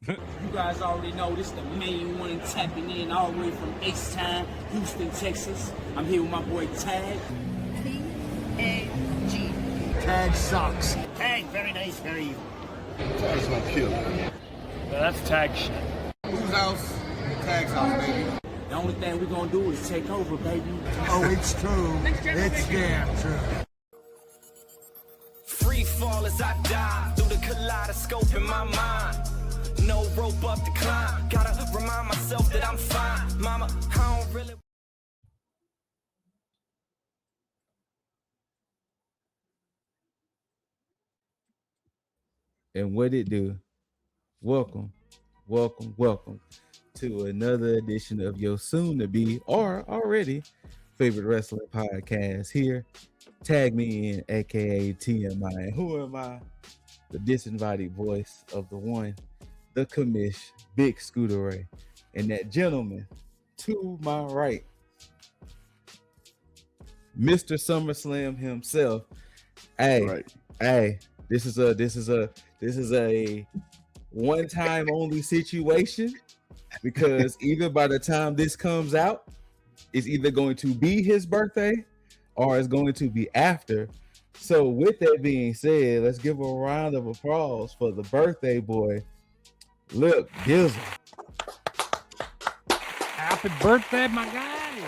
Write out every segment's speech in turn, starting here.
You guys already know this the main one tapping in all the way from H-Town, Houston, Texas. I'm here with my boy T.A.G. T.A.G. T.A.G sucks. T.A.G, very nice, very evil. T.A.G's gonna kill you. That's T.A.G shit. Whose house? T.A.G's house, baby. The only thing we're gonna do is take over, baby. Oh, it's true. It's damn true. Free fall as I die through the kaleidoscope in my mind. No rope up to climb. Gotta remind myself that I'm fine. Mama, I don't really. And what it do? Welcome to another edition of your soon-to-be or already favorite wrestling podcast here. Tag me in, aka TMI. And who am I? The disinvited voice of the one, the commish, Big ScooterRay. And that gentleman to my right, Mr. SummerSlam himself. Hey, this is a one-time only situation, because either by the time this comes out, it's either going to be his birthday or it's going to be after. So with that being said, let's give a round of applause for the birthday boy, Lip Dizzle. Happy birthday, my guy. You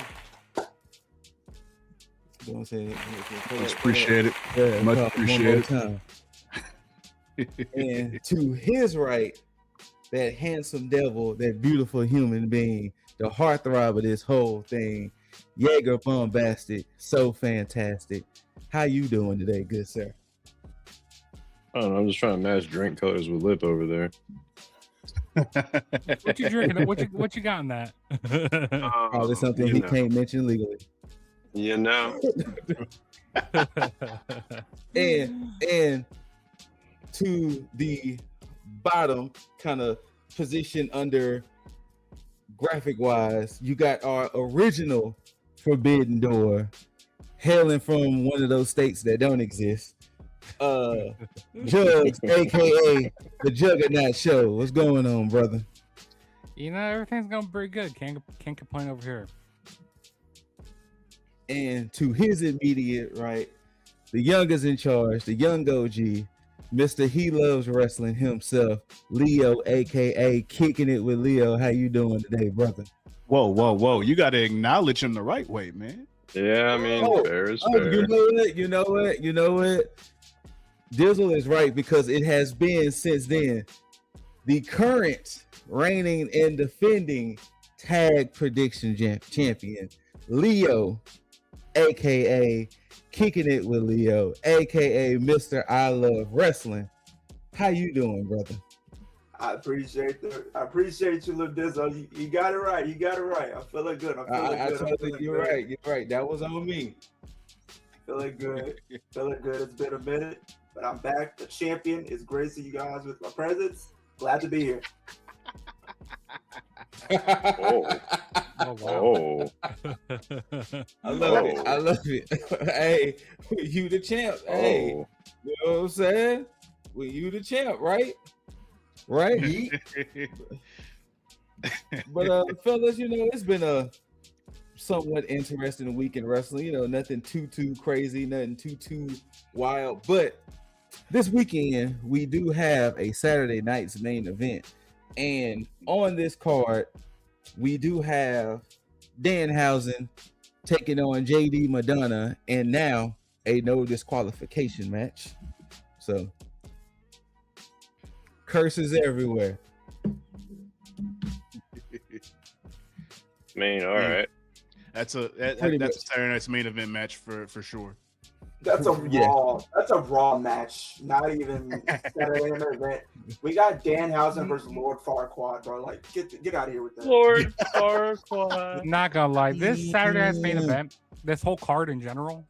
know what I'm saying? Much appreciated. Yeah, Much one appreciated. more time. And to his right, that handsome devil, that beautiful human being, the heartthrob of this whole thing, Jaeger Bombastic, so fantastic. How you doing today, good sir? I don't know. I'm just trying to match drink colors with Lip over there. What you drinking? What you got in that? Probably something he can't mention legally. You know. and to the bottom kind of position under graphic wise, you got our original Forbidden Door, hailing from one of those states that don't exist. Juggs, aka the Juggernaut Show. What's going on, brother? You know, everything's going pretty good. Can't complain over here. And to his immediate right, the youngest in charge, the young OG, Mr. He Loves Wrestling himself, Leo, aka Kicking It with Leo. How you doing today, brother? Whoa. You got to acknowledge him the right way, man. Yeah, I mean, fair is fair. You know what? Dizzle is right, because it has been since then the current reigning and defending tag prediction champion, Leo, aka Kicking It with Leo, aka Mr. I Love Wrestling. How you doing, brother? I appreciate you, little Dizzle. You got it right. I'm feeling good. You're right. That was on me. Feeling good. It's been a minute, but I'm back. The champion is gracing you guys with my presence. Glad to be here. Oh. I love it. Hey, you the champ. Hey, you know what I'm saying? Well, you the champ, right? But fellas, you know, it's been a somewhat interesting week in wrestling. You know, nothing too crazy, nothing too wild. But this weekend we do have a Saturday night's main event, and on this card we do have Danhausen taking on JD Madonna, and now a no disqualification match. So curses everywhere. Man, all right. That's a Saturday night's main event match for sure. That's a raw match. Not even Saturday night event. We got Danhausen versus Lord Farquaad, bro. Like, get out of here with that. Lord Farquaad. Not gonna lie, this Saturday night's main event, this whole card in general,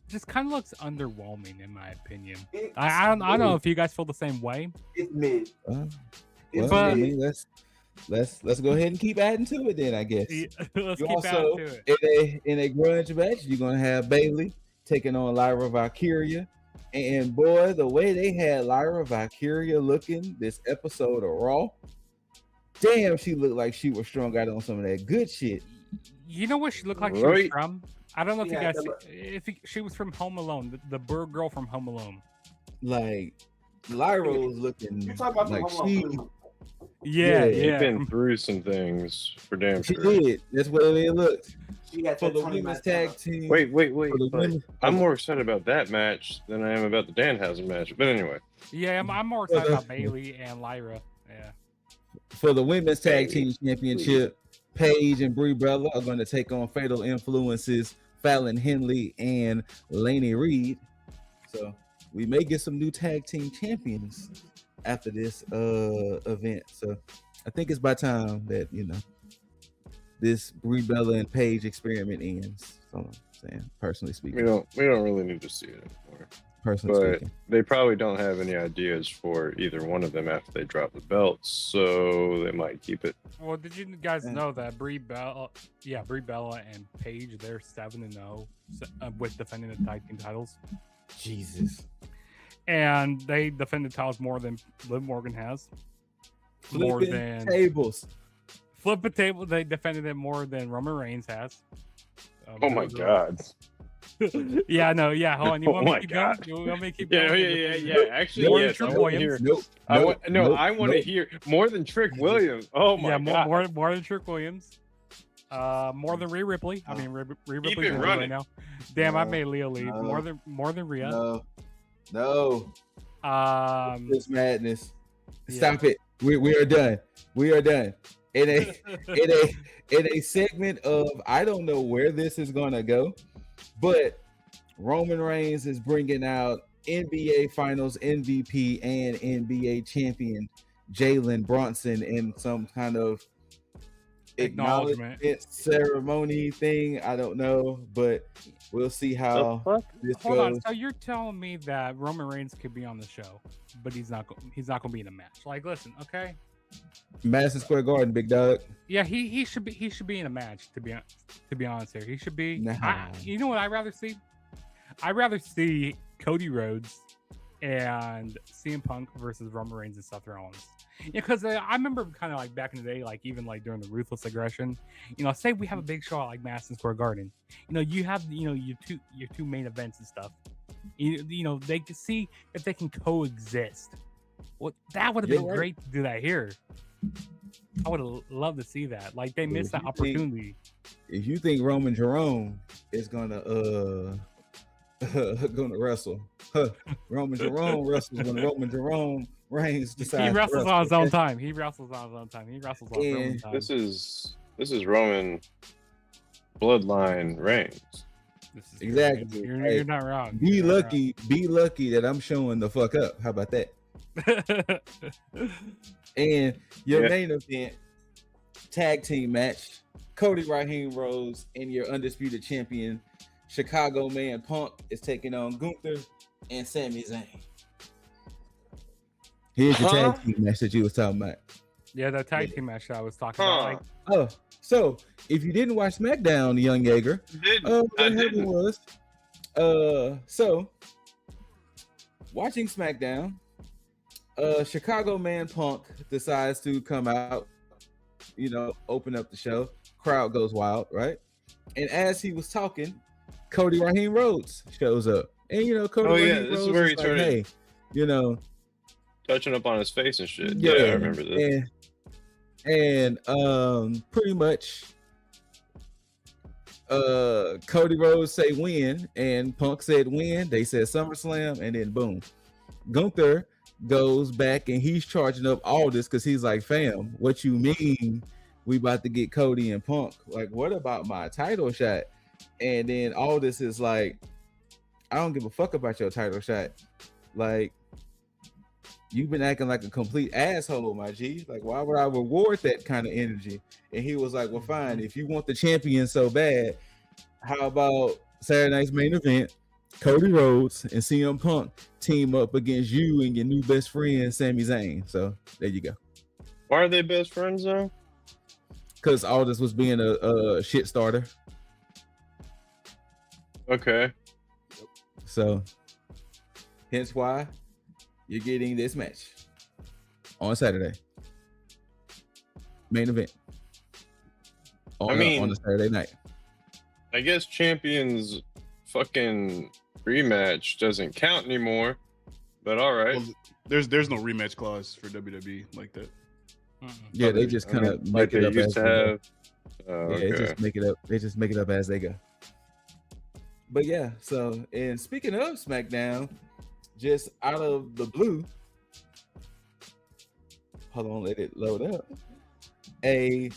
just kind of looks underwhelming in my opinion. I don't know if you guys feel the same way. It's mid. I mean, let's go ahead and keep adding to it then, I guess. Let's keep adding to it. In a grudge match, you're gonna have Bayley taking on Lyra Valkyria. And boy, the way they had Lyra Valkyria looking this episode of Raw, damn, she looked like she was strung out on some of that good shit. You know what she looked like she was Right. from? I don't know if Yeah, you guys, the- she was from Home Alone, the bird girl from Home Alone. Like Lyra was looking You talk about like the she, Home Yeah, Yeah. She's yeah. been through some things for damn she sure. did. That's what it looked. She got For that the 20 women's minutes. tag team. Wait. For the But women, I'm more excited about that match than I am about the Danhausen match. But anyway, Yeah, I'm more excited about Bailey and Lyra. Yeah. for the women's tag team championship, Paige and Brie Bella are going to take on Fatal Influences, Fallon Henley and Laney Reed. So we may get some new tag team champions after this event. So I think it's by time that this Brie Bella and Paige experiment ends. So I'm saying, personally we speaking. don't really need to see it anymore. Personally But speaking. they probably don't have any ideas for either one of them after they drop the belts, so they might keep it. Well, did you guys know that Brie Bella and Paige, they're 7-0 with defending the tag team titles, Jesus. and they defended titles more than Liv Morgan has. More Flipping than tables. flip a table, they defended it more than Roman Reigns has. Oh my god! Yeah, no, yeah. Hold on, you want Oh me my to keep going? God. You want me to keep Yeah. going? Actually, More yes. than I Trick want to hear. Williams. Nope. I want to hear more than Trick Williams. Oh my Yeah, god! more than Trick Williams. More than Rhea Ripley. I mean, Rhea Ripley's it right running. now. Damn, I No, made Leo leave. no. More than Rhea. No. This madness. Yeah. Stop it. We are done. We are done. In a segment of, I don't know where this is gonna go, but Roman Reigns is bringing out NBA Finals MVP and NBA champion Jalen Brunson in some kind of Acknowledgement. ceremony thing. I don't know, but we'll see how this Hold goes. on. So you're telling me that Roman Reigns could be on the show, but he's not going to be in a match. Like, listen, okay? Madison Square Garden, big dog. Yeah, he should be in a match. To be honest here, he should be. Nah. You know what I'd rather see? I'd rather see Cody Rhodes and CM Punk versus Roman Reigns and Seth Rollins. Yeah, because I remember kind of like back in the day, like even like during the Ruthless Aggression, say we have a big show at like Madison Square Garden. You have your two main events and stuff. They can see if they can coexist. Well, that would have been great to do that here. I would have loved to see that. Like they missed that opportunity. If you think Roman Jerome is gonna wrestle, Roman Jerome wrestles when Roman Jerome Reigns decides He to wrestles wrestle, on his own okay? time. He wrestles on his own time. He wrestles on his own time. This is Roman bloodline Reigns. This is Exactly. You're not wrong. Be You're not lucky that I'm showing the fuck up. How about that? wrong. And your Yeah. main event tag team match, Cody Raheem Rose and your undisputed champion, Chicago Man Punk, is taking on Gunther and Sami Zayn. Here's your tag team match that you was talking about. Yeah, the tag team match that I was talking about. Like, Oh, so if you didn't watch SmackDown, Young Jaeger, what happened was, so watching SmackDown, Chicago Man Punk decides to come out, open up the show. Crowd goes wild, right? And as he was talking, Cody Raheem Rhodes shows up, and Cody Raheem this is Rhodes where he is like, started hey, touching up on his face and shit. Yeah, I remember this. And pretty much Cody Rhodes say win, and Punk said win. They said SummerSlam, and then boom, Gunther goes back and he's charging up all this because he's like, fam, what you mean we about to get Cody and Punk? Like, what about my title shot? And then all this is like, I don't give a fuck about your title shot. Like, you've been acting like a complete asshole, my G. Like, why would I reward that kind of energy? And he was like, well, fine. If you want the champion so bad, how about Saturday night's main event? Cody Rhodes and CM Punk team up against you and your new best friend, Sami Zayn. So there you go. Why are they best friends though? Because Aldis was being a shit starter. Okay. So hence why you're getting this match on Saturday. main event. On a Saturday night. I guess Champions fucking rematch doesn't count anymore. But all right. Well, there's no rematch clause for WWE like that. Yeah, they just kind of like make it they up used as to they go. have. They just make it up. They just make it up as they go. But yeah, so and speaking of SmackDown, just out of the blue, hold on, let it load up. A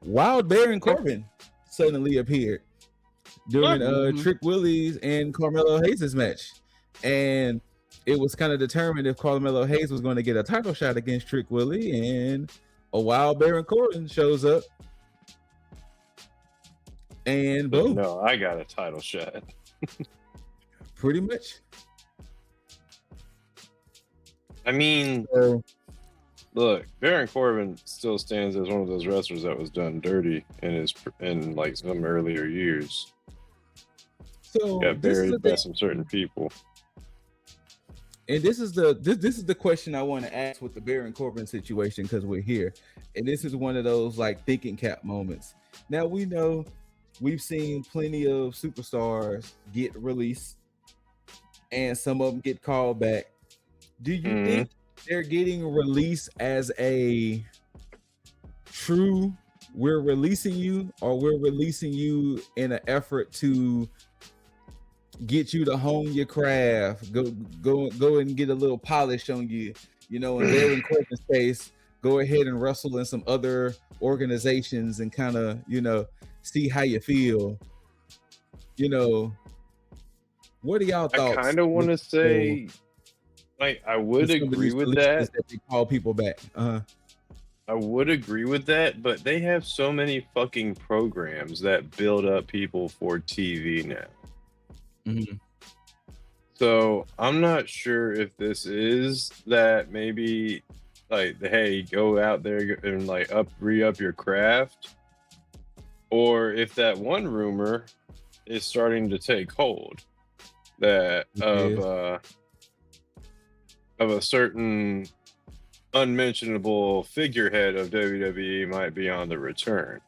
Wild Baron Corbin suddenly appeared during Trick Willie's and Carmelo Hayes' match, and it was kind of determined if Carmelo Hayes was going to get a title shot against Trick Willie, and a Wild Baron Corbin shows up, and boom. No, I got a title shot. Pretty much. I mean, look, Baron Corbin still stands as one of those wrestlers that was done dirty in like some earlier years. So Got buried by some certain people. And this is the question I want to ask with the Baron Corbin situation, because we're here, and this is one of those like thinking cap moments. Now we know we've seen plenty of superstars get released, and some of them get called back. Do you think they're getting released as a true we're releasing you, or we're releasing you in an effort to get you to hone your craft, go and get a little polish on you, in Baron Corbin's case, go ahead and wrestle in some other organizations and kind of, see how you feel. What are y'all thoughts? I kind of want to say, like, I would agree with that. They call people back. I would agree with that, but they have so many fucking programs that build up people for TV now. Mm-hmm. So I'm not sure if this is that, maybe like, hey, go out there and like re-up your craft, or if that one rumor is starting to take hold that of a certain unmentionable figurehead of WWE might be on the return.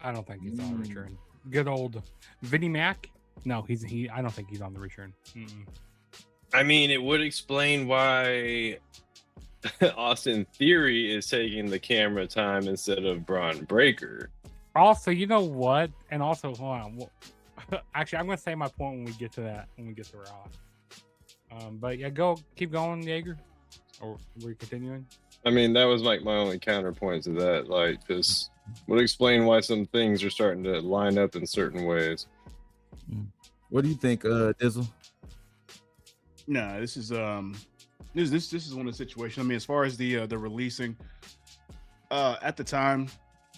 I don't think he's on the return. Good old Vinnie Mac. No, I don't think he's on the return. I mean, it would explain why Austin Theory is taking the camera time instead of Braun Breaker. Also, you know what? And also, hold on. Actually, I'm going to say my point when we get to that. When we get to Raw. But yeah, keep going, Jaeger. Or were you continuing? I mean, that was like my only counterpoint to that. Like, this would explain why some things are starting to line up in certain ways. What do you think, Dizzle? Nah, this is this is one of the situations. I mean, as far as the releasing, at the time,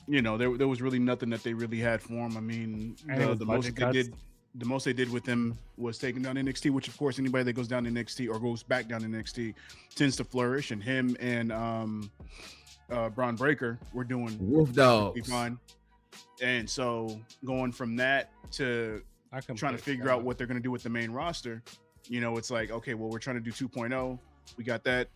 there was really nothing that they really had for him. I mean, the most they did with him was taking down NXT, which of course anybody that goes down NXT or goes back down NXT tends to flourish, and him and Braun Breaker were doing Wolf Dogs fine. And so going from that to trying to figure out what they're going to do with the main roster, it's like, okay, well, we're trying to do 2.0. We got that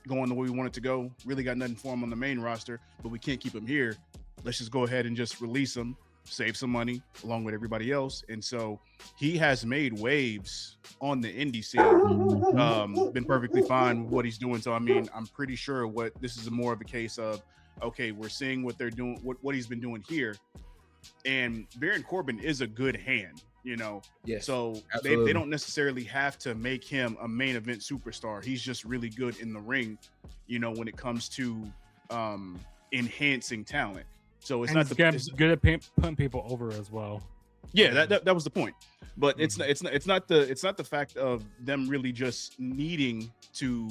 going the way we want it to go. Really got nothing for him on the main roster, but we can't keep him here. Let's just go ahead and just release him, save some money along with everybody else. And so he has made waves on the indie scene, been perfectly fine with what he's doing. So, I mean, I'm pretty sure this is more of a case of, okay, we're seeing what they're doing, what he's been doing here. And Baron Corbin is a good hand, Yes, so they don't necessarily have to make him a main event superstar. He's just really good in the ring, when it comes to enhancing talent. So it's not good at putting people over as well. Yeah, that was the point. But it's not the fact of them really just needing to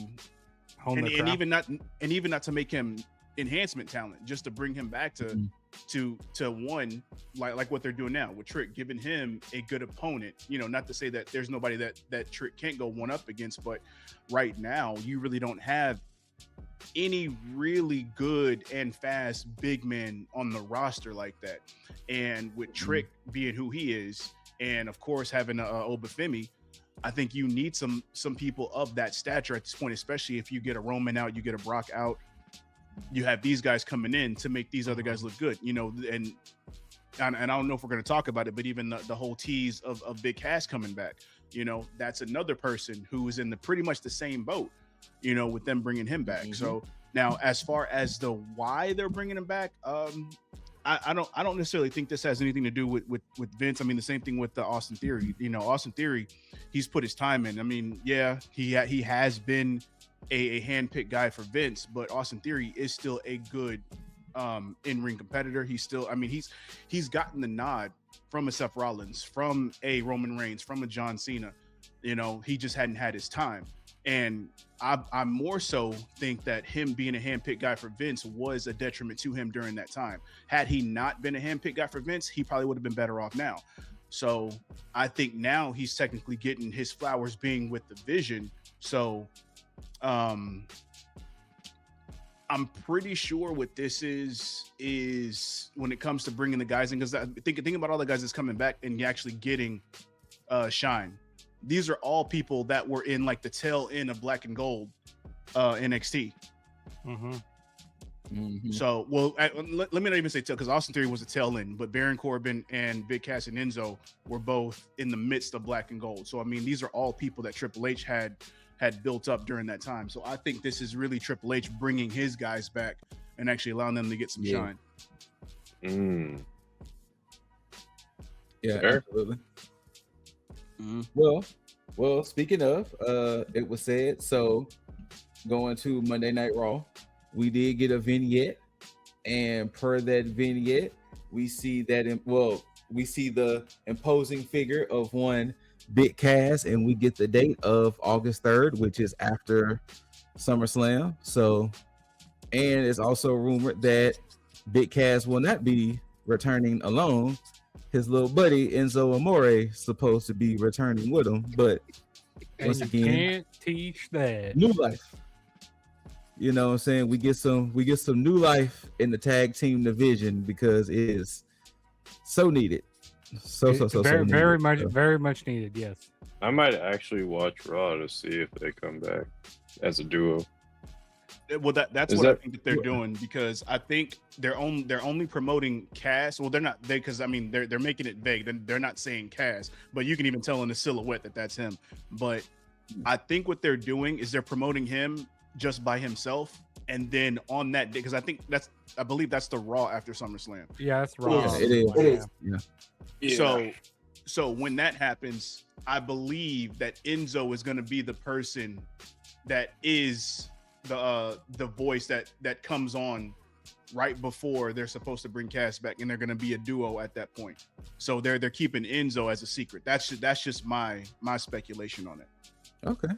and even not to make him enhancement talent, just to bring him back to one like what they're doing now with Trick, giving him a good opponent. Not to say that there's nobody that Trick can't go one up against, but right now you really don't have any really good and fast big men on the roster like that. And with Trick being who he is, and of course having Obafemi, I think you need some people of that stature at this point, especially if you get a Roman out, you get a Brock out. you have these guys coming in to make these other guys look good, you know, and I don't know if we're going to talk about it, but even the whole tease of Big Cass coming back, you know, that's another person who is in the pretty much the same boat, you know, with them bringing him back. So now, as far as the why they're bringing him back, I don't necessarily think this has anything to do with Vince. I mean, the same thing with the Austin Theory. You know, Austin Theory, he's put his time in. I mean, yeah, he has been a handpicked guy for Vince, but Austin Theory is still a good in-ring competitor. He's still, I mean, he's gotten the nod from a Seth Rollins, from a Roman Reigns, from a John Cena. You know, he just hadn't had his time. And I more so think that him being a handpicked guy for Vince was a detriment to him during that time. Had he not been a handpicked guy for Vince, he probably would have been better off now. So I think now he's technically getting his flowers being with the Vision. So I'm pretty sure what this is when it comes to bringing the guys in, because think about all the guys that's coming back and actually getting shine. These are all people that were in like the tail end of Black and Gold NXT. So, well, let me not even say tail, because Austin Theory was a tail end, but Baron Corbin and Big Cass and Enzo were both in the midst of Black and Gold. So, I mean, these are all people that Triple H had built up during that time. So, I think this is really Triple H bringing his guys back and actually allowing them to get some shine. Yeah, absolutely. Well, speaking of, it was said, so going to Monday Night Raw, we did get a vignette, and per that vignette, we see that, we see the imposing figure of one Big Cass, and we get the date of August 3rd, which is after SummerSlam. So, and it's also rumored that Big Cass will not be returning alone. His little buddy Enzo Amore supposed to be returning with him, but once again, can't teach that. New life. You know what I'm saying? We get some new life in the tag team division because it is so needed. So Very much needed, yes. I might actually watch Raw to see if they come back as a duo. Well, that's what I think that they're doing, because I think they're only promoting Cass. Well, because I mean they're making it vague. They're not saying Cass, but you can even tell in the silhouette that that's him. But I think what they're doing is they're promoting him just by himself, and then on that day, because I believe that's the Raw after SummerSlam. Yeah, that's Raw. Yeah, it is. It is. Yeah. So when that happens, I believe that Enzo is going to be the person that is the voice that comes on right before they're supposed to bring Cass back, and they're going to be a duo at that point. So they're keeping Enzo as a secret. That's just my speculation on it. Okay.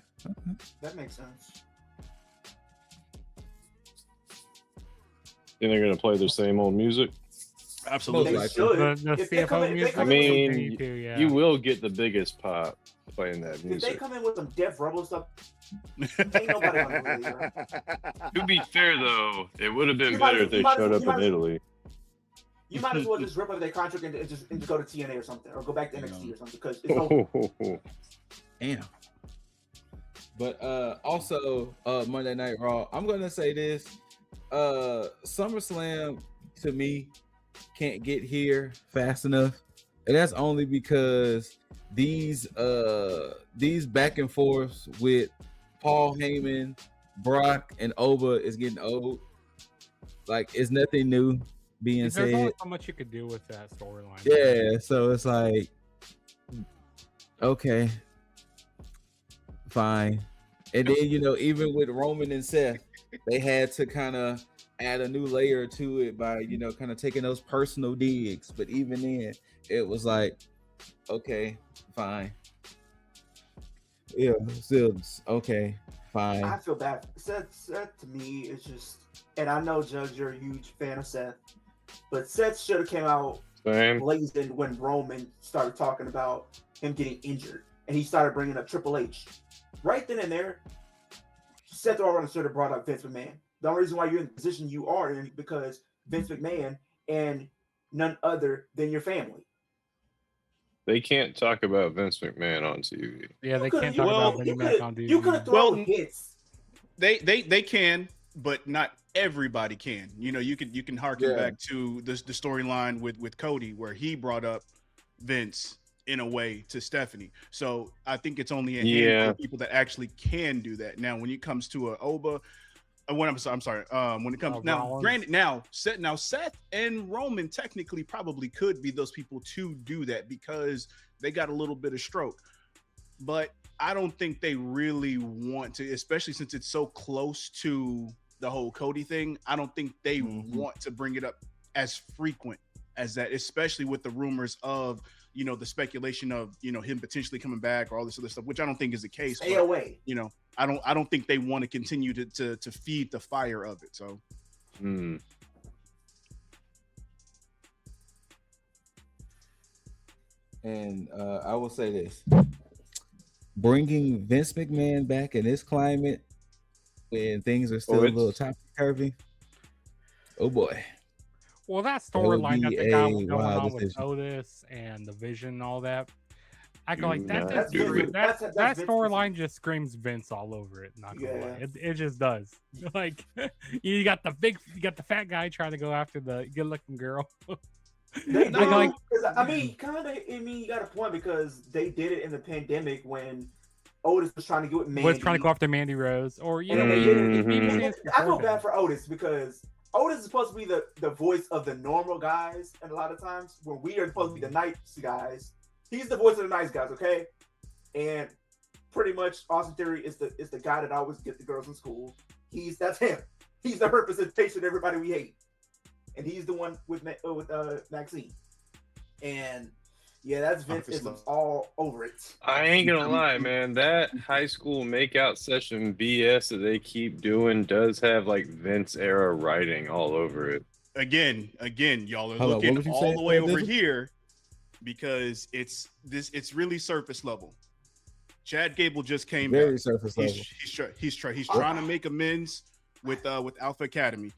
That makes sense. Think they're gonna play the same old music? Absolutely. They should. The If they CFO come in- if they music. I come in mean, you will get the biggest pop playing that If they music. come in with some Def Rebel stuff, ain't nobody gonna believe it. To be fair, though, it would have been You might- better if they you might- showed up you might- in Italy. You might as well just rip up their contract and just go to TNA or something, or go back to NXT or something, because it's over. Damn. But also Monday Night Raw, I'm gonna say this. SummerSlam to me can't get here fast enough. And that's only because these back and forths with Paul Heyman, Brock, and Oba is getting old. Like, it's nothing new being There's said. only so much you could do with that storyline. Yeah, so it's like, okay, fine. And then, you know, even with Roman and Seth, they had to kind of add a new layer to it by, you know, kind of taking those personal digs. But even then, it was like, okay, fine. Yeah, still okay, fine. I feel bad. Seth to me is just, and I know Judge, you're a huge fan of Seth, but Seth should have came out Same. blazing when Roman started talking about him getting injured, and he started bringing up Triple H. Right then and there, Seth Rollins should have brought up Vince McMahon. The only reason why you're in the position you are in because Vince McMahon and none other than your family. They can't talk about Vince McMahon on TV. Yeah, they can't You talk about could've- Vinnie you Mac could've- on TV. You could have thrown hits. They can, but not everybody can. You know, you can harken back to the storyline with Cody where he brought up Vince in a way to Stephanie. So I think it's only a handful of people that actually can do that. Now, when it comes to a Oba, when I'm sorry, when it comes now, Seth and Roman technically probably could be those people to do that because they got a little bit of stroke, but I don't think they really want to, especially since it's so close to the whole Cody thing. I don't think they want to bring it up as frequent as that, especially with the rumors of, you know, the speculation of, you know, him potentially coming back or all this other stuff, which I don't think is the case. Stay away. You know, I don't think they want to continue to feed the fire of it. So. And I will say this: bringing Vince McMahon back in this climate when things are still a little topsy-turvy. Oh boy. Well, that storyline that they got going on with Otis and the Vision and all that, I go like that. That storyline just screams Vince all over it. Not gonna lie, it just does. Like you got the fat guy trying to go after the good-looking girl. They do, I mean, you got a point because they did it in the pandemic when Otis was trying to get with Mandy. Was trying to go after Mandy Rose, or you know, I feel bad for Otis because Otis is supposed to be the voice of the normal guys, and a lot of times when we are supposed to be the nice guys, he's the voice of the nice guys, okay? And pretty much Austin Theory is the guy that always gets the girls in school. That's him. He's the representation of everybody we hate, and he's the one with Maxine. And yeah, that's Vince all over it. I ain't gonna lie, man. That high school makeout session BS that they keep doing does have like Vince era writing all over it. Again, y'all are looking all the way over here because it's really surface level. Chad Gable just came very back. Surface level. He's trying to make amends with Alpha Academy.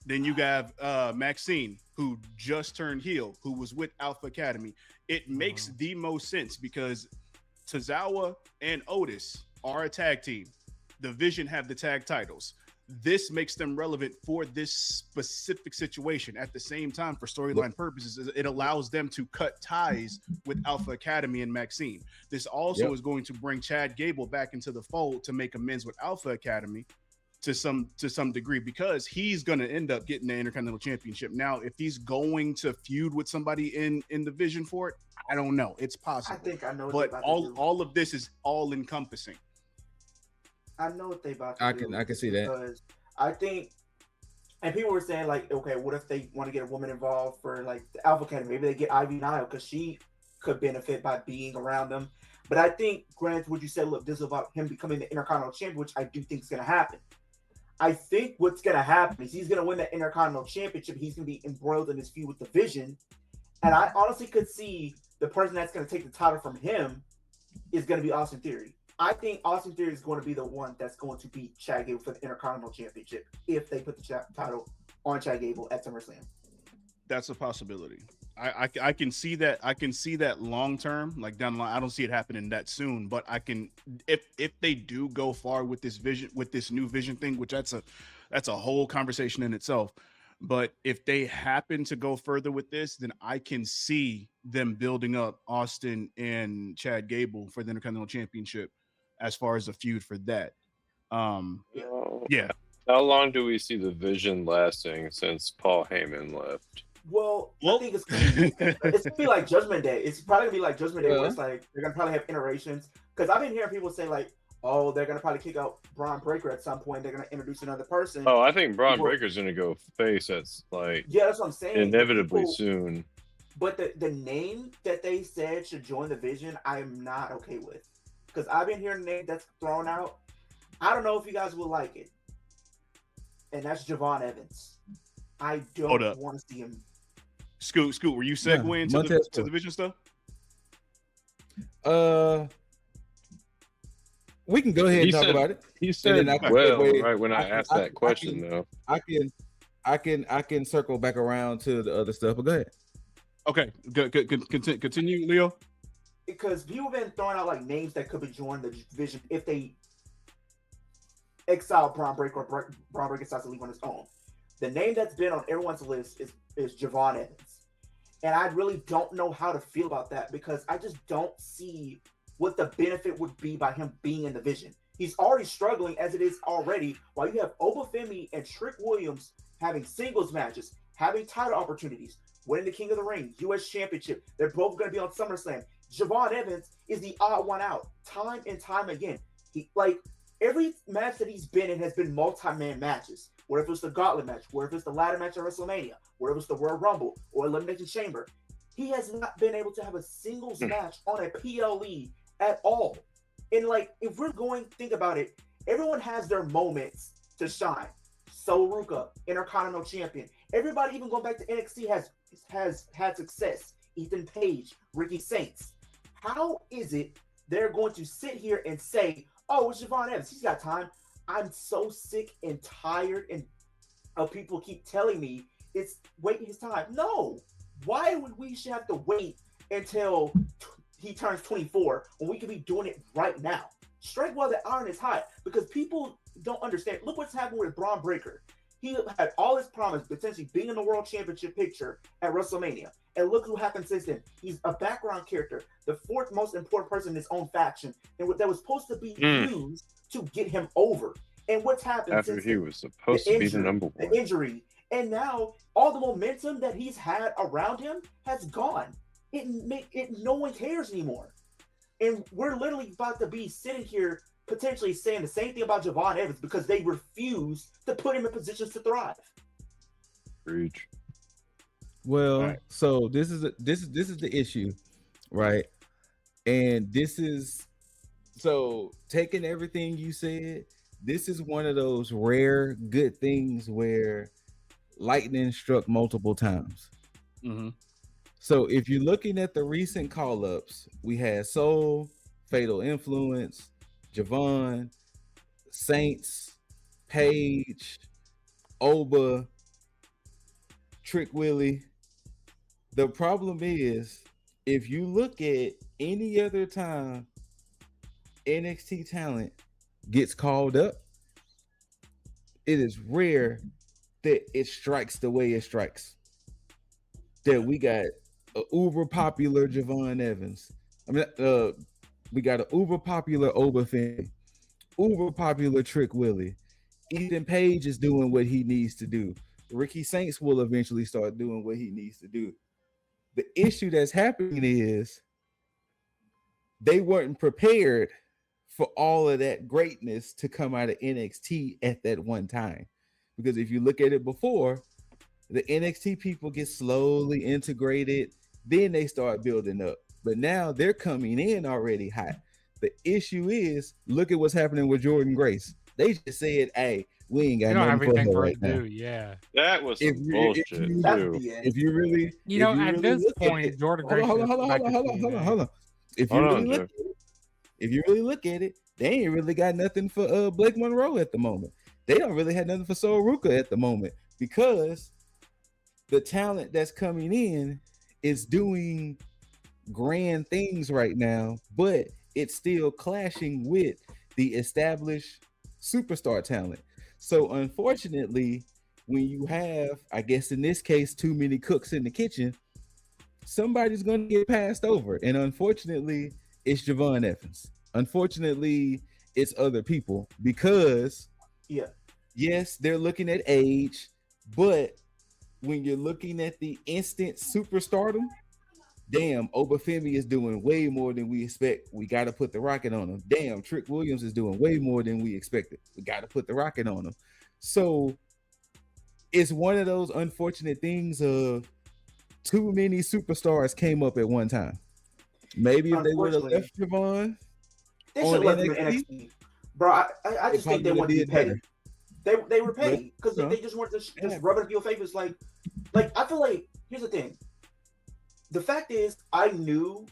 Then you have Maxine, who just turned heel, who was with Alpha Academy. It makes the most sense because Tozawa and Otis are a tag team. The Vision have the tag titles. This makes them relevant for this specific situation. At the same time, for storyline purposes, it allows them to cut ties with Alpha Academy and Maxine. This also is going to bring Chad Gable back into the fold to make amends with Alpha Academy to some degree because he's going to end up getting the Intercontinental Championship. Now, if he's going to feud with somebody in the Vision for it, I don't know. It's possible. I think I know. But all of this is all encompassing. I know what they about to do. I can see that. Because I think, and people were saying like, okay, what if they want to get a woman involved for like the Alpha Academy? Maybe they get Ivy Nile because she could benefit by being around them. But I think, Grant, what you said, look, this is about him becoming the Intercontinental Champion, which I do think is going to happen. I think what's going to happen is he's going to win the Intercontinental Championship. He's going to be embroiled in this feud with the Vision. And I honestly could see the person that's going to take the title from him is going to be Austin Theory. I think Austin Theory is going to be the one that's going to beat Chad Gable for the Intercontinental Championship if they put the title on Chad Gable at SummerSlam. That's a possibility. I can see that. I can see that long term, like down the line. I don't see it happening that soon, but I can. If they do go far with this Vision, with this new Vision thing, which that's a whole conversation in itself. But if they happen to go further with this, then I can see them building up Austin and Chad Gable for the Intercontinental Championship as far as a feud for that. Yeah. How long do we see the Vision lasting since Paul Heyman left? Well, I think it's gonna be like Judgment Day. It's probably gonna be like Judgment Day, where it's like they're gonna probably have iterations. Because I've been hearing people say like, "Oh, they're gonna probably kick out Braun Breaker at some point. They're gonna introduce another person." Oh, I think Braun Breaker's gonna go face. That's like that's what I'm saying. Inevitably soon. But the name that they said should join the Vision, I'm not okay with. Because I've been hearing the name that's thrown out. I don't know if you guys will like it. And that's Javon Evans. I don't want to see him. Scoot, were you segueing to the Vision stuff? We can go ahead and talk about it. He said right when I asked that question, though. I can circle back around to the other stuff, but go ahead. Okay, continue, Leo. Because people have been throwing out like names that could be joined the Vision if they exile Braun Breaker, or Braun Breaker decides to leave on his own. The name that's been on everyone's list is Javon Evans. And I really don't know how to feel about that because I just don't see what the benefit would be by him being in the division. He's already struggling as it is already, while you have Obafemi and Trick Williams having singles matches, having title opportunities, winning the King of the Ring, U.S. Championship. They're both going to be on SummerSlam. Javon Evans is the odd one out, time and time again. He every match that he's been in has been multi-man matches. What if it's the Gauntlet match? What if it's the ladder match at WrestleMania? What if it's the Royal Rumble or Elimination Chamber? He has not been able to have a singles match on a PLE at all. And if we're going to think about it, everyone has their moments to shine. Sol Ruka, Intercontinental Champion. Everybody, even going back to NXT, has had success. Ethan Page, Ricky Saints. How is it they're going to sit here and say, oh, it's Javon Evans, he's got time? I'm so sick and tired of people keep telling me it's waiting his time. No. Why would we should have to wait until he turns 24 when we could be doing it right now? Strike while the iron is hot, because people don't understand. Look what's happened with Braun Breaker. He had all his promise, potentially being in the World Championship picture at WrestleMania. And look who happened since then. He's a background character, the fourth most important person in his own faction, and that was supposed to be used to get him over. And what's happened after he was supposed to be the number one? The injury. And now all the momentum that he's had around him has gone. No one cares anymore. And we're literally about to be sitting here potentially saying the same thing about Javon Evans because they refuse to put him in positions to thrive. Preach. Well, so this is the issue, right? And this is so taking everything you said, this is one of those rare good things where lightning struck multiple times. Mm-hmm. So if you're looking at the recent call-ups, we had Soul, Fatal Influence, Javon, Saints, Page, Oba, Trick Willie. The problem is, if you look at any other time NXT talent gets called up, it is rare that it strikes the way it strikes. That we got a uber popular Javon Evans. We got an uber popular Obafemi, uber popular Trick Willie. Ethan Page is doing what he needs to do. Ricky Saints will eventually start doing what he needs to do. The issue that's happening is they weren't prepared for all of that greatness to come out of NXT at that one time. Because if you look at it before, the NXT people get slowly integrated, then they start building up. But now they're coming in already hot. The issue is, look at what's happening with Jordan Grace. They just said, hey, we ain't got nothing for her right now. Yeah. That was some bullshit. If you really, at this point, Jordan Grace. Hold on. If you really look at it, they ain't really got nothing for Blake Monroe at the moment. They don't really have nothing for Sol Ruka at the moment because the talent that's coming in is doing grand things right now, but it's still clashing with the established superstar talent. So unfortunately, when you have, I guess in this case, too many cooks in the kitchen, somebody's going to get passed over. And unfortunately, it's Javon Evans. Unfortunately, it's other people because yes, they're looking at age, but when you're looking at the instant superstardom, damn, Obafemi is doing way more than we expect. We got to put the rocket on him. Damn, Trick Williams is doing way more than we expected. We got to put the rocket on him. So it's one of those unfortunate things of too many superstars came up at one time. Maybe if they would have left Javon on NXT, bro, I just think they want to be paid. They were paid because they just weren't just rubbing up your favors. Like I feel like, here's the thing. The fact is, I knew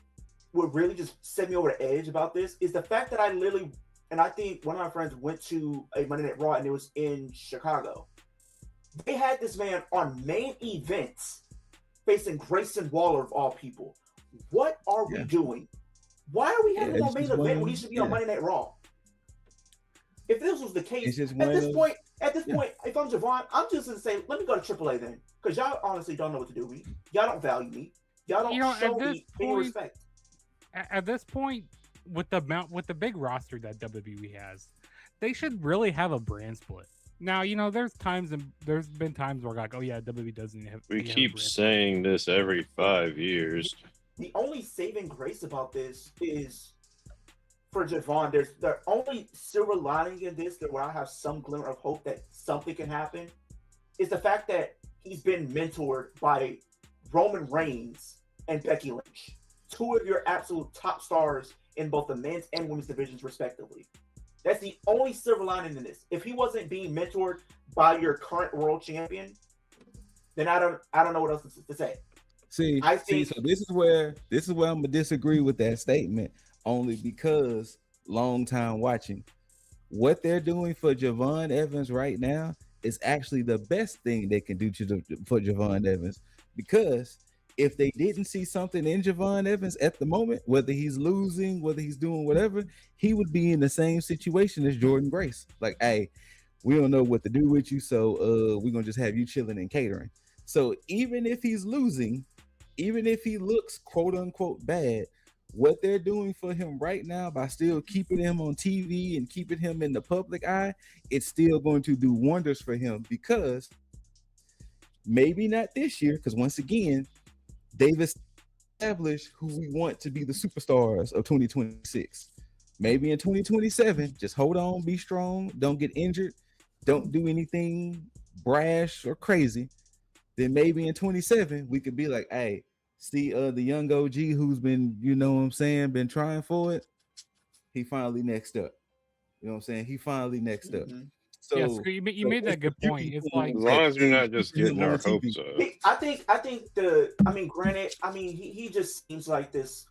what really just set me over the edge about this is the fact that I think one of my friends went to a Monday Night Raw and it was in Chicago. They had this man on main events facing Grayson Waller of all people. What are we doing? Why are we having him on main event when he should be on Monday Night Raw? If this was the case, at this point, if I'm Javon, I'm just gonna say, let me go to AAA then, because y'all honestly don't know what to do with me. Y'all don't value me. Y'all don't show me any respect. At this point, with the big roster that WWE has, they should really have a brand split. Now, there's been times where like, oh yeah, WWE doesn't have. We keep saying this every 5 years. The only saving grace about this is for Javon. There's the only silver lining in this, that where I have some glimmer of hope that something can happen, is the fact that he's been mentored by Roman Reigns and Becky Lynch, two of your absolute top stars in both the men's and women's divisions, respectively. That's the only silver lining in this. If he wasn't being mentored by your current world champion, then I don't know what else to say. So this is where I'm gonna disagree with that statement, only because long time watching. What they're doing for Javon Evans right now is actually the best thing they can do for Javon Evans, because if they didn't see something in Javon Evans at the moment, whether he's losing, whether he's doing whatever, he would be in the same situation as Jordan Grace. Like, hey, we don't know what to do with you, so we're gonna just have you chilling and catering. So even if he's losing, even if he looks quote unquote bad, what they're doing for him right now by still keeping him on TV and keeping him in the public eye, it's still going to do wonders for him, because maybe not this year, because once again, they've established who we want to be the superstars of 2026. Maybe in 2027, just hold on, be strong, don't get injured, don't do anything brash or crazy. Then maybe in 27, we could be like, hey, see the young OG who's been, been trying for it. He finally next up. You know what I'm saying? He finally next up. So yeah, you made that good point. It's like, as long as we're not just getting our hopes up. Granted, he just seems like this.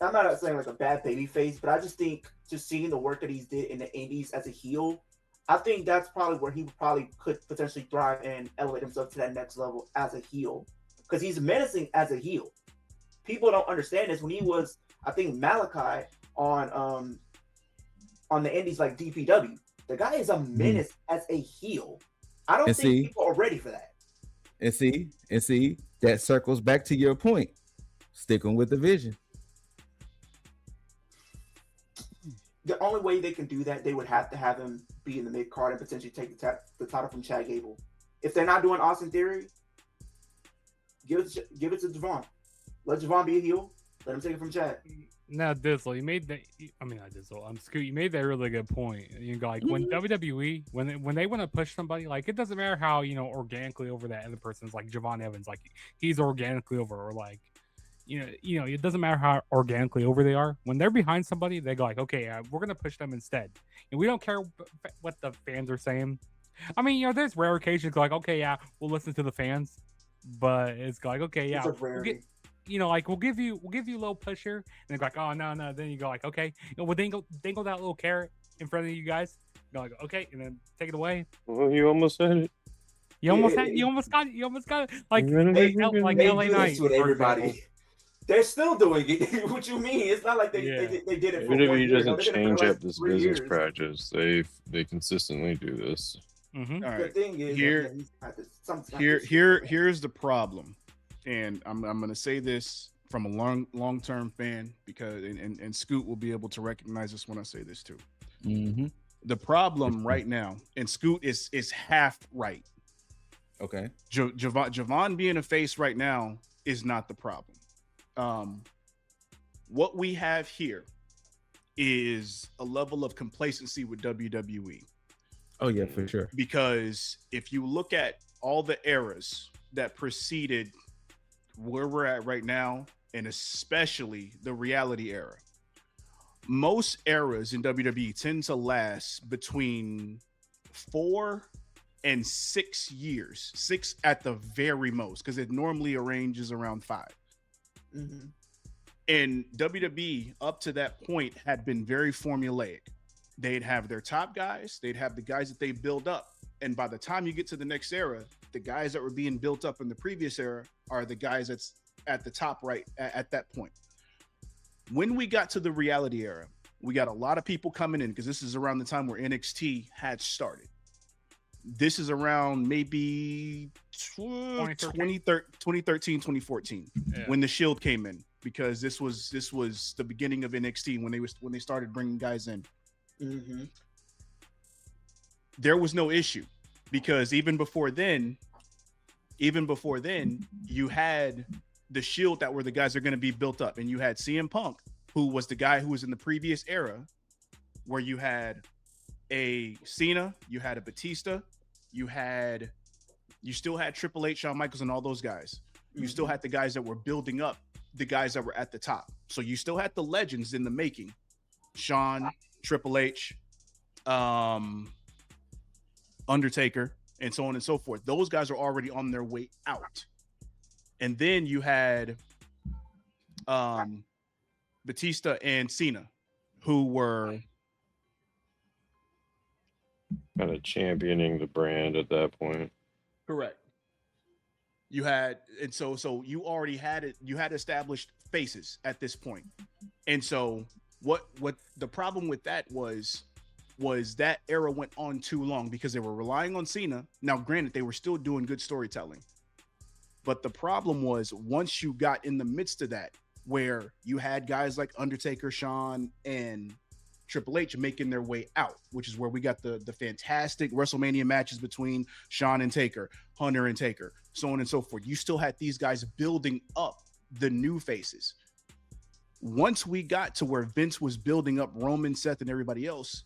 I'm not saying like a bad baby face, but I just think just seeing the work that he's did in the Indies as a heel, I think that's probably where he could potentially thrive and elevate himself to that next level as a heel, because he's menacing as a heel. People don't understand this. When he was, I think, Malachi on the Indies, like DPW, the guy is a menace as a heel. I don't think people are ready for that. And see, that circles back to your point. Sticking with the vision. The only way they can do that, they would have to have him be in the mid card and potentially take the title from Chad Gable. If they're not doing Austin Theory, give it to Javon. Let Javon be a heel. Let him take it from Chad. Now, Dizzle, you made that. Not Dizzle. Scoot. You made that really good point. You go like when WWE, when they want to push somebody, like it doesn't matter how organically over that other person's, like Javon Evans, like he's organically over, or like it doesn't matter how organically over they are. When they're behind somebody, they go like, okay, we're gonna push them instead, and we don't care what the fans are saying. There's rare occasions like, okay, yeah, we'll listen to the fans, but it's like, okay, yeah, we'll give you a little push here, and they're like, oh no, then you go like, okay, we'll dangle that little carrot in front of you guys, go like, okay, and then take it away. Well, you almost said it. You almost got it. Like LA Knight with everybody. They're still doing it. What you mean? It's not like they did it for 1 year. WWE doesn't change up this business practice. They consistently do this. Mm-hmm. All right. The thing is, here's the problem, and I'm gonna say this from a long-term fan, because and Scoot will be able to recognize this when I say this too. Mm-hmm. The problem right now, and Scoot is half right. Okay. Javon being a face right now is not the problem. What we have here is a level of complacency with WWE. Oh yeah, for sure. Because if you look at all the eras that preceded where we're at right now, and especially the reality era, most eras in WWE tend to last between 4 and 6 years, 6 at the very most, because it normally ranges around 5. Mm-hmm. And WWE up to that point had been very formulaic. They'd have their top guys, they'd have the guys that they build up, and by the time you get to the next era, the guys that were being built up in the previous era are the guys that's at the top right at that point. When we got to the reality era, We got a lot of people coming in because this is around the time where NXT had started. This is around maybe 2013, 2014, when the Shield came in, because this was the beginning of NXT when they started bringing guys in. Mm-hmm. There was no issue because even before then, you had the Shield that were the guys that are going to be built up, and you had CM Punk, who was the guy who was in the previous era, where you had a Cena, you had a Batista, you still had Triple H, Shawn Michaels, and all those guys. You still had the guys that were building up, the guys that were at the top. So you still had the legends in the making, Shawn, Triple H, Undertaker, and so on and so forth. Those guys are already on their way out. And then you had Batista and Cena, who were kind of championing the brand at that point. correct. You had, and so you already had it. You had established faces at this point. And so what the problem with that was that era went on too long because they were relying on Cena. Now, granted, they were still doing good storytelling, but the problem was once you got in the midst of that, where you had guys like Undertaker, Shawn, and Triple H making their way out, which is where we got the fantastic WrestleMania matches between Shawn and Taker, Hunter and Taker, so on and so forth. You still had these guys building up the new faces. Once we got to where Vince was building up Roman, Seth, and everybody else,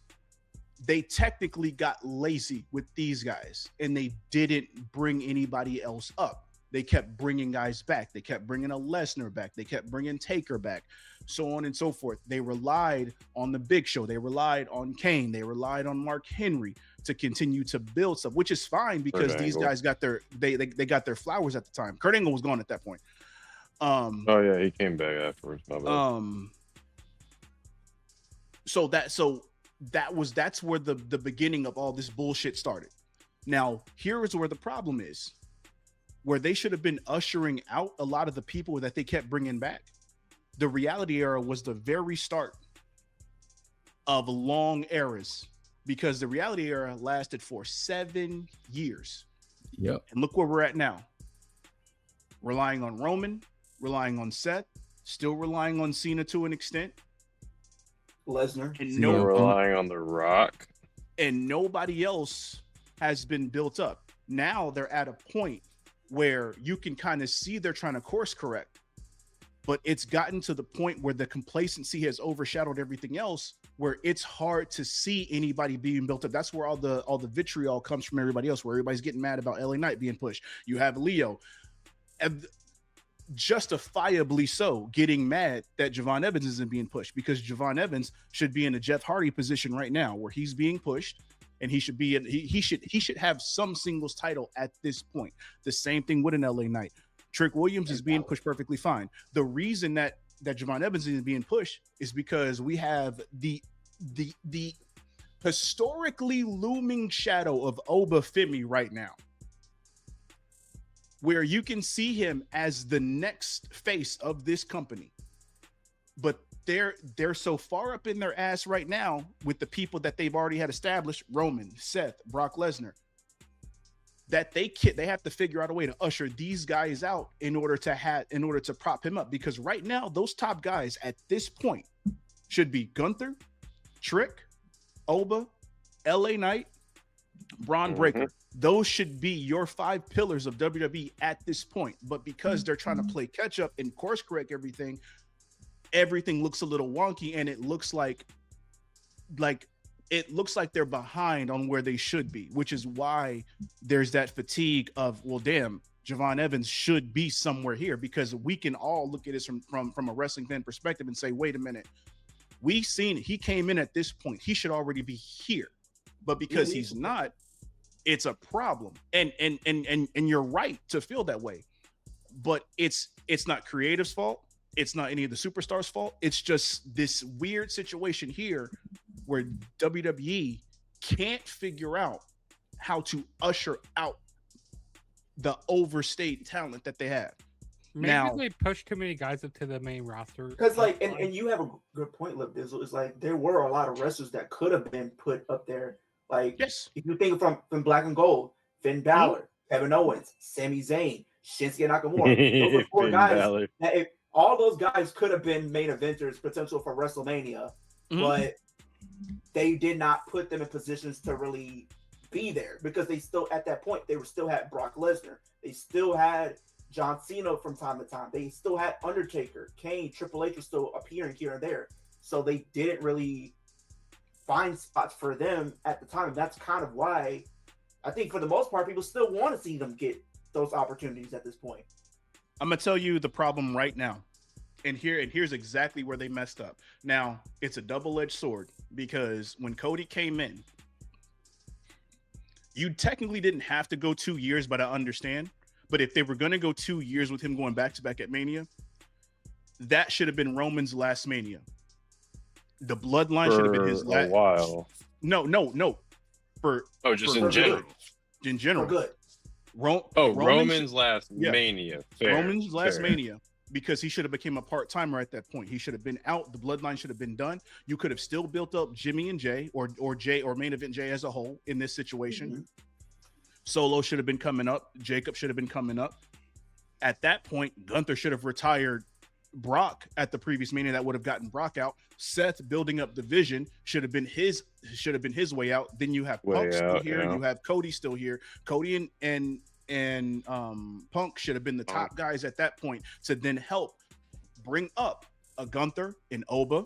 they technically got lazy with these guys and they didn't bring anybody else up. They kept bringing guys back. They kept bringing a Lesnar back. They kept bringing Taker back, so on and so forth. They relied on the Big Show. They relied on Kane. They relied on Mark Henry to continue to build stuff, which is fine because these guys got they got their flowers at the time. Kurt Angle was gone at that point. Oh yeah, he came back afterwards. My bad. That's where the beginning of all this bullshit started. Now, here is where the problem is. Where they should have been ushering out a lot of the people that they kept bringing back. The reality era was the very start of long eras because the reality era lasted for 7 years. Yep. And look where we're at now. Relying on Roman, relying on Seth, still relying on Cena to an extent. Lesnar. And relying on The Rock. And nobody else has been built up. Now they're at a point where you can kind of see they're trying to course correct, but it's gotten to the point where the complacency has overshadowed everything else, where it's hard to see anybody being built up. That's where all the vitriol comes from everybody else, where everybody's getting mad about LA Knight being pushed. You have Leo, justifiably so, getting mad that Javon Evans isn't being pushed, because Javon Evans should be in a Jeff Hardy position right now where he's being pushed. And he should be he should have some singles title at this point. The same thing with an LA Knight. Trick Williams is being pushed perfectly fine. The reason that Javon Evans is being pushed is because we have the historically looming shadow of Oba Femi right now, where you can see him as the next face of this company, but they're so far up in their ass right now with the people that they've already had established, Roman, Seth, Brock Lesnar, that they have to figure out a way to usher these guys out in order to prop him up. Because right now, those top guys at this point should be Gunther, Trick, Oba, LA Knight, Braun Breaker. Those should be your 5 pillars of WWE at this point. But because they're trying to play catch up and course correct everything looks a little wonky, and it looks like they're behind on where they should be, which is why there's that fatigue of, well, damn, Javon Evans should be somewhere here, because we can all look at this from a wrestling fan perspective and say, wait a minute, he came in at this point, he should already be here, but because he's not, it's a problem. And you're right to feel that way, but it's not creative's fault. It's not any of the superstars' fault. It's just this weird situation here where WWE can't figure out how to usher out the overstayed talent that they have. Maybe Now they pushed too many guys up to the main roster. Because like, and you have a good point, Lip Dizzle. It's like there were a lot of wrestlers that could have been put up there. Like, yes, if you think from Black and Gold, Finn Balor, Kevin Owens, Sami Zayn, Shinsuke Nakamura. Those are 4 Finn guys Balor. that if all those guys could have been main eventers, potential for WrestleMania, but they did not put them in positions to really be there because they still, at that point, they were still had Brock Lesnar. They still had John Cena from time to time. They still had Undertaker, Kane, Triple H was still appearing here and there. So they didn't really find spots for them at the time. And that's kind of why I think for the most part, people still want to see them get those opportunities at this point. I'm gonna tell you the problem right now, and here's exactly where they messed up. Now it's a double-edged sword because when Cody came in, you technically didn't have to go 2 years, but I understand. But if they were gonna go 2 years with him going back to back at Mania, that should have been Roman's last Mania. The bloodline should have been his last. A while. No. Just in general. In general. For good. Roman's last Mania. Fair, Roman's last fair. Mania, because he should have become a part-timer at that point. He should have been out. The bloodline should have been done. You could have still built up Jimmy and Jay or Jay or Main Event Jay as a whole in this situation. Solo should have been coming up. Jacob should have been coming up. At that point, Gunther should have retired Brock at the previous Mania. That would have gotten Brock out. Seth building up the Vision should have been his way out. Then you have Punk still here. You have Cody still here. Cody and Punk should have been the top guys at that point to then help bring up a Gunther and Oba,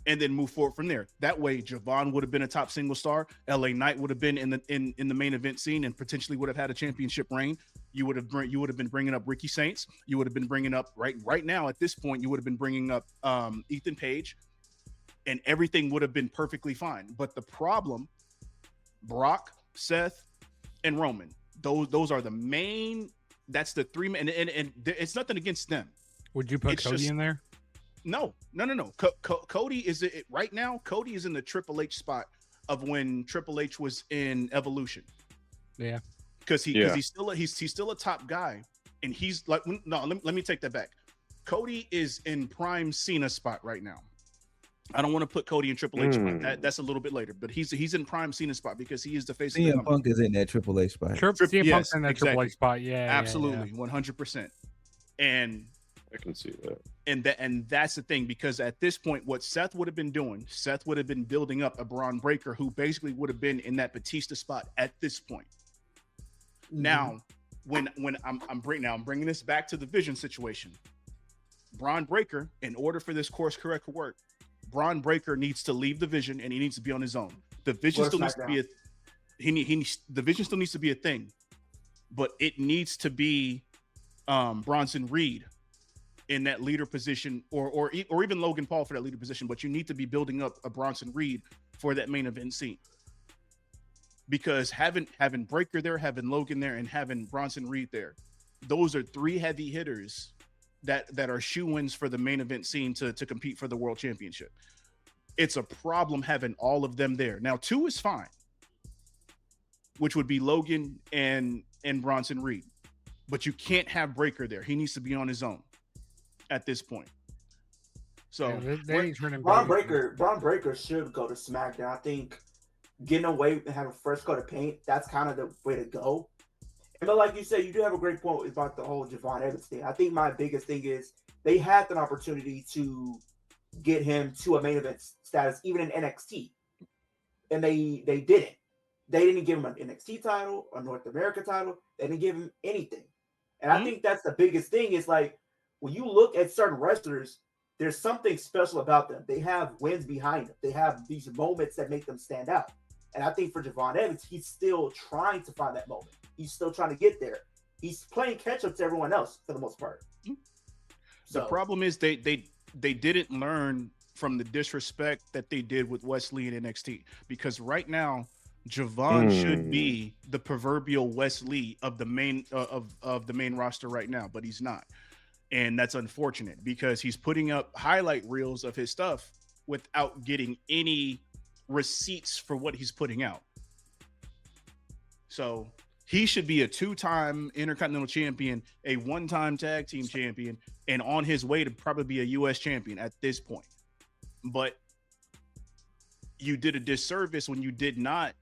and then move forward from there. That way, Javon would have been a top single star. LA Knight would have been in the main event scene and potentially would have had a championship reign. You would have been bringing up Ricky Saints. You would have been bringing up right now at this point. You would have been bringing up Ethan Page, and everything would have been perfectly fine. But the problem, Brock, Seth, and Roman. Those are the main. That's the 3 men, and it's nothing against them. Would you put Cody in there? No. Cody is right now. Cody is in the Triple H spot of when Triple H was in Evolution. Yeah, because he's still a top guy, and he's like let me take that back. Cody is in prime Cena spot right now. I don't want to put Cody in Triple H spot. That's a little bit later, but he's in prime Cena spot because he is the face of the company. Punk is in that Triple H spot. CM Punk's in that Triple H spot. Yeah, absolutely, 100%. And I can see that. And that's the thing, because at this point, what Seth would have been doing, Seth would have been building up a Braun Breaker who basically would have been in that Batista spot at this point. Now, when I'm bringing this back to the Vision situation, Braun Breaker, in order for this course correct to work, Braun Breaker needs to leave the Vision and he needs to be on his own. The Vision still needs to be the Vision still needs to be a thing, but it needs to be Bronson Reed in that leader position, or even Logan Paul for that leader position. But you need to be building up a Bronson Reed for that main event scene, because having Breaker there, having Logan there, and having Bronson Reed there, those are 3 heavy hitters that are shoe-ins for the main event scene to compete for the world championship. It's a problem having all of them there. Now 2 is fine, which would be Logan and Bronson Reed, but you can't have Breaker there. He needs to be on his own at this point. So Braun Breaker should go to SmackDown. I think getting away and having a fresh coat of paint, that's kind of the way to go. But like you said, you do have a great point about the whole Javon Evans thing. I think my biggest thing is they had an opportunity to get him to a main event status, even in NXT, and they didn't. They didn't give him an NXT title, a North America title. They didn't give him anything. And I think that's the biggest thing is like, when you look at certain wrestlers, there's something special about them. They have wins behind them. They have these moments that make them stand out. And I think for Javon Evans, he's still trying to find that moment. He's still trying to get there. He's playing catch up to everyone else for the most part. The problem is they didn't learn from the disrespect that they did with Wesley in NXT, because right now Javon should be the proverbial Wesley of the main of the main roster right now, but he's not. And that's unfortunate, because he's putting up highlight reels of his stuff without getting any receipts for what he's putting out. So He should be a 2-time Intercontinental Champion, a 1-time Tag Team Champion, and on his way to probably be a U.S. Champion at this point. But you did a disservice when you did not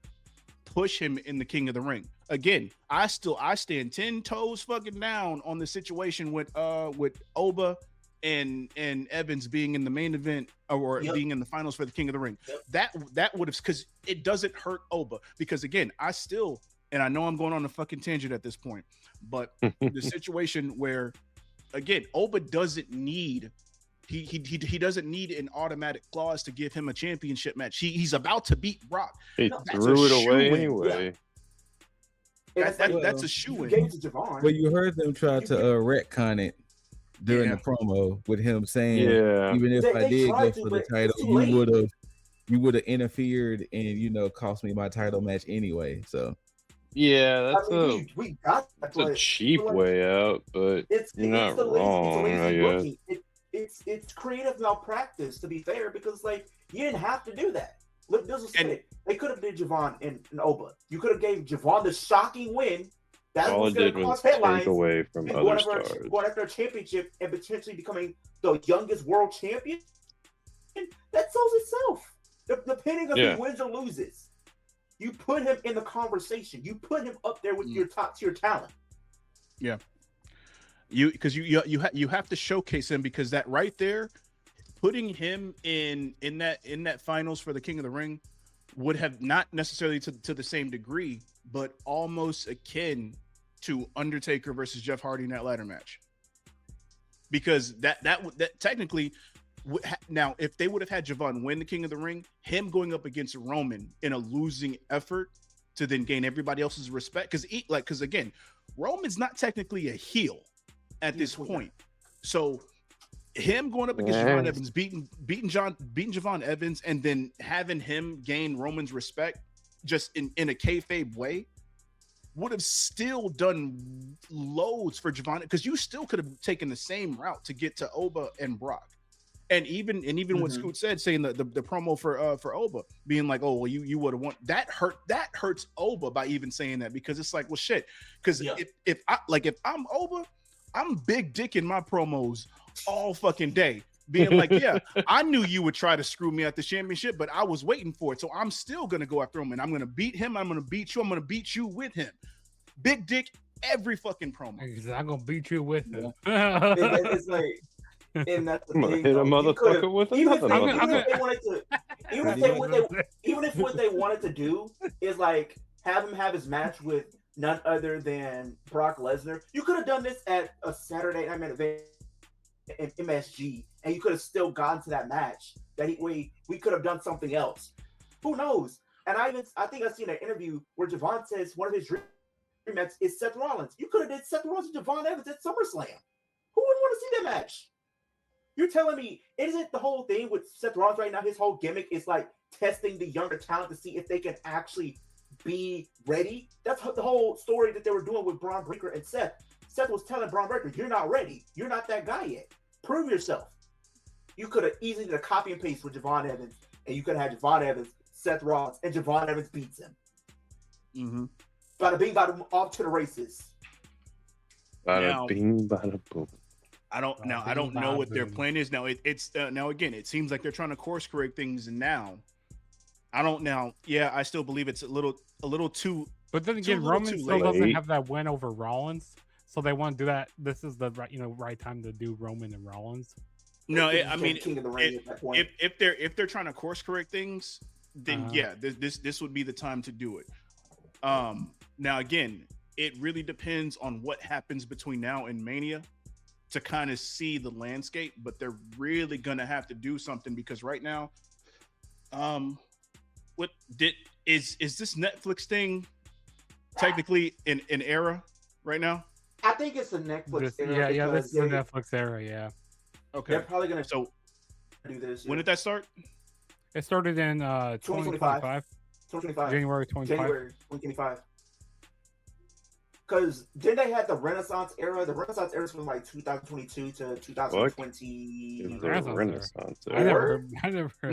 push him in the King of the Ring. Again, I stand 10 toes fucking down on the situation with Oba and Evans being in the main event or being in the finals for the King of the Ring. That would have, because it doesn't hurt Oba. Because again, and I know I'm going on a fucking tangent at this point, but the situation where, again, Oba doesn't need he doesn't need an automatic clause to give him a championship match. He's about to beat Brock. He threw it away anyway. That's a shoe-in. Well, you heard them try to retcon it during the promo with him saying, even if I did go for the title, you would have interfered and cost me my title match anyway. So that's that's a cheap way out, but you're not wrong, I guess. It's creative malpractice, to be fair, because like you didn't have to do that. Look, this was it. They could have did Javon and Oba. You could have gave Javon the shocking win. That all was it did was take away from other stars. Going after a championship and potentially becoming the youngest world champion. That sells itself. Depending on who wins or loses, you put him in the conversation. You put him up there with your top tier talent. Yeah. You have to showcase him, because that right there, putting him in that finals for the King of the Ring would have not necessarily to the same degree, but almost akin to Undertaker versus Jeff Hardy in that ladder match. Because that technically, now if they would have had Javon win the King of the Ring, him going up against Roman in a losing effort to then gain everybody else's respect, because again, Roman's not technically a heel at this point. So him going up against Javon Evans, beating Javon Evans, and then having him gain Roman's respect just in a kayfabe way would have still done loads for Javon, because you still could have taken the same route to get to Oba and Brock. And even what Scoot said, saying the promo for Oba being like, oh well, you would have won, that hurts Oba by even saying that, because it's like, well shit, because if I'm Oba, I'm big dick in my promos all fucking day, being like, yeah, I knew you would try to screw me at the championship, but I was waiting for it. So I'm still going to go after him, and I'm going to beat him. I'm going to beat you. I'm going to beat you with him. Big dick every fucking promo. I'm going to beat you with him. It's like, and that's the thing. Hit a motherfucker with another motherfucker. Even if what they wanted to do is like have him have his match with none other than Brock Lesnar, you could have done this at a Saturday Night Main Event in MSG, and you could have still gotten to that match. We could have done something else. Who knows? And I think I've seen an interview where Javon says one of his dream matches is Seth Rollins. You could have did Seth Rollins and Javon Evans at SummerSlam. Who would want to see that match? You're telling me, isn't the whole thing with Seth Rollins right now, his whole gimmick is like testing the younger talent to see if they can actually be ready? That's the whole story that they were doing with Braun Breaker and Seth. Seth was telling Braun Breaker, you're not ready. You're not that guy yet. Prove yourself. You could have easily did a copy and paste with Javon Evans, and you could have had Javon Evans, Seth Rollins, and Javon Evans beats him. Mm-hmm. Bada bing, bada boom, off to the races. Bada bing, bada boom. I don't know what their plan is now. It's now again, it seems like they're trying to course correct things, and now I don't know. Yeah, I still believe it's a little too. But then again, Roman still doesn't have that win over Rollins, so they want to do that. This is the right time to do Roman and Rollins. No, I mean, if they're trying to course correct things, then this would be the time to do it. Now again, it really depends on what happens between now and Mania to kind of see the landscape, but they're really gonna have to do something, because right now, is this Netflix thing technically an era right now? I think it's a Netflix era. Yeah, this is the Netflix era. Yeah. Okay. They're probably gonna do this. When did that start? It started in 2025. 2025. January 2025. January 2025. because then they had the Renaissance era. The Renaissance era was from like 2022 to 2020. The Renaissance. I never heard.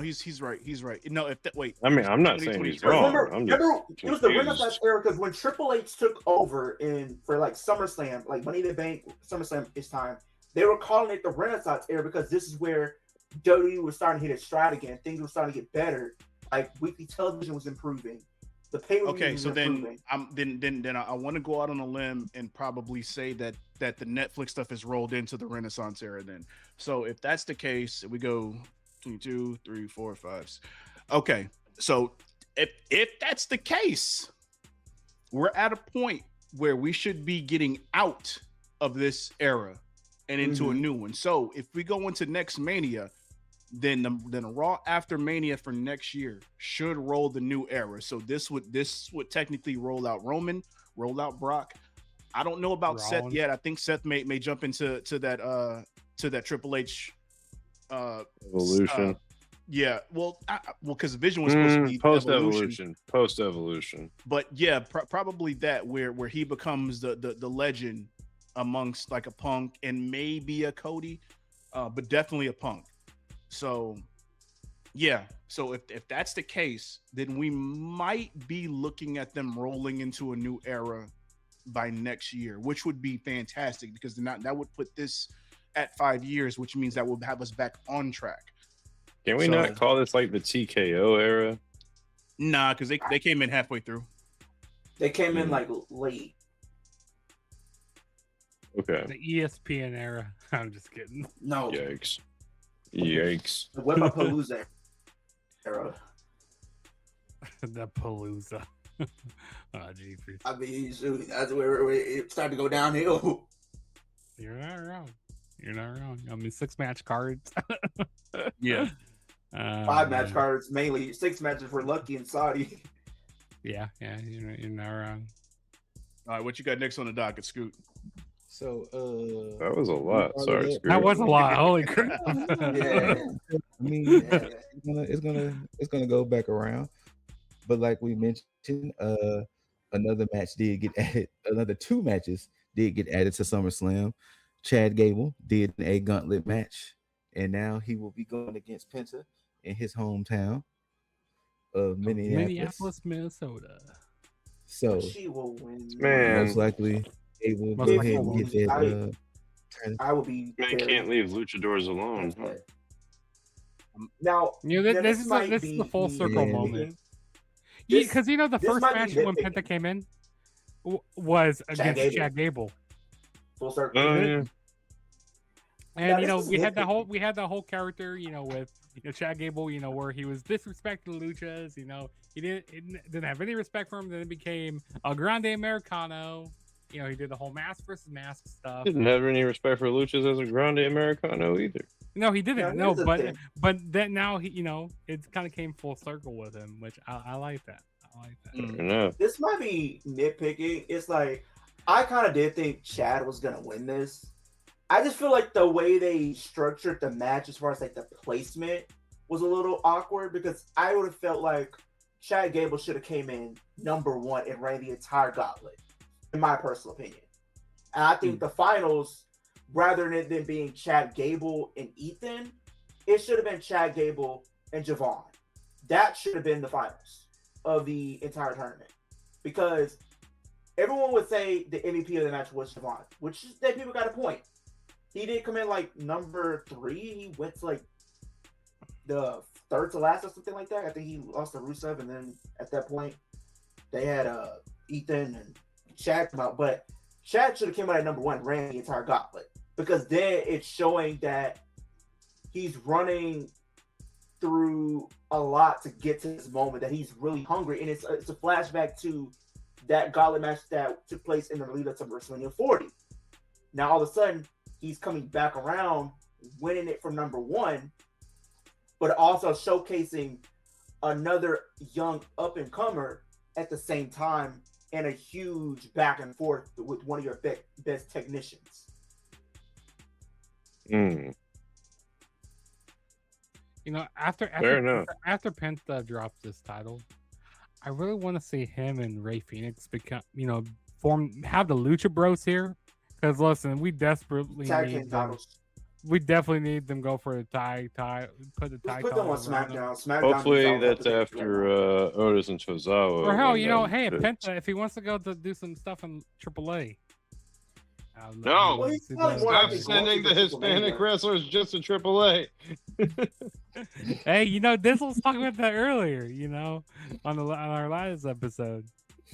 He's right. He's right. No, if that wait. I mean, I'm not saying he's wrong. Remember, it was the Renaissance era because when Triple H took over for like SummerSlam, like Money in the Bank, SummerSlam is time. They were calling it the Renaissance era because this is where WWE was starting to hit its stride again. Things were starting to get better. Like weekly television was improving. The pay-per-view was improving. Then I want to go out on a limb and probably say that the Netflix stuff is rolled into the Renaissance era. Then, so if that's the case, we go 22, 3, 4, 5. Okay, so if that's the case, we're at a point where we should be getting out of this era and into a new one. So if we go into next Mania, then Raw after Mania for next year should roll the new era. So this would technically roll out Roman, roll out Brock. I don't know about Seth yet. I think Seth may jump into that Triple H Evolution. Yeah, well, because Vision was supposed to be post evolution. But yeah, probably that where he becomes the legend amongst like a Punk and maybe a Cody, but definitely a Punk. So yeah, so if that's the case, then we might be looking at them rolling into a new era by next year, which would be fantastic because that would put this at 5 years, which means that will have us back on track. Can we not call this like the TKO era? Nah, because they came in halfway through. They came in like late. Okay. The ESPN era. I'm just kidding. No. Yikes. The Webapalooza era. The Palooza. Oh, geez. I mean, shoot, that's where it started to go downhill. You're not wrong. I mean, 6-match cards. Yeah. 5-match cards, mainly 6 matches for Lucky and Saudi. Yeah, you're not wrong. All right, what you got next on the docket, Scoot? So that was a lot. Sorry, Scoot. That was a lot. Holy crap! Yeah. I mean, it's gonna go back around, but like we mentioned, another match did get added. Another 2 matches did get added to SummerSlam. Chad Gable did a gauntlet match, and now he will be going against Penta in his hometown of Minneapolis, Minnesota. So she will win. Man, most likely they will go ahead and get that. I will be. Man can't leave luchadors alone. Huh? Now, this is the full circle moment. Because the first match when Penta came in was against Chad Gable. Full circle. Oh, yeah. And we had the whole character, with Chad Gable, where he was disrespecting the luchas. He didn't have any respect for him. Then it became a Grande Americano. He did the whole mask versus mask stuff. Didn't have any respect for luchas as a Grande Americano either. No, he didn't. No, but then now it kind of came full circle with him, which I like that. This might be nitpicking. It's like I kind of did think Chad was gonna win this. I just feel like the way they structured the match, as far as like the placement, was a little awkward because I would have felt like Chad Gable should have came in number 1 and ran the entire gauntlet, in my personal opinion. And I think the finals, rather than being Chad Gable and Ethan, it should have been Chad Gable and Javon. That should have been the finals of the entire tournament because everyone would say the MVP of the match was Javon, which that people got a point. He did come in like number 3. He went to like the 3rd to last or something like that. I think he lost to Rusev, and then at that point they had Ethan and Chad come out. But Chad should have came out at number 1, ran the entire gauntlet, because then it's showing that he's running through a lot to get to this moment, that he's really hungry, and it's a flashback to that gauntlet match that took place in the lead up to WrestleMania 40. Now all of a sudden he's coming back around, winning it from number 1, but also showcasing another young up-and-comer at the same time, and a huge back and forth with one of your best technicians. After Penta drops this title, I really want to see him and Ray Phoenix become, have the Lucha Bros here. Because listen, we desperately need them. We definitely need them go for the tie. Put the tie. Put them on SmackDown. Hopefully that's after Otis and Tozawa. Or hell, hey, Penta, if he wants to go to do some stuff in AAA. No, stop sending the Hispanic wrestlers just to AAA. Hey, Dizzle was talking about that earlier, on our last episode.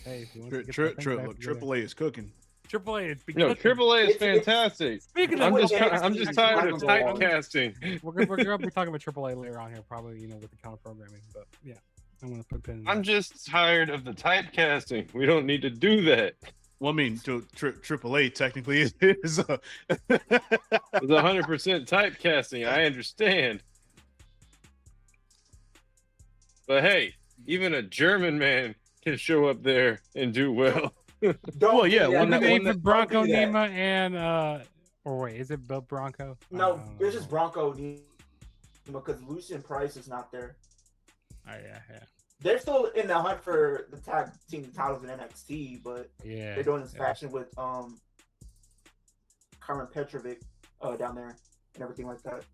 Hey, if you want to AAA is cooking. AAA is AAA is fantastic. Speaking of, I'm just tired of typecasting. We're gonna be talking about AAA later on here, probably with the counter programming. But yeah, I'm gonna put pin. I'm just tired of the typecasting. We don't need to do that. Well, I mean, AAA technically is it's 100% typecasting. I understand, but hey, even a German man can show up there and do well. Well, yeah. One that Bronco Nima and or wait, is it Bill Bronco? No, it's just Bronco Nima because Lucian Price is not there. Oh yeah. They're still in the hunt for the tag team titles in NXT, but they're doing this faction with Carmen Petrovic down there and everything like that.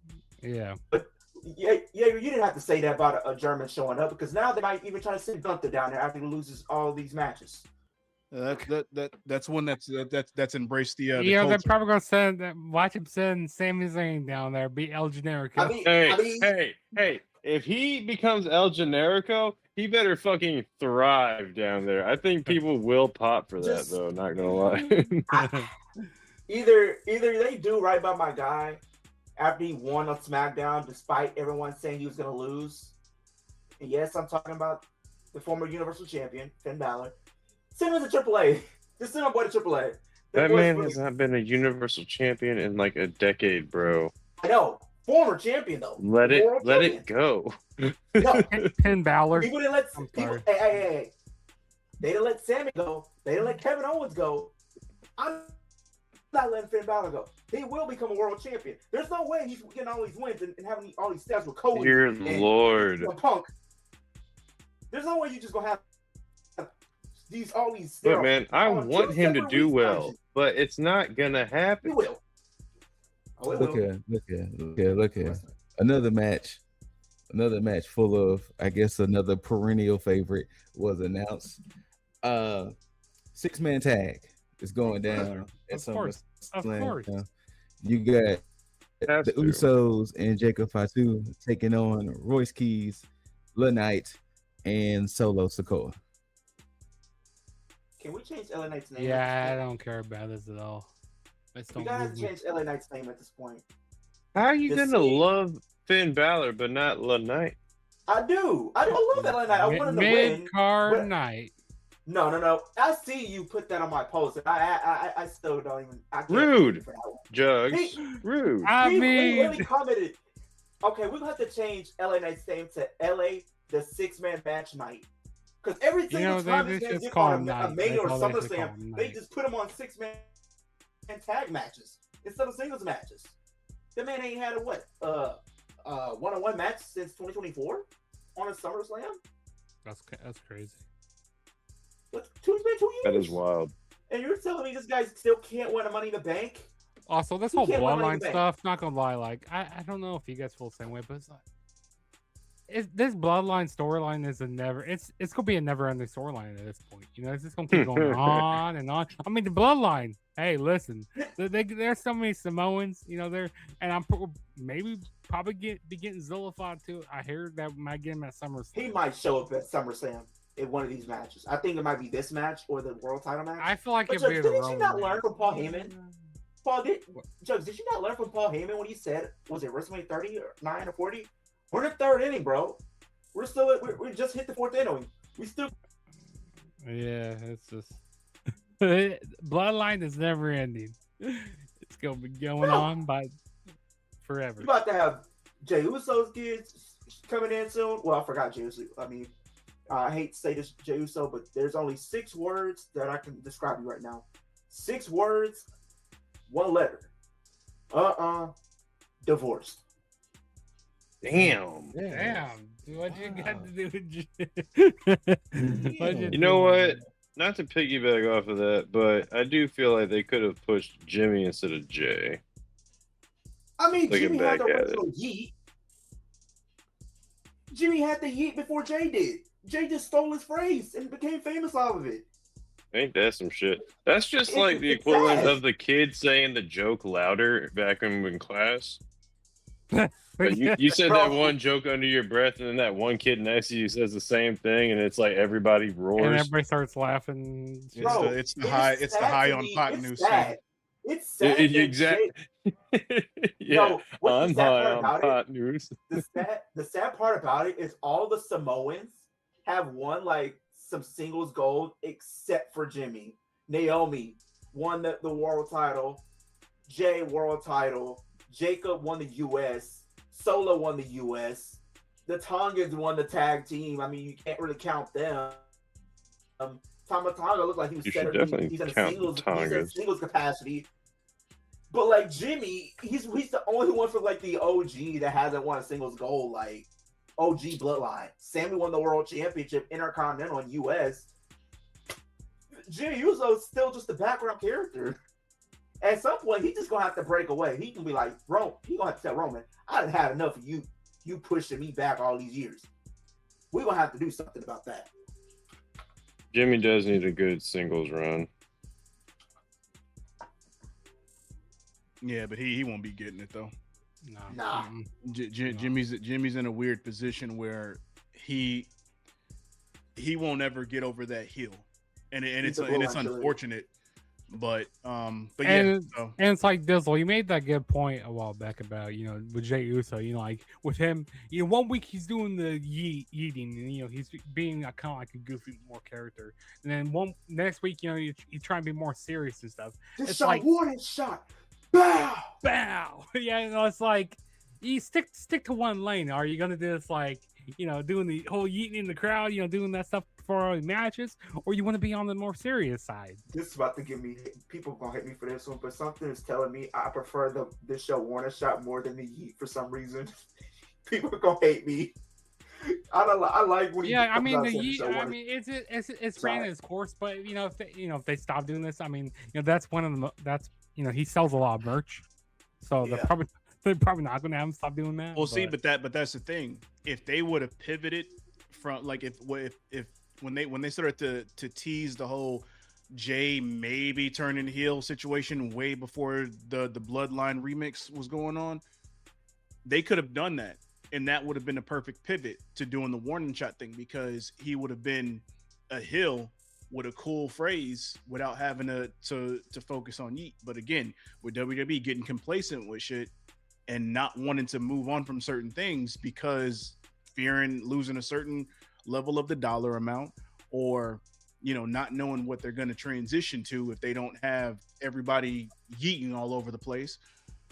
Yeah. But yeah, you didn't have to say that about a German showing up because now they might even try to send Gunther down there after he loses all these matches. That's one that's embraced the they're probably gonna watch him send Sami Zayn down there, be El Generico. Hey! If he becomes El Generico, he better fucking thrive down there. I think people will pop for that, though. Not gonna lie. Either they do right by my guy after he won on SmackDown, despite everyone saying he was gonna lose. And yes, I'm talking about the former Universal Champion Finn Balor. Send him to AAA. Just send my boy to AAA. That man has not been a Universal Champion in like a decade, bro. I know. Former champion though. Let it go. No. Finn Balor. People didn't let people. Hey. They didn't let Sammy go. They didn't let Kevin Owens go. I'm not letting Finn Balor go. He will become a world champion. There's no way he's getting all these wins and having all these stats with Cody. Dear Lord. Punk. There's no way you just gonna have all these. Look, man, I want him to do well, but it's not gonna happen. He will. Look here. Another match full of, I guess, another perennial favorite was announced. 6-man tag is going down at SummerSlam. Of course. You got the Usos and Jacob Fatu taking on Royce Keys, LA Knight, and Solo Sikoa. Can we change LA Knight's name? Yeah, I don't care about this at all. We gotta change LA Knight's name at this point. How are you gonna love Finn Balor but not LA Knight? I do. I love LA Knight. I want him to win. Mid-card night. No. I see you put that on my post. I still don't even. Rude, Juggs. Rude. He really commented. Okay, we're gonna have to change LA Knight's name to LA the 6-man match night. Because every single time he's gonna get on a Mania or SummerSlam, they just put him on 6-man tag matches instead of singles matches. That man ain't had a one-on-one match since 2024 on a SummerSlam. That's crazy. What's 2 years? That is wild. And you're telling me this guy still can't win a Money in the Bank? Also, this whole bloodline stuff, not gonna lie, like I don't know if you guys feel the same way, but it's like this bloodline storyline is it's gonna be a never-ending storyline at this point. It's just gonna keep going on and on. I mean, the bloodline. Hey, listen, there's so many Samoans, and I'm probably be getting Zillified too. I heard that might get him at SummerSlam. He might show up at SummerSlam in one of these matches. I think it might be this match or the world title match. I feel like didn't you not learn from Paul Heyman? Juggs, did you not learn from Paul Heyman when he said, was it WrestleMania 30 or 9 or 40? We're in the 3rd inning, bro. We just hit the 4th inning. We still. Yeah, it's just bloodline is never ending. It's gonna be going on by forever. You're about to have Jey Uso's kids coming in soon. Well, I forgot Jey Uso. I mean, I hate to say this, Jey Uso, but there's only 6 words that I can describe you right now. 6 words, 1 letter. Divorced. Damn. What you got to do with You know what? Not to piggyback off of that, but I do feel like they could have pushed Jimmy instead of Jay. I mean, Looking Jimmy had back the at original yeet. Jimmy had the yeet before Jay did. Jay just stole his phrase and became famous off of it. Ain't that some shit? That's just It's- like the it's equivalent sad. of the kid saying the joke louder back in class. Like you said that Bro. one joke under your breath, and then that one kid next to you says the same thing, and it's like everybody and roars. everybody starts laughing. Bro, It's the high on me. hypotenuse It's thing. sad. It's sad. that Exactly. Yo, Yeah, what's I'm the sad high part on about hot news. the sad part about it is all the Samoans have won like some singles gold except for Jimmy. Naomi won the world title. Jay world title. Jacob won the US. Solo won the US. The Tongans won the tag team. I mean, you can't really count them. Tama Tonga looked like he was You should he's definitely in a count singles, the he's in a Tongas. singles capacity. But like Jimmy, he's the only one for like the OG that hasn't won a singles gold, like OG bloodline. Sammy won the world championship, Intercontinental and US. Jimmy Uso's still just a background character. At some point, he's just gonna have to break away. He can be like, he gonna have to tell Roman, I done had enough of you pushing me back all these years. We're gonna have to do something about that. Jimmy does need a good singles run. Yeah, but he won't be getting it though. No. Nah. Jimmy's in a weird position where he won't ever get over that hill, and it's unfortunate. But and, yeah, so. And it's like Dizzle, you made that good point a while back about, with Jey Uso, like with him, 1 week he's doing the eating, and he's being kind of like a goofy more character, and then next week, he's trying to be more serious and stuff. It's like warning shot, bow. Yeah, it's like you stick to one lane. Are you gonna do this like doing the whole yeeting in the crowd, doing that stuff for all the matches, or you want to be on the more serious side? This is about to give me people gonna hate me for this one, but something is telling me I prefer this show warning shot more than the yeet for some reason. People are gonna hate me. I like when I mean the yeet. I mean it's ran its course, but if they stop doing this, I mean that's one of the he sells a lot of merch, so they're probably not gonna have him stop doing that. We'll see, but that's the thing. If they would have pivoted from like if when they started to tease the whole Jay maybe turning heel situation way before the Bloodline remix was going on, they could have done that, and that would have been a perfect pivot to doing the warning shot thing, because he would have been a heel with a cool phrase without having to focus on yeet. But again, with WWE getting complacent with shit and not wanting to move on from certain things because fearing losing a certain level of the dollar amount, or not knowing what they're going to transition to if they don't have everybody yeeting all over the place,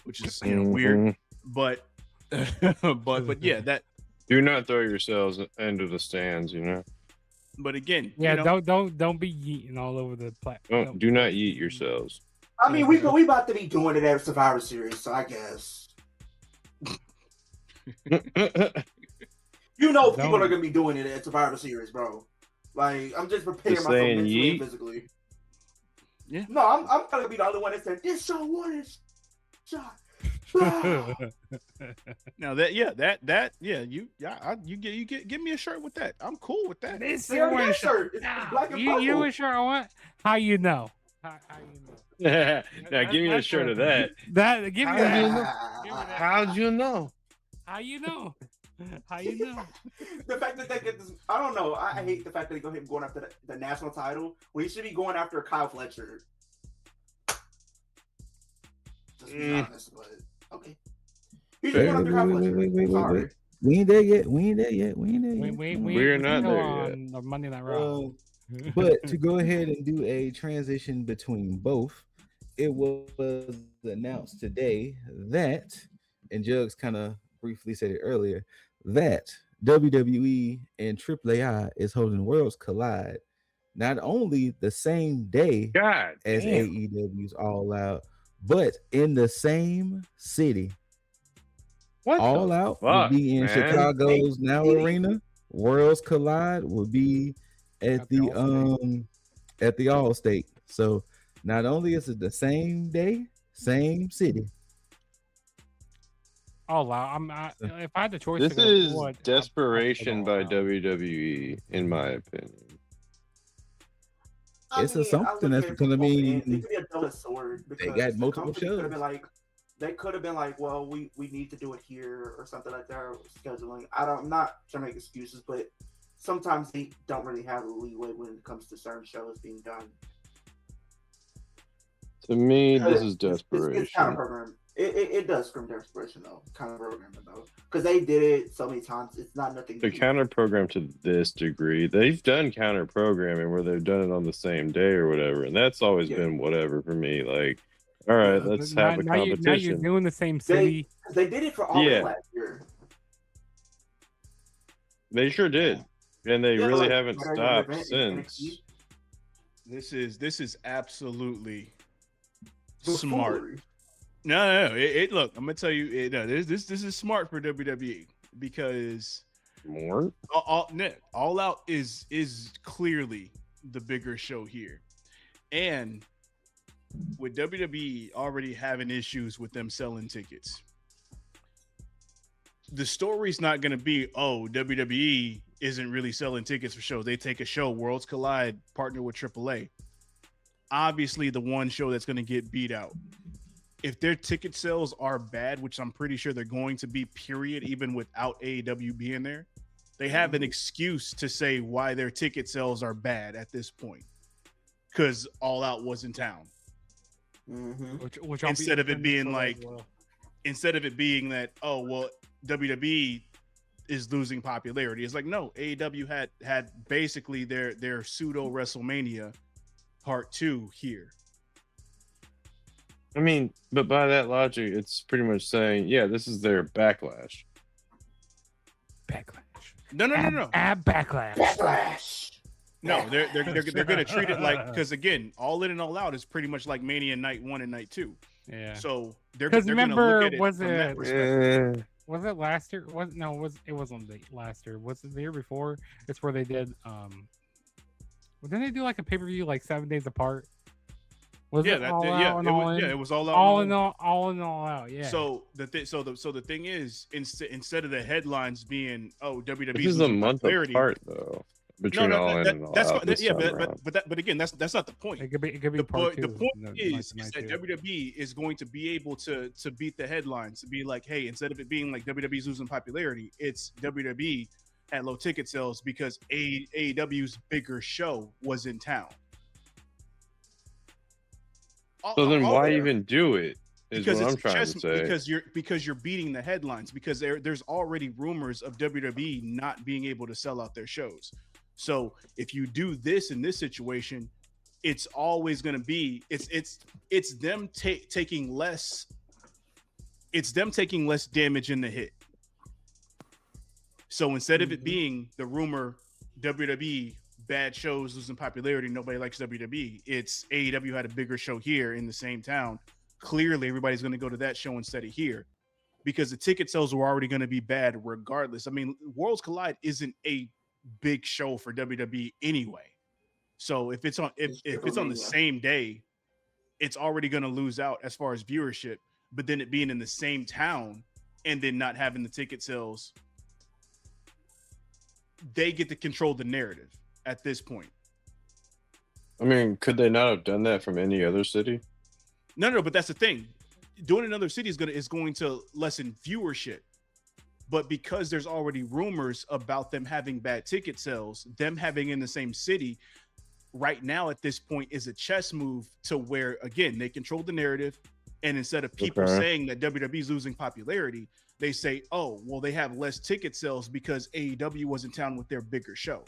which is weird. But yeah, that do not throw yourselves into the stands, But again, don't be yeeting all over the platform. Do not eat yourselves. I mean, we about to be doing it at Survivor Series, so I guess people are gonna be doing it at Survivor Series, bro. Like, I'm just preparing myself mentally and physically. Yeah. No, I'm gonna be the only one that said this show warning shot. Now you give me a shirt with that. I'm cool with that. This shirt. It's black and purple. You a shirt? What? How you know? How you know? Now give me a shirt of that. Give me that. How'd you know? How you know? How you know? The fact that they get this, I don't know. I hate the fact that they go him going after the national title when he should be going after Kyle Fletcher. Just be honest, but okay. He's going after Kyle Fletcher. Sorry. We ain't there yet. We're not there yet. On Monday Night Raw. But to go ahead and do a transition between both, it was announced today that, and Juggs kind of briefly said it earlier, that WWE and AAA is holding Worlds Collide not only the same day as AEW's All Out, but in the same city. What All the Out fuck, will be in man? Chicago's Now Arena. Worlds Collide will be at the Allstate. So not only is it the same day, same city. All Out. If I had the choice, This to go is forward, desperation by All Out. WWE, in my opinion. It's a something that's gonna be. It could be a double sword because They got the multiple company could shows. have been like, they could have been like, well, we need to do it here or something like that. Or scheduling. I'm not trying to make excuses, but sometimes they don't really have leeway when it comes to certain shows being done. To me, this is It's kind of desperation. program. It does scream desperation though, kind of programming though, because they did it so many times. It's not nothing. The new. counter program to this degree, they've done counter programming where they've done it on the same day or whatever, and that's always been whatever for me. Like, all right, let's have a competition. Now you're doing the same city. They did it for all last year. They sure did, and they really like, haven't stopped event, since. This is absolutely Smart. smart. No. Look, I'm gonna tell you. This is smart for WWE because More. All Out is clearly the bigger show here, and with WWE already having issues with them selling tickets, the story's not gonna be, oh, WWE isn't really selling tickets for shows. They take a show, Worlds Collide, partner with AAA. Obviously, the one show that's gonna get beat out. If their ticket sales are bad, which I'm pretty sure they're going to be, period, even without AEW being there, they have an excuse to say why their ticket sales are bad at this point. Because All Out was in town. Which instead of it being like, instead of it being that, oh, well, WWE is losing popularity. It's like, no, AEW had basically their pseudo WrestleMania part 2 here. I mean, but by that logic, it's pretty much saying, yeah, this is their backlash. No. Ab backlash. No, they're going to treat it like, because again, All In and All Out is pretty much like Mania Night 1 and Night 2. Yeah. So they're remember, look at it was from it that perspective. Was it last year? It wasn't the last year. Was it the year before? It's where they did didn't they do like a pay-per-view like 7 days apart? Was it all out? It was All Out. All in all out. Yeah. So the thing is, instead of the headlines being, oh, WWE This is a month apart though. Between All In and All Out. But again, that's not the point. It could be the part point, two. the point is that WWE is going to be able to beat the headlines, to be like, hey, instead of it being like WWE's losing popularity, it's WWE had low ticket sales because AEW's bigger show was in town. So then why even do it? Is Because what I'm it's trying just to say. because you're beating the headlines, because there's already rumors of WWE not being able to sell out their shows. So if you do this in this situation, it's always going to be it's them taking less. It's them taking less damage in the hit. So instead of it being the rumor WWE bad shows losing popularity, nobody likes WWE, it's AEW had a bigger show here in the same town. Clearly, everybody's going to go to that show instead of here because the ticket sales were already going to be bad regardless. I mean, Worlds Collide isn't a big show for WWE anyway. So if it's on the same day, it's already going to lose out as far as viewership. But then it being in the same town and then not having the ticket sales, they get to control the narrative at this point. I mean, could they not have done that from any other city? No, but that's the thing. Doing another city is going to lessen viewership. But because there's already rumors about them having bad ticket sales, them having in the same city right now at this point is a chess move to where, again, they control the narrative. And instead of people saying that WWE's losing popularity, they say, oh, well, they have less ticket sales because AEW was in town with their bigger show.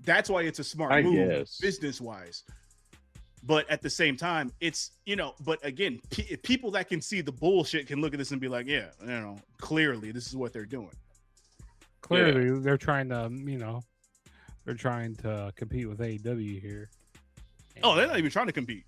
That's why it's a smart move business-wise. But at the same time, it's, but again, people that can see the bullshit can look at this and be like, yeah, clearly this is what they're doing. Clearly, they're trying to, they're trying to compete with AEW here. Oh, they're not even trying to compete.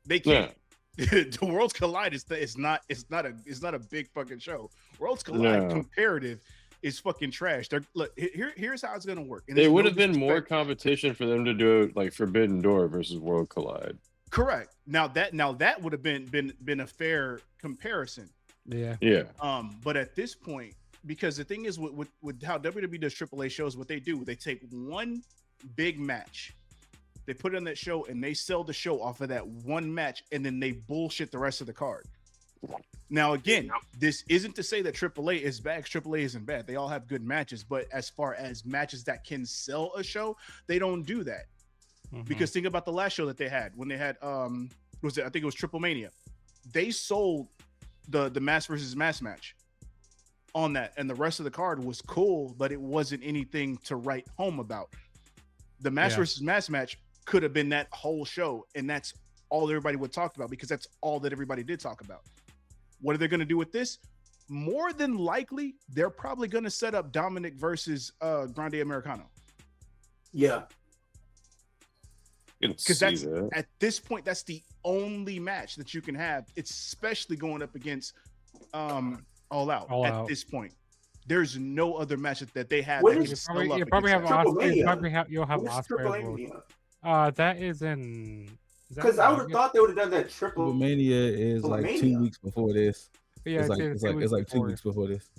They can't. The Worlds Collide is not a big fucking show. Worlds Collide comparative is fucking trash. Here's how it's gonna work. And it would have been more competition for them to do like Forbidden Door versus World Collide. Correct. Now that would have been a fair comparison. Yeah. But at this point, because the thing is with how WWE does AAA shows, what they do, they take one big match, they put it on that show, and they sell the show off of that one match, and then they bullshit the rest of the card. Now, again, this isn't to say that AAA is bad. AAA isn't bad. They all have good matches, but as far as matches that can sell a show, they don't do that. Because think about the last show that they had when they had I think it was Triple Mania. They sold the mass versus mass match on that, and the rest of the card was cool, but it wasn't anything to write home about. The mass versus mass match could have been that whole show, and that's all everybody would talk about because that's all that everybody did talk about. What are they going to do with this? More than likely, they're probably going to set up Dominic versus Grande Americano. Yeah. Because that's at this point, that's the only match that you can have, especially going up against All Out. At this point, there's no other match that they have. You'll probably have Ospreay. That is in. Because I would have thought they would have done that Triple Mania is like 2 weeks before this. Yeah, it's like 2 weeks before this.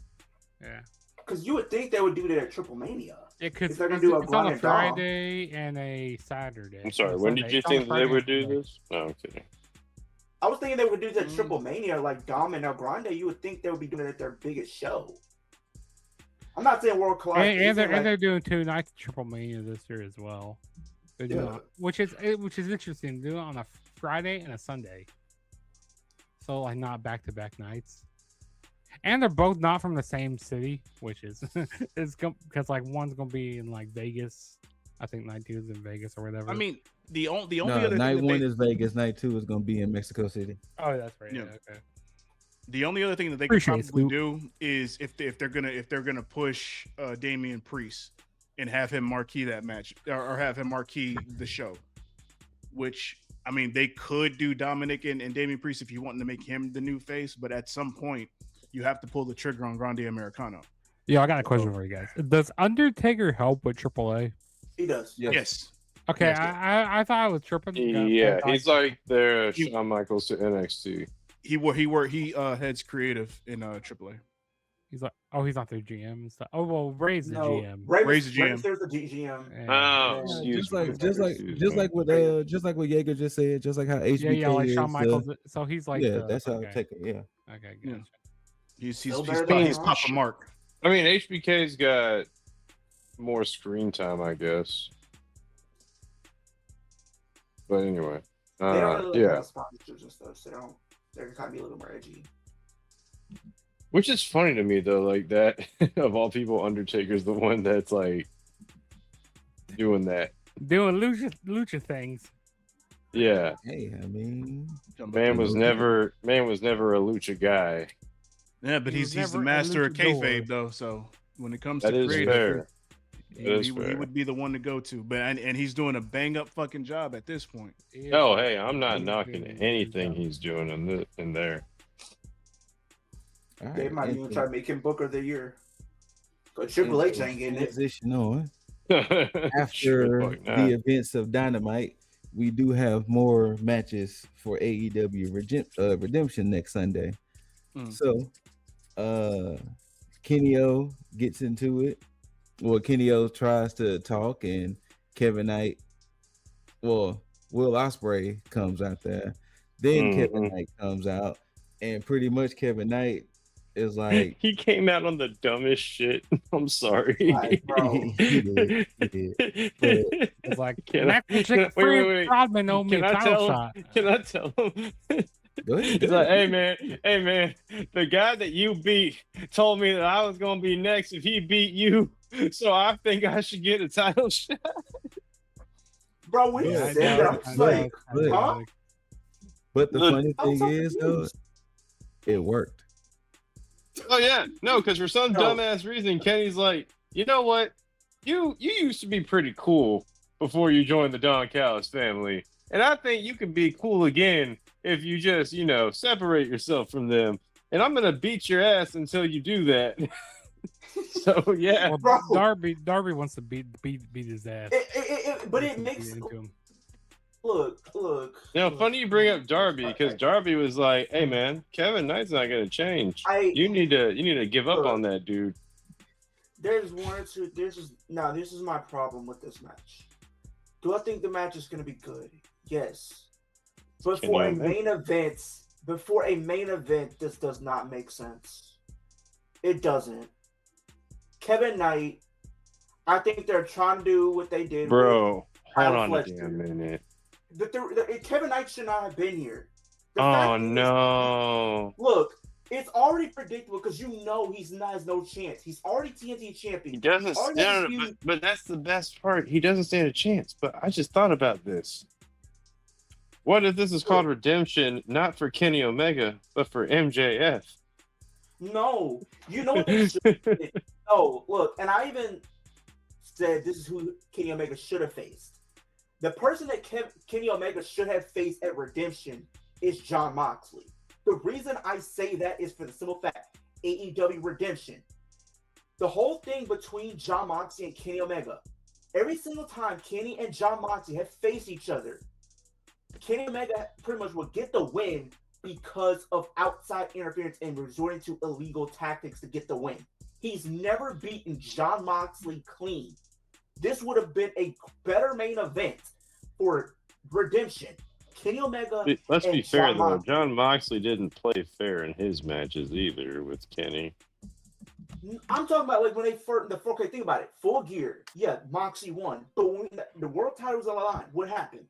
Yeah. Because you would think they would do that at Triple Mania. Yeah, because they're gonna do it's on a Friday and a Saturday. I'm sorry. When did you think they would do this? No, I'm kidding. I was thinking they would do that Triple Mania like Dom and El Grande. You would think they would be doing it at their biggest show. I'm not saying World Collide. And they're doing 2 nights of Triple Mania this year as well. They're doing, which is interesting. They're doing it on a Friday and a Sunday, so like not back-to-back nights. And they're both not from the same city, which is because like one's gonna be in like Vegas. I think night 2 is in Vegas or whatever. I mean, the only other night thing 1 is Vegas. Night 2 is gonna be in Mexico City. Oh, that's right. Yeah. Okay. The only other thing that they could probably do is if they're gonna push Damian Priest and have him marquee that match or have him marquee the show, which I mean they could do Dominic and Damian Priest if you want to make him the new face, but at some point you have to pull the trigger on Grande Americano. Yeah, I got a question for you guys. Does Undertaker help with AAA? He does. Yes. Okay, I thought I was tripping. Yeah, he's like their Shawn Michaels to NXT. He heads creative in AAA. He's like, he's not their GM and stuff. Oh well, Ray's the GM. Ray's the GM. There's the GM. Just like what Jaeger just said. Just like how HBK yeah, like Shawn is, Michaels. So he's like, that's how Taker. Yeah. Okay, good. He's Papa Mark. I mean, HBK's got more screen time, I guess. But anyway, they don't really have sponsors and stuff, so they're kind of be a little more edgy. Which is funny to me though, like that of all people, Undertaker's the one that's like doing lucha things. Yeah. Hey, I mean, man was never a lucha guy. Yeah, but he's the master of kayfabe though. So when it comes to creative, he would be the one to go to. But and he's doing a bang up fucking job at this point. Oh, hey, I'm not knocking anything he's doing in there. They might even try to make him Booker of the Year. But Triple H ain't getting it. After the events of Dynamite, we do have more matches for AEW Redemption next Sunday. So, Kenny O gets into it. Well, Kenny O tries to talk, and Kevin Knight, Will Ospreay comes out there. Then Kevin Knight comes out, and pretty much Kevin Knight is like, he came out on the dumbest shit. I'm sorry. He did. It's like, can I tell him? Go ahead. He's like, hey man, the guy that you beat told me that I was gonna be next if he beat you, so I think I should get a title shot. Bro, when you said that, I was like, huh? But the funny thing is, though, it worked. Oh yeah, no, because for some dumbass reason, Kenny's like, you know what? You used to be pretty cool before you joined the Don Callis family, And I think you can be cool again if you just, separate yourself from them. And I'm gonna beat your ass until you do that. So yeah, well, Darby wants to beat his ass. But it makes look. Funny you bring up Darby because Darby was like, "Hey man, Kevin Knight's not gonna change. You need to give up on that dude." There's one or two. This is my problem with this match. Do I think the match is gonna be good? Yes. But for a main event, this does not make sense. It doesn't. Kevin Knight, I think they're trying to do what they did. Bro, hold on a damn minute. Kevin Knight should not have been here. Oh no! Look, it's already predictable because he's has no chance. He's already TNT champion. He doesn't. But that's the best part. He doesn't stand a chance. But I just thought about this. What if this is called redemption, not for Kenny Omega, but for MJF? No, you know what they should. No, look, and I even said this is who Kenny Omega should have faced. The person that Kenny Omega should have faced at Redemption is Jon Moxley. The reason I say that is for the simple fact, AEW Redemption. The whole thing between Jon Moxley and Kenny Omega, every single time Kenny and Jon Moxley have faced each other, Kenny Omega pretty much will get the win because of outside interference and resorting to illegal tactics to get the win. He's never beaten Jon Moxley clean. This would have been a better main event for Redemption. Kenny Omega. Let's be fair though. Jon Moxley didn't play fair in his matches either with Kenny. I'm talking about like when they first okay, think about it. Full Gear, yeah, Moxley won, but when the world title was on the line, what happened?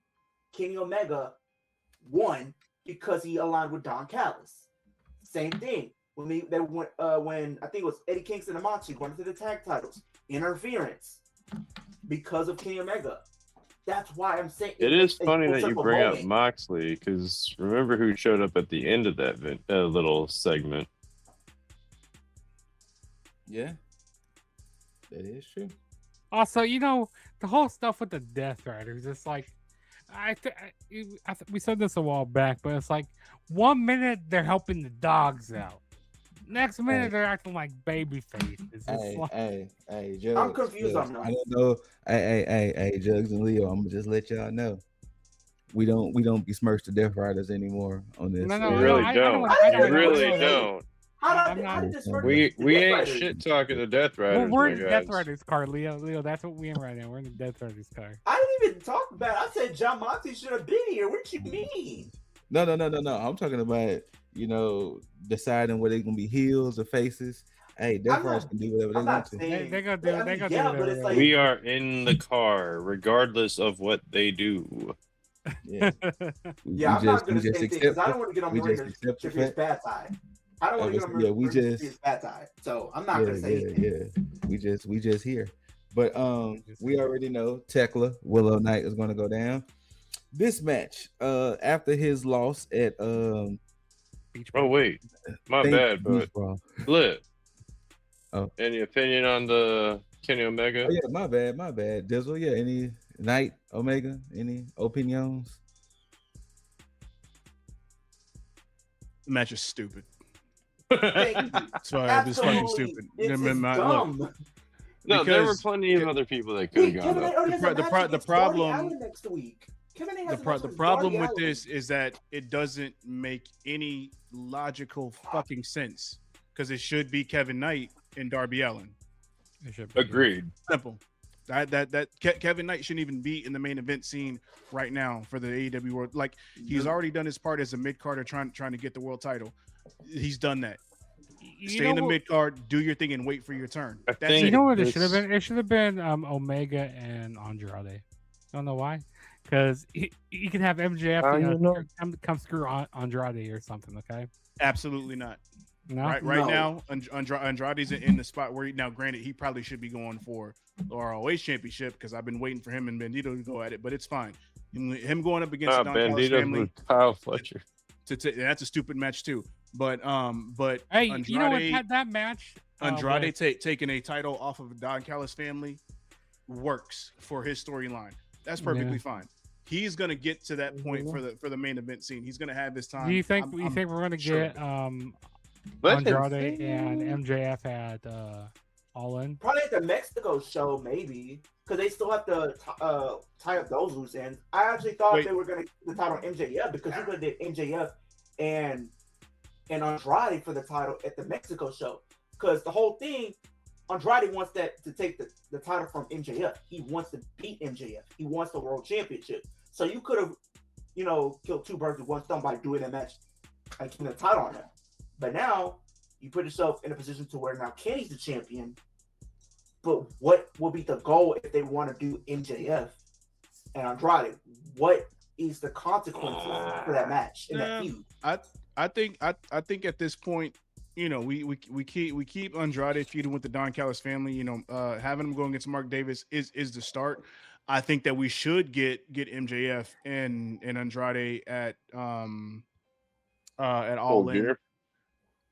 Kenny Omega won because he aligned with Don Callis. Same thing. When I think it was Eddie Kingston and Moxley going to the tag titles, interference because of Kenny Omega. That's why I'm saying it is funny that you bring up Moxley because remember who showed up at the end of that little segment. Yeah, that is true. Also, the whole stuff with the Death Riders, it's like we said this a while back, but it's like 1 minute they're helping the dogs out. Next minute they're acting like baby faces. Hey, Juggs, I'm confused on that. I don't know. Hey, Juggs and Leo, I'm gonna just let y'all know. We don't besmirch the Death Riders anymore on this. We really don't. We really don't. We ain't shit talking the Death Riders. Well, we're in the Death Riders car, Leo. Leo, that's what we're in right now. We're in the Death Riders car. I didn't even talk about it. I said Jon Moxley should have been here. What you mean? No. I'm talking about deciding whether they're gonna be heels or faces. Hey, Death Riders can do whatever they want to. They're gonna do. They're gonna do it. Like, we are in the car, regardless of what they do. Yeah. I'm not gonna say things because I don't want to get on Marina's bad side. I don't want to get on Marina's bad side, so I'm not gonna say anything. Yeah. We just here, but we already know Tekla Willow Knight is gonna go down. This match, after his loss at Oh wait, my bad, but Flip. Oh, any opinion on the Kenny Omega? Oh, yeah, my bad. Dizzle, yeah. Any Knight Omega? Any opinions? The match is stupid. Sorry, this fucking stupid. It's dumb. No, there were plenty of other people that could have gone up. The problem next week. The problem with this is that it doesn't make any logical fucking sense because it should be Kevin Knight and Darby Allin. Agreed. Simple. That Kevin Knight shouldn't even be in the main event scene right now for the AEW World. Like he's already done his part as a mid carder trying to get the world title. He's done that. Stay in the mid card, do your thing, and wait for your turn. You know what it should have been? It should have been Omega and Andrade. Don't know why. Because he can have MJF come screw Andrade or something, okay? Absolutely not. No? Right now, Andrade's in the spot where now, granted, he probably should be going for the ROH championship because I've been waiting for him and Bandito to go at it, but it's fine. Him going up against the Don Callis family, Kyle Fletcher. That's a stupid match too. But hey, Andrade, you know what? That match, Andrade taking a title off of Don Callis family works for his storyline. That's perfectly fine. he's gonna get to that point for the main event scene. He's gonna have his time. Do you think we're gonna sure get Andrade and MJF at All In? Probably at the Mexico show, maybe, because they still have to tie up those loose ends. I actually thought they were going to get the title on MJF because you could have did MJF and Andrade for the title at the Mexico show. Because the whole thing, Andrade wants to take the title from MJF. He wants to beat MJF. He wants the world championship. So you could have, killed two birds with one stone by doing a match and keeping the title on him. But now you put yourself in a position to where now Kenny's the champion. But what will be the goal if they want to do MJF and Andrade? What is the consequences for that match in that feud? I think at this point, we keep Andrade feuding with the Don Callis family. Having him go against Mark Davis is the start. I think that we should get MJF and Andrade at All In.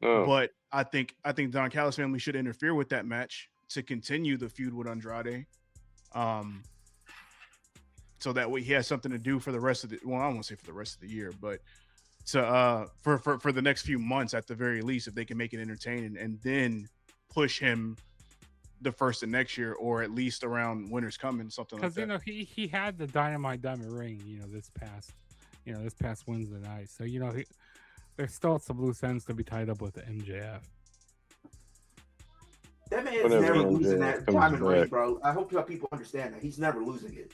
Oh. But I think Don Callis family should interfere with that match to continue the feud with Andrade, so that way he has something to do for the rest of the. Well, I won't say for the rest of the year, but to for the next few months at the very least, if they can make it entertaining, and then push him the first of next year, or at least around winter's coming, something like that. Because he had the Dynamite Diamond Ring, this past Wednesday night. So there's still some loose ends to be tied up with the MJF. That man is never losing that diamond ring, bro. I hope people understand that. He's never losing it.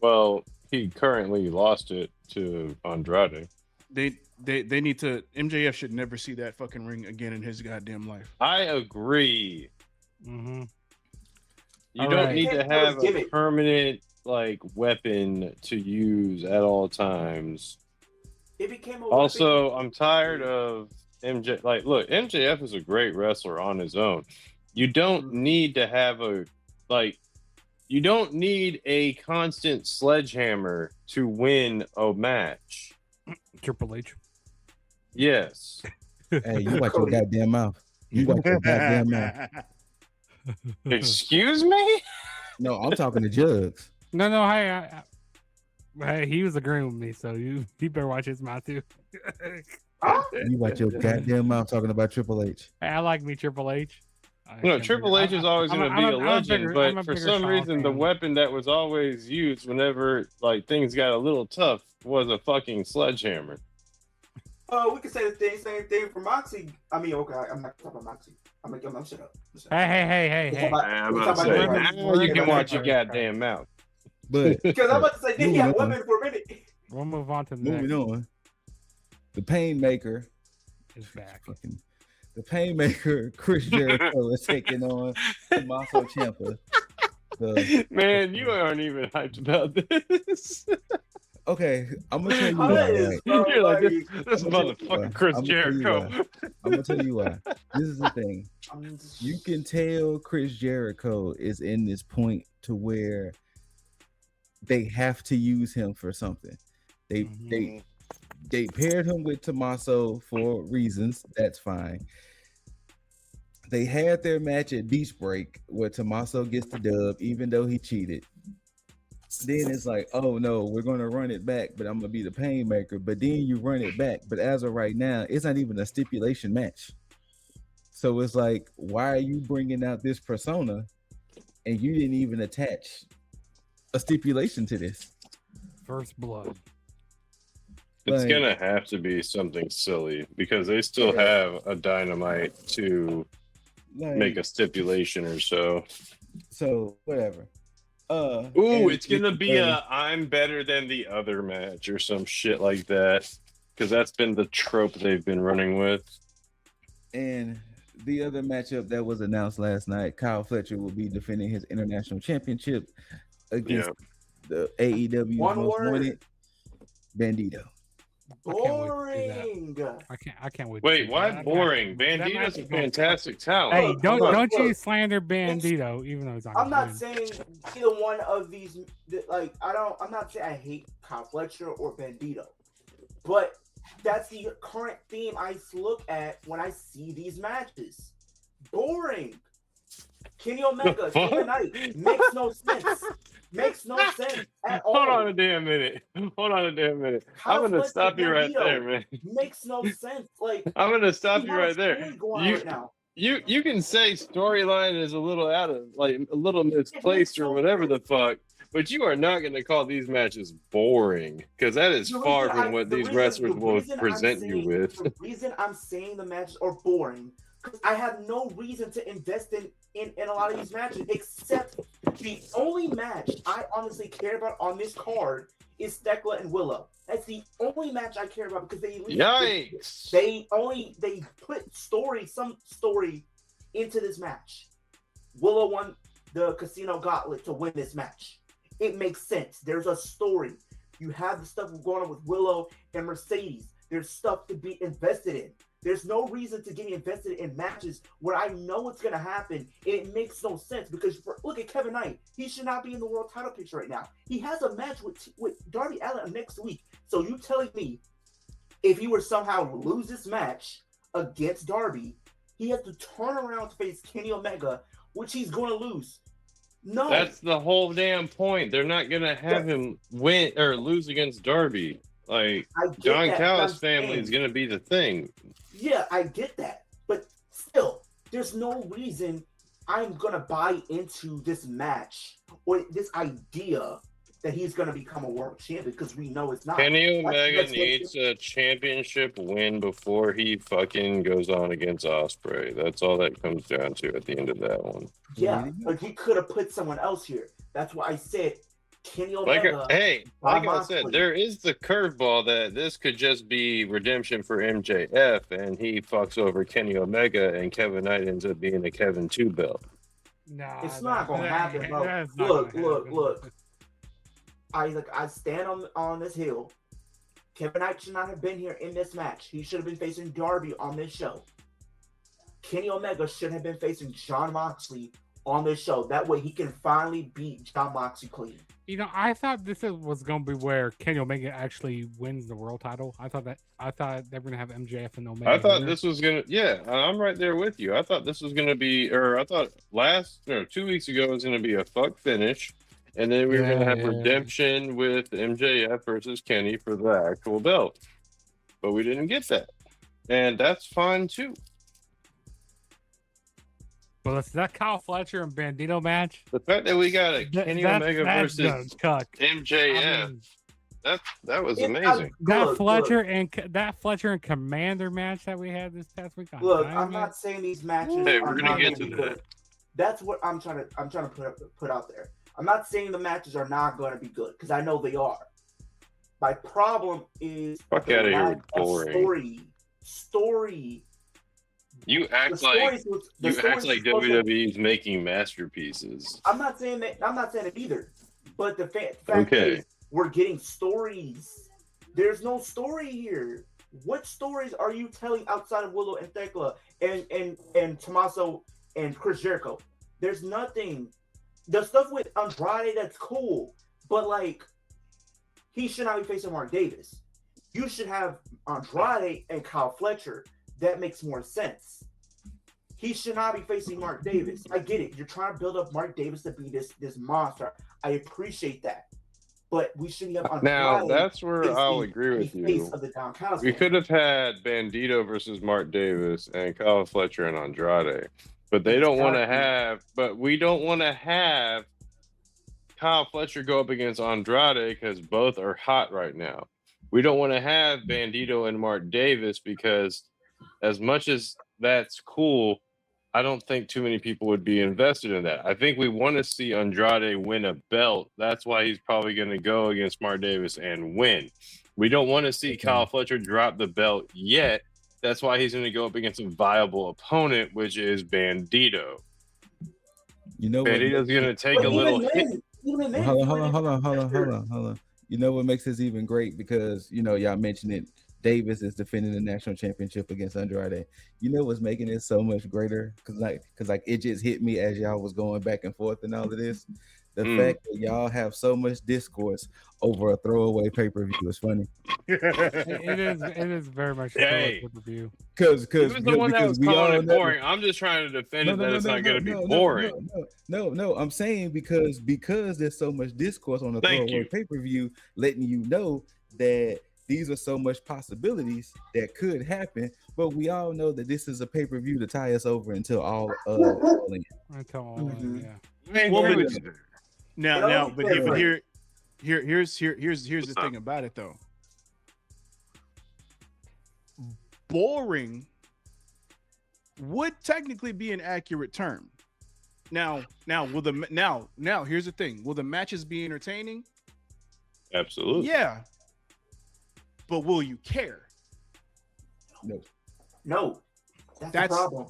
Well, he currently lost it to Andrade. They need to. MJF should never see that fucking ring again in his goddamn life. I agree. Mm-hmm. You don't need to have a permanent weapon to use at all times. It became a also, I'm tired of MJ. Look, MJF is a great wrestler on his own. You don't need to have you don't need a constant sledgehammer to win a match. Triple H. Yes. Hey, you watch your goddamn mouth. You watch your goddamn mouth. Excuse me? No, I'm talking to Juggs. No, hey, he was agreeing with me, so you better watch his mouth too. You watch your goddamn mouth talking about Triple H. Hey, I like me Triple H. Triple H is always going to be a legend, but for some reason, the weapon that was always used whenever things got a little tough was a fucking sledgehammer. We could say the same thing for Moxie. I mean, okay, I'm not talking about Moxie. I'm shut up. Hey. I'm not saying now you can watch your goddamn mouth. But because I'm about to say, they got women for a minute. We'll move on to the moving on. The Painmaker is back. The Painmaker, Chris Jericho, is taking on Tommaso Ciampa. Man, you aren't even hyped about this. Okay, I'm gonna tell you why. Right? You're like this motherfucker Chris Jericho. I'm gonna tell you why. This is the thing. You can tell Chris Jericho is in this point to where they have to use him for something. They paired him with Tommaso for reasons. That's fine. They had their match at Beach Break where Tommaso gets the dub, even though he cheated. Then it's like, oh no, we're going to run it back, but I'm going to be the Painmaker. But then you run it back. But as of right now, it's not even a stipulation match. So it's like, why are you bringing out this persona and you didn't even attach a stipulation to this? First blood. It's going to have to be something silly because they still have a Dynamite to make a stipulation or so. So whatever. It's gonna be I'm better than the other match or some shit like that, because that's been the trope they've been running with. And the other matchup that was announced last night, Kyle Fletcher will be defending his international championship against the AEW Most Wanted Bandito. Boring. I can't wait. Wait, why boring? Bandito's a fantastic talent. Hey, don't you slander Bandito, even though he's on. I'm not saying either one of these. I'm not saying I hate Kyle Fletcher or Bandito, but that's the current theme I look at when I see these matches. Boring. Kenny Omega, Kevin Knight makes no sense. Makes no sense at all. Hold on a damn minute. I'm gonna stop you right there, man. Makes no sense. Like I'm gonna stop you have a right there. story going on right now. You can say storyline is a little out of like a little misplaced or whatever the fuck, but you are not gonna call these matches boring because that is far from what these wrestlers will present you with. The reason I'm saying the matches are boring because I have no reason to invest in a lot of these matches, except the only match I honestly care about on this card is Thekla and Willow. That's the only match I care about because they put some story into this match. Willow won the Casino Gauntlet to win this match. It makes sense. There's a story. You have the stuff going on with Willow and Mercedes. There's stuff to be invested in. There's no reason to get invested in matches where I know what's going to happen, and it makes no sense because look at Kevin Knight. He should not be in the world title picture right now. He has a match with Darby Allin next week. So you telling me if he were somehow to lose this match against Darby, he has to turn around to face Kenny Omega, which he's going to lose. No. That's the whole damn point. They're not going to have him win or lose against Darby. Like, John Callis' family is going to be the thing. Yeah, I get that. But still, there's no reason I'm going to buy into this match or this idea that he's going to become a world champion because we know it's not. Kenny Omega needs a championship win before he fucking goes on against Ospreay. That's all that comes down to at the end of that one. Yeah, but he could have put someone else here. That's why I said Kenny Omega. Like I said, there is the curveball that this could just be redemption for MJF, and he fucks over Kenny Omega, and Kevin Knight ends up being a Kevin 2 belt. Nah, it's not gonna happen, bro. Look. I stand on this hill. Kevin Knight should not have been here in this match. He should have been facing Darby on this show. Kenny Omega should have been facing Jon Moxley on this show. That way he can finally beat Jon Moxley clean. You know, I thought this was going to be where Kenny Omega actually wins the world title. I thought they were going to have MJF and Omega. I thought this was going to, yeah, I'm right there with you. I thought this was going to be, or I thought 2 weeks ago it was going to be a fuck finish. And then we were going to have redemption with MJF versus Kenny for the actual belt. But we didn't get that. And that's fine too. Well, it's that Kyle Fletcher and Bandito match. The fact that we got a Kenny Omega versus MJF, that was amazing. That Fletcher and Commander match that we had this past week. I'm not saying these matches. Hey, we're gonna get to that. That's what I'm trying to put out there. I'm not saying the matches are not going to be good because I know they are. My problem is fuck out of here with boring story. You act like WWE's making masterpieces. I'm not saying that. I'm not saying it either. But the fact is, we're getting stories. There's no story here. What stories are you telling outside of Willow and Thekla and Tommaso and Chris Jericho? There's nothing. The stuff with Andrade, that's cool, but like, he should not be facing Mark Davis. You should have Andrade and Kyle Fletcher. That makes more sense. He should not be facing Mark Davis. I get it. You're trying to build up Mark Davis to be this monster. I appreciate that. But we shouldn't have Andrade. Now, that's where I'll agree with you. We could have had Bandito versus Mark Davis and Kyle Fletcher and Andrade. But they don't want to have, we don't want to have Kyle Fletcher go up against Andrade because both are hot right now. We don't want to have Bandito and Mark Davis because as much as that's cool, I don't think too many people would be invested in that. I think we want to see Andrade win a belt. That's why he's probably going to go against Mark Davis and win. We don't want to see Kyle Fletcher drop the belt yet. That's why he's going to go up against a viable opponent, which is Bandito. You know, Bandito's going to take a little hit. Hold on. You know what makes this even great? Because, you know, y'all mentioned it. Davis is defending the national championship against Andrade. You know what's making it so much greater? Because it just hit me as y'all was going back and forth and all of this. The fact that y'all have so much discourse over a throwaway pay-per-view is funny. It is very much a pay-per-view. Because he was the one that was calling it boring. I'm just trying to defend it that it's not going to be boring. No. I'm saying because there's so much discourse on the throwaway pay-per-view, letting you know that these are so much possibilities that could happen. But we all know that this is a pay-per-view to tie us over until all in. Until all in, yeah. Now, but here's the thing about it though. Boring would technically be an accurate term. Now here's the thing. Will the matches be entertaining? Absolutely. Yeah. But will you care? No. That's the problem.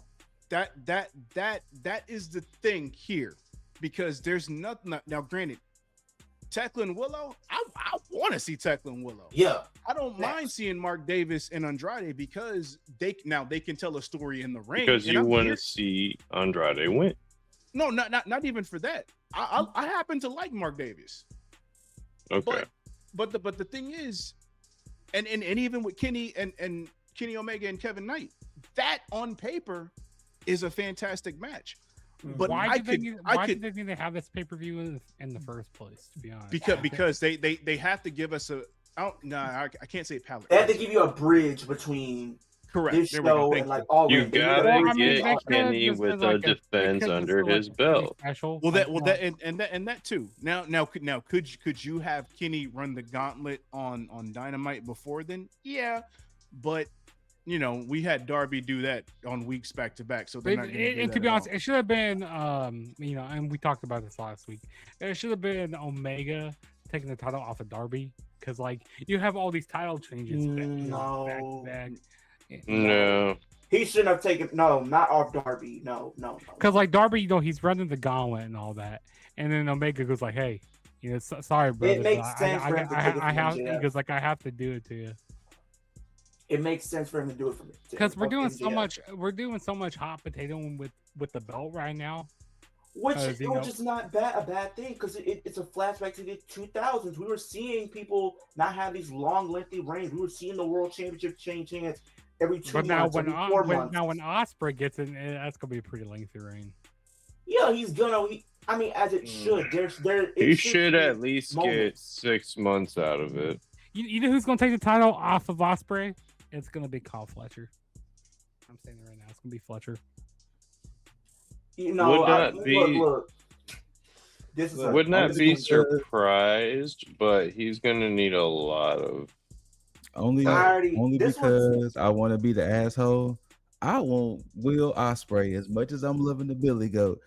That is the thing here. Because there's nothing now. Granted, Tecklin Willow, I want to see Tecklin Willow. Yeah, I don't mind seeing Mark Davis and Andrade because they can tell a story in the ring. Because you want to see Andrade win. No, not even for that. I happen to like Mark Davis. Okay, but the thing is, and even with Kenny and Kenny Omega and Kevin Knight, that on paper is a fantastic match. But why did they need to have this pay-per-view in the first place, to be honest? Because they have to give us I can't say palette. They have to give you a bridge between this show and like all. You gotta get Kenny with a defense under his belt. Well, that too. Now, could you have Kenny run the gauntlet on Dynamite before then? Yeah, but. You know, we had Darby do that on weeks back to back. So they're not gonna do that to be honest, it should have been, and we talked about this last week. It should have been Omega taking the title off of Darby because, like, you have all these title changes. No. Back. No. He shouldn't have taken. No, not off Darby. No. Because, like, Darby, he's running the gauntlet and all that, and then Omega goes like, "Hey, sorry, brother. It makes sense for him to take it from MJF. He goes like, I have to do it to you." It makes sense for him to do it for me because we're doing so much. We're doing so much hot potato with the belt right now, which is not a bad thing because it's a flashback to the 2000s. We were seeing people not have these long, lengthy reigns. We were seeing the world championship change hands every 2 months, every 4 months. Now when Ospreay gets in, that's gonna be a pretty lengthy reign. Yeah, he's gonna. As it should. He should at least get 6 months out of it. You know who's gonna take the title off of Ospreay? It's gonna be Kyle Fletcher. I'm saying it right now. It's gonna be Fletcher. Would not be surprised, but he's gonna need a lot of. Only because I want to be the asshole. I want Will Ospreay as much as I'm loving the Billy Goat.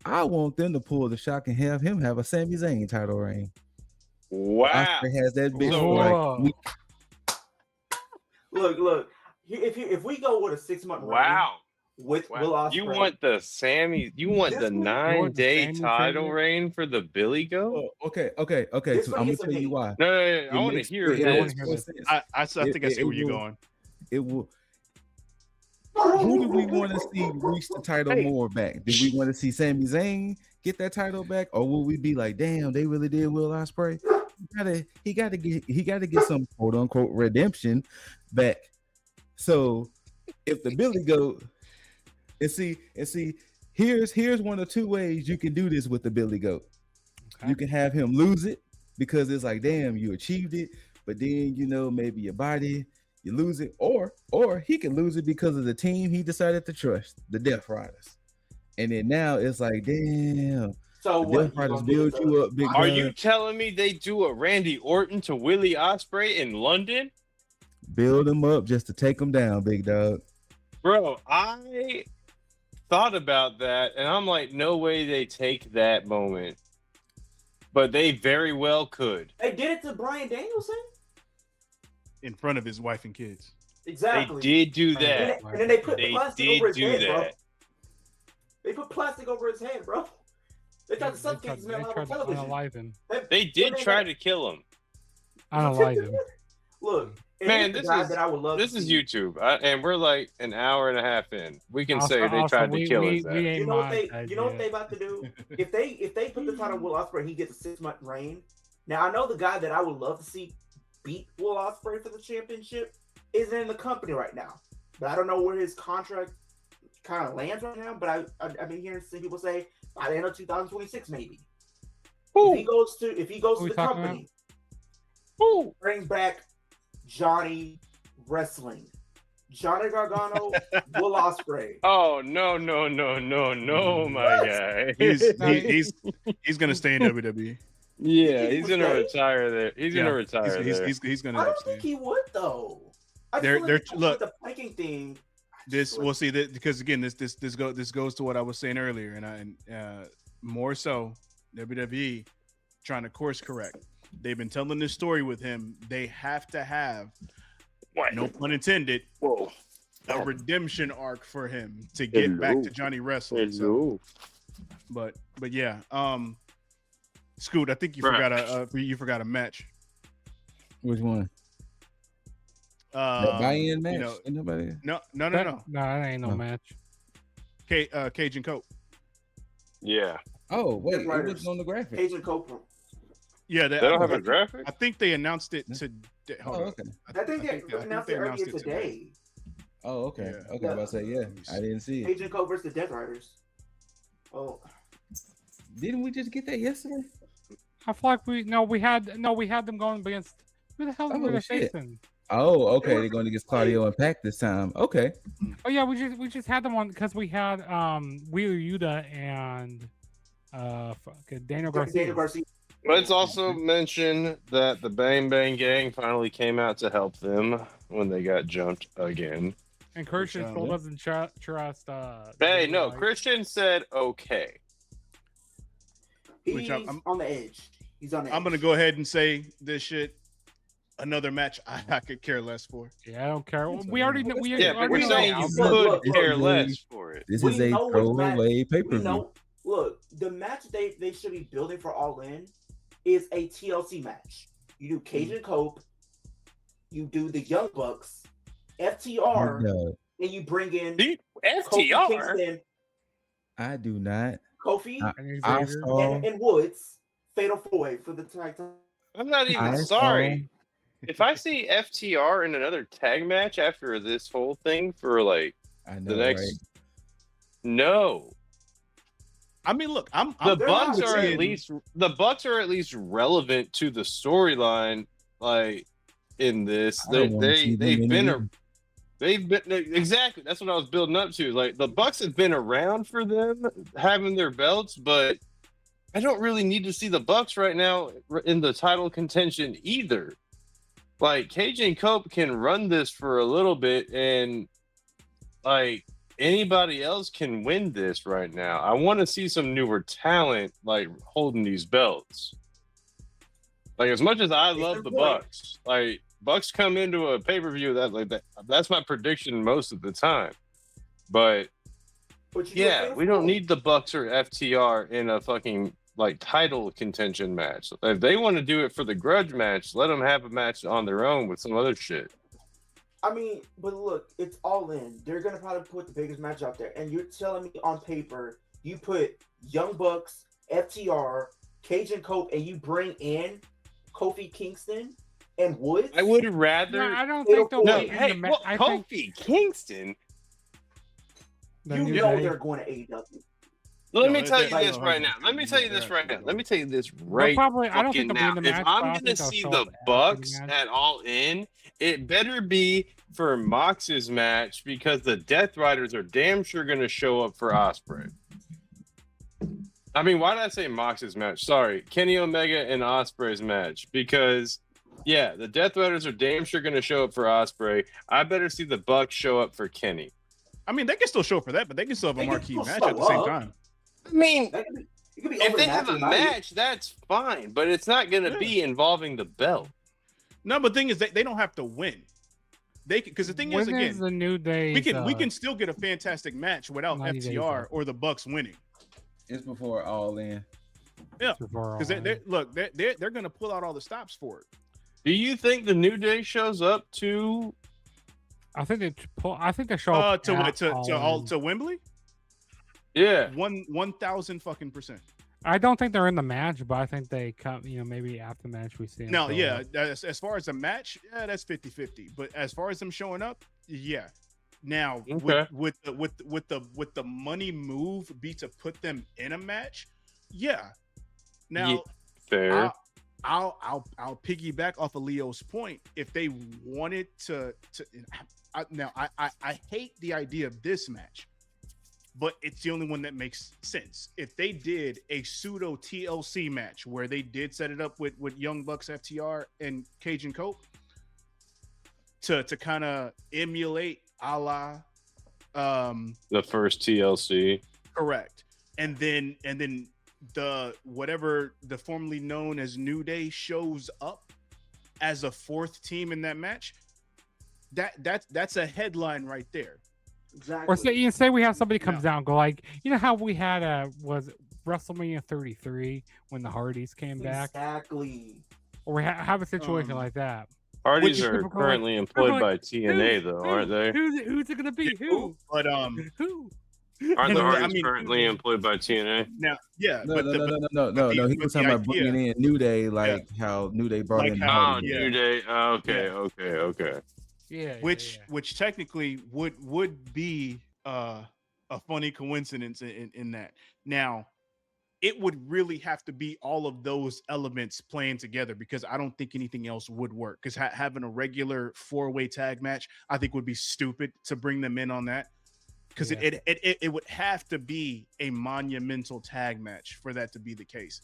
I want them to pull the shock and have him have a Sami Zayn title reign. Wow, Ospreay has that bitch. Look. If we go with a 6 month reign with Will Ospreay, you want the 9-day title reign for the Billy Goat? Okay. So I'm gonna tell you why. No, I want to hear this. I think I see where you're going. It will. Who do we want to see reach the title more back? Do we want to see Sami Zayn get that title back, or will we be like, damn, they really did Will Ospreay? He got to get some quote unquote redemption back. So if the Billy Goat and see, here's one of two ways you can do this with the Billy Goat. Okay. You can have him lose it because it's like, damn, you achieved it, but then maybe your body. You lose it, or he can lose it because of the team he decided to trust, the Death Riders. And then now it's like, damn. So what? Death Riders build you up, big Are you telling me they do a Randy Orton to Willie Ospreay in London? Build him up just to take him down, big dog. Bro, I thought about that, and I'm like, no way they take that moment. But they very well could. They did it to Bryan Danielson? In front of his wife and kids. Exactly. They did do that. And then they put plastic over his head, bro. They put plastic over his head, bro. They tried to suffocate his man on television. They did try to kill him. Unalive him. Look, Man, he's the this guy is that I would love. this to is see. YouTube, and we're like an hour and a half in. We can Also- say they also, tried to we- kill we- us. we ain't You know what they? monetized You know what yet. they about to do? If they put the title on Will Ospreay, he gets a 6-month reign. Now I know the guy that I would love to see beat Will Ospreay for the championship isn't in the company right now, but I don't know where his contract kind of lands right now. But I've been hearing some people say by the end of 2026 maybe. If he goes to we the talking company, bring back Johnny Wrestling, Johnny Gargano, Will Ospreay. Oh no, my guy. He's gonna stay in WWE. Yeah, He he's would gonna stay? retire there. He's gonna retire there. He's gonna. I end up don't think staying. he would though. I They're- feel they're- like look, with the planking thing. This we'll see that because again this goes to what I was saying earlier, and more so WWE trying to course correct. They've been telling this story with him. They have to have, no pun intended, a redemption arc for him to get back to Johnny Wrestling. So, but yeah, Scoot, I think you forgot a match. Which one? That buy-in match? You know, Ain't nobody... no, that ain't no match. Cage and Cope. Yeah. Oh wait, it was on the graphic. Cage and Cope. Yeah, They don't have a graphic. I think they announced it today. Hold on. Okay. I think they announced it earlier today. Oh, okay. Yeah. Okay, I was about to say, yeah, I didn't see it. Cage and Cope versus the Death Riders. Oh, Didn't we just get that yesterday? I feel like we had them going against who the hell were they shit. facing? Oh, okay. They're going against Claudio and Pac this time. Okay. Oh yeah, we just had them on because we had Wheeler Yuta and Daniel Garcia. Let's also mention that the Bang Bang Gang finally came out to help them when they got jumped again. And Christian still doesn't trust. Hey, no, Christian said okay. He's on the edge. He's on the edge. I'm gonna go ahead and say this shit. Another match I could care less for. Yeah, I don't care. We already know. But we're saying you could care less for it. This is a throwaway pay-per-view. Look, the match they should be building for All In is a TLC match. You do Cage and Cope, you do the Young Bucks, FTR, and you bring in FTR. Kingston, I do not. Kofi, I saw... and Woods, Fatal 4-Way for the tag team. I'm not even sorry. If I see FTR in another tag match after this whole thing for like the next, right? No. I mean, look, the Bucks are at least relevant to the storyline. Like in this, they've been exactly. That's what I was building up to. Like the Bucks have been around for them having their belts, but I don't really need to see the Bucks right now in the title contention either. Like Cage and Cope can run this for a little bit, and like anybody else can win this right now. I want to see some newer talent like holding these belts. Like as much as I love the Bucks, like Bucks come into a pay-per-view that's my prediction most of the time. But yeah, we don't need the Bucks or FTR in a fucking like title contention match. If they want to do it for the grudge match, let them have a match on their own with some other shit. I mean, but look, it's All In. They're gonna probably put the biggest match out there, and you're telling me on paper you put Young Bucks, FTR, Cage and Cope, and you bring in Kofi Kingston and Woods. I would rather. No, I don't think they'll. No, hey, Kofi Kingston. You know they're going to AEW. Let me tell you this right now. Let me tell you this right now. If I'm going to see the Bucks at All In, it better be for Mox's match because the Death Riders are damn sure going to show up for Ospreay. I mean, why did I say Mox's match? Sorry, Kenny Omega and Ospreay's match. Because, yeah, the Death Riders are damn sure going to show up for Ospreay. I better see the Bucks show up for Kenny. I mean, they can still show up for that, but they can still have a marquee match at the same time. I mean, if they have a match, that's fine, but it's not going to be involving the belt. No, but the thing is, they don't have to win. They because the thing is, again, the New Day. We can still get a fantastic match without FTR or the Bucks winning. It's before All In. Yeah, because they're going to pull out all the stops for it. Do you think the New Day shows up to? I think they show up to Wembley. Yeah, 1,000 fucking %. I don't think they're in the match, but I think they come. Maybe after the match we see them. No, yeah. As far as the match, yeah, that's 50-50. But as far as them showing up, yeah. Now okay. with the money move be to put them in a match, yeah. Now, fair. I'll piggyback off of Leo's point. If they wanted to I hate the idea of this match, but it's the only one that makes sense. If they did a pseudo TLC match where they did set it up with Young Bucks, FTR, and Cage and Cope to kind of emulate a la the first TLC, correct, and then the whatever the formerly known as New Day shows up as a fourth team in that match, that's a headline right there. Exactly. Or say we have somebody comes down and go like, how we had was it WrestleMania 33 when the Hardys came back? Exactly. Or we have a situation like that. Hardys are currently employed by TNA, though, aren't they? Who's it gonna be? Who? But who? Aren't the Hardys currently employed by TNA? Now, yeah. No. He was talking about bringing in New Day, how New Day brought in. New Day. Okay. Yeah. Which technically would be a funny coincidence in that. Now, it would really have to be all of those elements playing together, because I don't think anything else would work. Because having a regular 4-way tag match, I think would be stupid to bring them in on that. Because it would have to be a monumental tag match for that to be the case.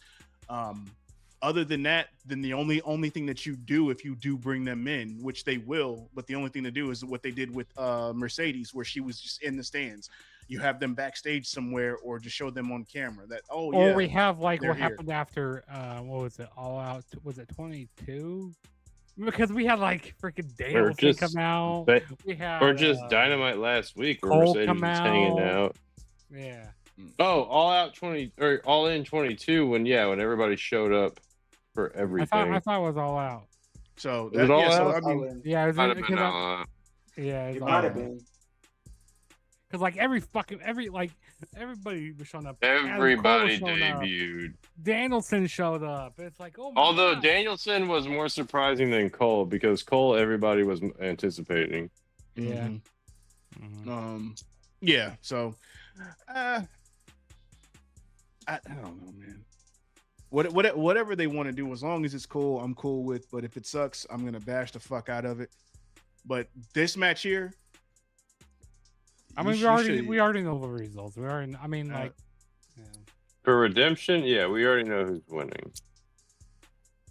Other than that, then the only thing that you do if you do bring them in, which they will, but the only thing to do is what they did with Mercedes, where she was just in the stands. You have them backstage somewhere, or just show them on camera. Or we have like what happened after what was it? All Out? Was it 22? Because we had like freaking Dale come out. Or just Dynamite last week where Cole Mercedes was hanging out. Yeah. Oh, All Out 20 or All In 22 when everybody showed up for everything. I thought it was All Out. So it all out? So, I mean, yeah, it might have been All Out. Yeah, it might have been. Because like everybody was showing up. Everybody debuted. Danielson showed up. It's like, oh my Although God. Danielson was more surprising than Cole, because Cole everybody was anticipating. Yeah. Mm-hmm. Yeah. So I don't know, man. Whatever they want to do, as long as it's cool, I'm cool with. But if it sucks, I'm gonna bash the fuck out of it. But this match here, I mean, we already know the results. For Redemption, we already know who's winning.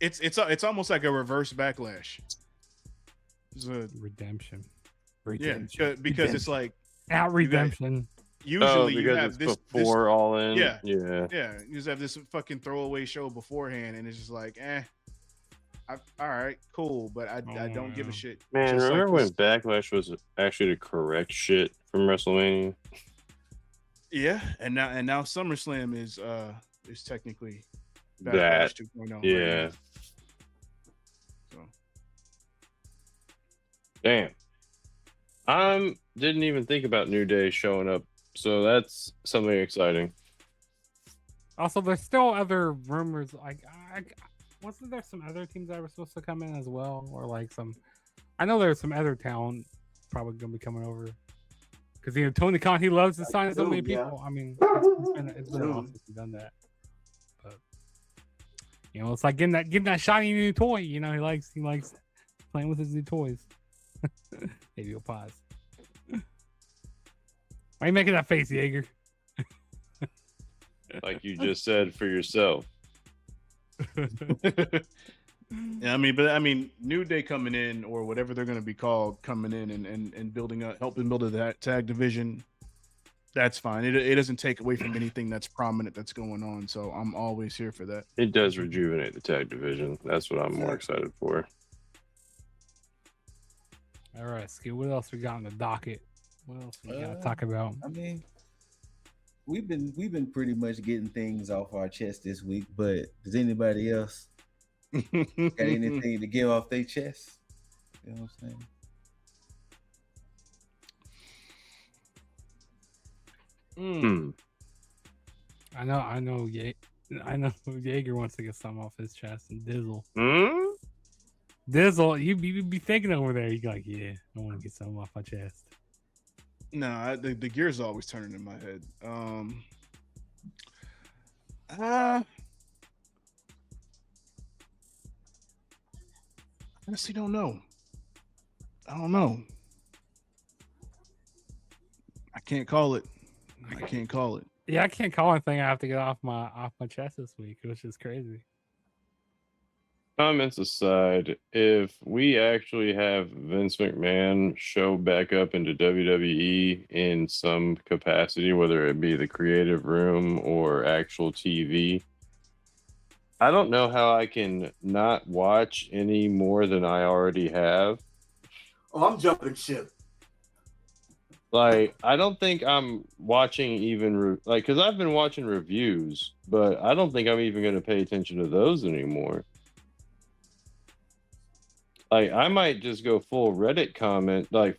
It's almost like a reverse Backlash. Redemption. Yeah, because it's like out Redemption. Usually you because have it's before All In. Yeah. You just have this fucking throwaway show beforehand, and it's just like, all right, cool, but I don't give a shit. Man, just remember like when Backlash was actually the correct shit from WrestleMania? Yeah, and now SummerSlam is technically Backlash 2.0. Yeah. Right, so. Damn. I didn't even think about New Day showing up, so that's something exciting. Also, there's still other rumors. Like, wasn't there some other teams that were supposed to come in as well, or like some? I know there's some other talent probably gonna be coming over, because Tony Khan, he loves to sign so many people. I mean, it's been a while since he's done that, but it's like getting that shiny new toy. He likes playing with his new toys. Maybe you'll pause. Why are you making that face, Jaeger? Like you just said for yourself. Yeah, I mean, New Day coming in, or whatever they're going to be called, coming in and building up, helping build that tag division. That's fine. It doesn't take away from anything that's prominent that's going on. So I'm always here for that. It does rejuvenate the tag division. That's what I'm more excited for. All right, Ski. What else we got on the docket? What else we got to talk about? I mean, we've been pretty much getting things off our chest this week, but does anybody else Got anything to get off their chest? You know what I'm saying? I know Jaeger wants to get some off his chest, and Dizzle, you be thinking over there. You like, yeah, I want to get something off my chest. No, the gears are always turning in my head. I honestly don't know. I don't know. I can't call it. Yeah, I can't call anything. I have to get off my chest this week, which is crazy. Comments aside, if we actually have Vince McMahon show back up into WWE in some capacity, whether it be the creative room or actual TV, I don't know how I can not watch any more than I already have. Oh, I'm jumping ship. Like, I don't think I'm watching even because I've been watching reviews, but I don't think I'm even going to pay attention to those anymore. Like, I might just go full Reddit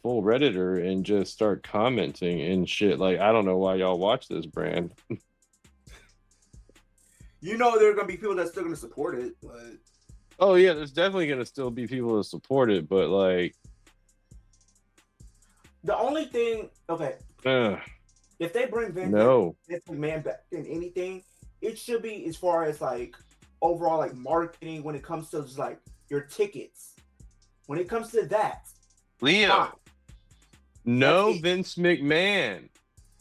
full Redditor, and just start commenting and shit. Like, I don't know why y'all watch this brand. You know there are going to be people that's still going to support it, but... Oh, yeah, there's definitely going to still be people that support it, but, like... The only thing... Okay. If they bring Vince McMahon back in anything, it should be as far as, like, overall, like, marketing when it comes to just, like, your tickets. When it comes to that... Leo. No Vince McMahon.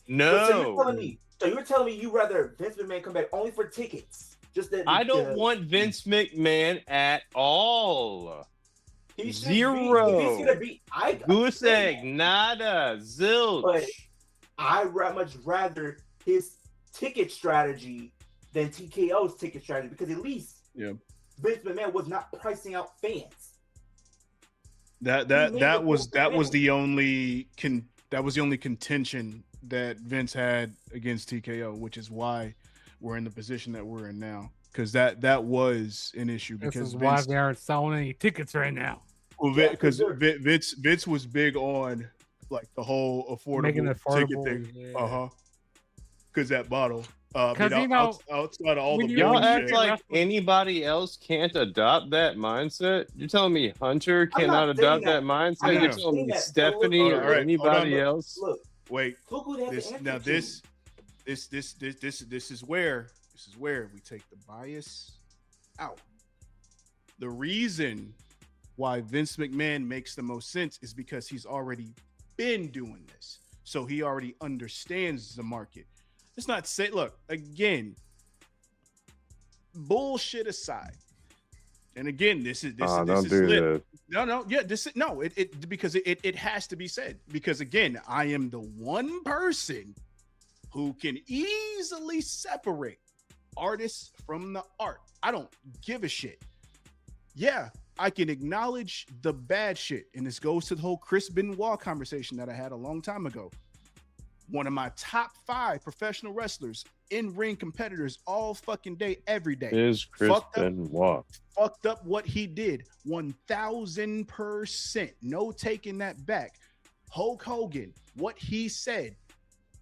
No. So you're telling me you rather Vince McMahon come back only for tickets? Just that I don't want Vince McMahon at all. He Zero. If he's gonna be, Goose egg, nada, zilch. But I much rather his ticket strategy than TKO's ticket strategy, because at least Vince McMahon was not pricing out fans. That was the only contention that Vince had against TKO, which is why we're in the position that we're in now. Because that was an issue. Because this is why they aren't selling any tickets right now. Well, because Vince was big on like the whole affordable ticket thing. Yeah. Because that bottle. Because outside of all the y'all act bullshit. like anybody else can't adopt that mindset. You're telling me Hunter cannot adopt that mindset? You're telling me Stephanie or anybody else? Look, wait. This is where we take the bias out. The reason why Vince McMahon makes the most sense is because he's already been doing this, so he already understands the market. Let's not say, look, again, bullshit aside. And again, this is lit. Because it has to be said. Because again, I am the one person who can easily separate artists from the art. I don't give a shit. Yeah, I can acknowledge the bad shit. And this goes to the whole Chris Benoit conversation that I had a long time ago. One of my top 5 professional wrestlers, in-ring competitors all fucking day, every day. Is Chris Benoit. Fucked up what he did 1000%. No taking that back. Hulk Hogan, what he said,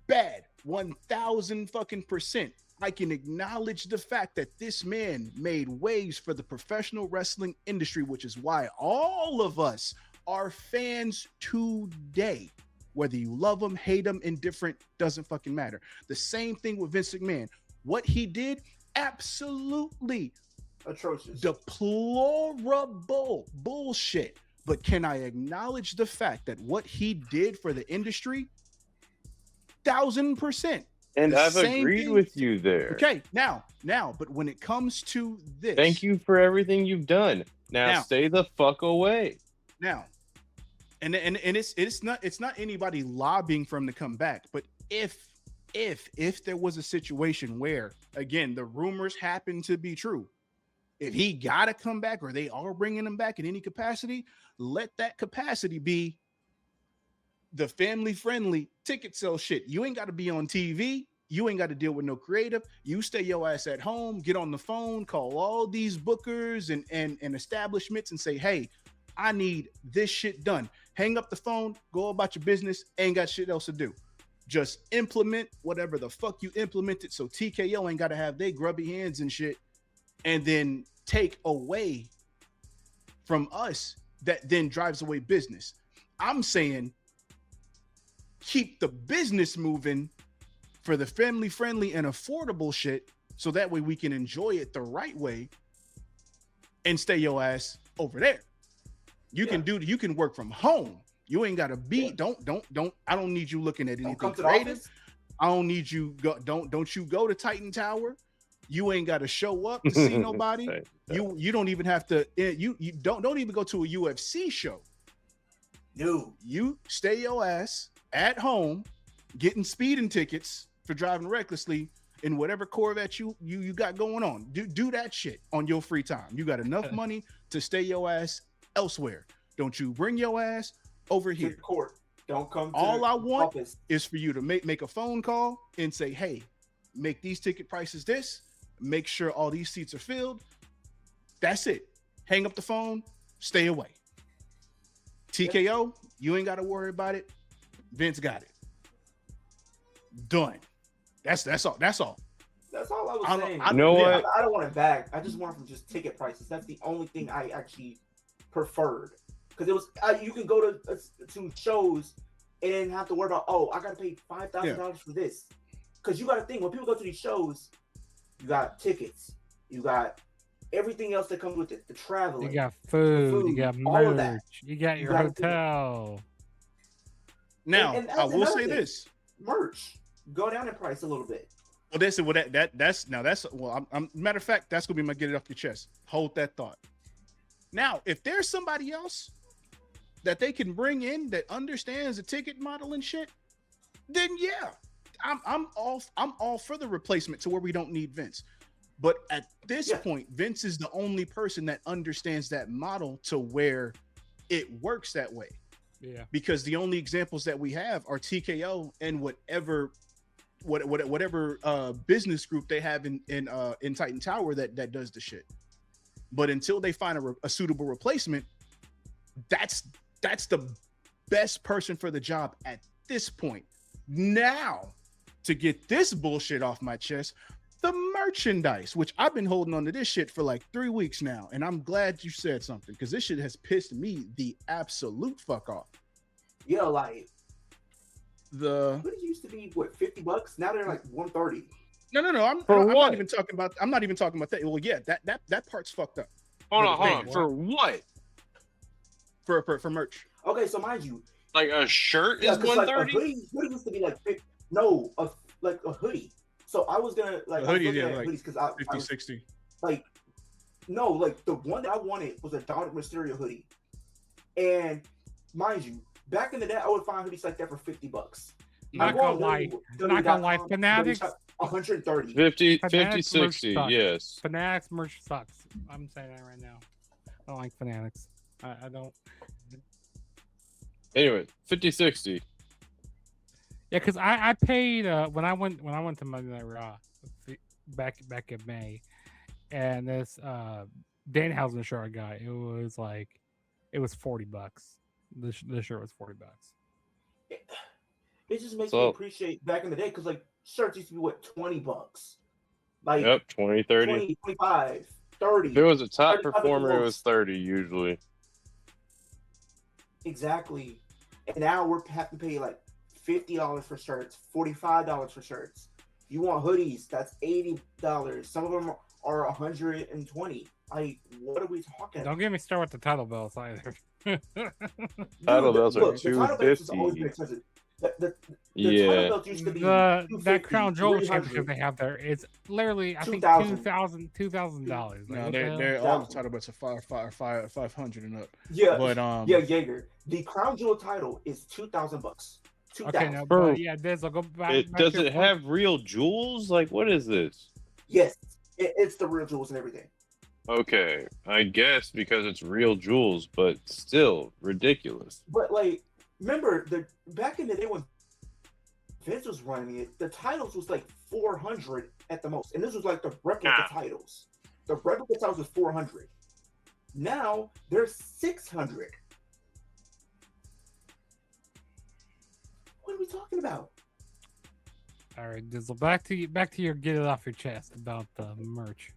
bad 1000%. I can acknowledge the fact that this man made waves for the professional wrestling industry, which is why all of us are fans today. Whether you love him, hate him, indifferent, doesn't fucking matter. The same thing with Vince McMahon. What he did, absolutely atrocious, deplorable bullshit. But can I acknowledge the fact that what he did for the industry, 1000%. And I've agreed with you there. Okay, now, but when it comes to this, thank you for everything you've done. Now stay the fuck away. Now. And it's not anybody lobbying for him to come back, but if there was a situation where, again, the rumors happen to be true, if he gotta come back or they are bringing him back in any capacity, let that capacity be the family friendly ticket sale shit. You ain't got to be on TV. You ain't got to deal with no creative. You stay your ass at home, get on the phone, call all these bookers and establishments and say, hey, I need this shit done. Hang up the phone, go about your business, ain't got shit else to do. Just implement whatever the fuck you implemented so TKO ain't got to have their grubby hands and shit, and then take away from us that then drives away business. I'm saying keep the business moving for the family friendly and affordable shit, so that way we can enjoy it the right way and stay your ass over there. You can work from home. You ain't gotta be, don't I don't need you looking at anything creative. I don't need you don't you go to Titan Tower. You ain't gotta show up to see nobody. You don't even have to you don't even go to a UFC show. No, you stay your ass at home getting speeding tickets for driving recklessly in whatever Corvette you got going on. Do that shit on your free time. You got enough money to stay your ass elsewhere. Don't you bring your ass over here. To court. Don't come to all I want office. Is for you to make a phone call and say, hey, make these ticket prices this, make sure all these seats are filled. That's it. Hang up the phone, stay away. TKO, you ain't got to worry about it. Vince got it. Done. That's all. That's all. That's all I was saying. I know what? I don't want it back. I just want it from just ticket prices. That's the only thing I actually preferred. Because it was you can go to shows and then have to worry about, oh, I got to pay $5,000 for this. Because you got to think, when people go to these shows, you got tickets, you got everything else that comes with it, the traveling. You got food, you got all of that. merch, you got your hotel. Now, I will say this. Merch. Go down in price a little bit. Well, I'm matter of fact, that's gonna be my get it off your chest. Hold that thought. Now, if there's somebody else that they can bring in that understands the ticket model and shit, then yeah, I'm all for the replacement to where we don't need Vince. But at this point, Vince is the only person that understands that model to where it works that way. Yeah. Because the only examples that we have are TKO and whatever business group they have in Titan Tower that does the shit. But until they find a suitable replacement, that's the best person for the job at this point. Now, to get this bullshit off my chest, the merchandise, which I've been holding on to this shit for like 3 weeks now, and I'm glad you said something because this shit has pissed me the absolute fuck off. Yeah, like the hoodies used to be what, $50? Now they're like $130. No. I'm not even talking about that. Well, yeah, that part's fucked up. Hold on. For what? For merch. Okay, so mind you, like a shirt is $130. Like a hoodie used to be like a hoodie. So I was gonna like a hoodie, yeah, like hoodies because I 50, 60. Like no, like the one that I wanted was a Dominic Mysterio hoodie, and mind you, back in the day, I would find hoodies like that for $50. Not gonna lie, Fanatics. 130. 50, 60, yes. Fanatics merch sucks. I'm saying that right now. I don't like Fanatics. I don't. Anyway, 50, 60. Yeah, because I paid when I went to Monday Night Raw back in May, and this Danhausen shirt I got, it was $40. The shirt was $40. It just makes me appreciate back in the day because like shirts used to be what, $20, like 20, 30, 20, 25, 30. If it was a top performer, it was 30 usually. Exactly, and now we're having to pay like $50 for shirts, $45 for shirts. You want hoodies? That's $80. Some of them are $120. Like, what are we talking about? Don't get me started with the title belts either. Title belts are $250. The title belt used to be that Crown Jewel championship they have there is literally I think $2,000. No, they're all the title belts are 500 and up. Yeah, but Jaeger. The Crown Jewel title is $2,000. Okay, now, bro, yeah, Dizzle, go back. Does it have real jewels? Like, what is this? Yes, it's the real jewels and everything. Okay, I guess because it's real jewels, but still ridiculous. But like, remember back in the day when Vince was running it, the titles was like 400 at the most, and this was like the replica titles. The replica titles was 400. Now there's 600. What are we talking about? All right, Dizzle, back to your get it off your chest about the merch.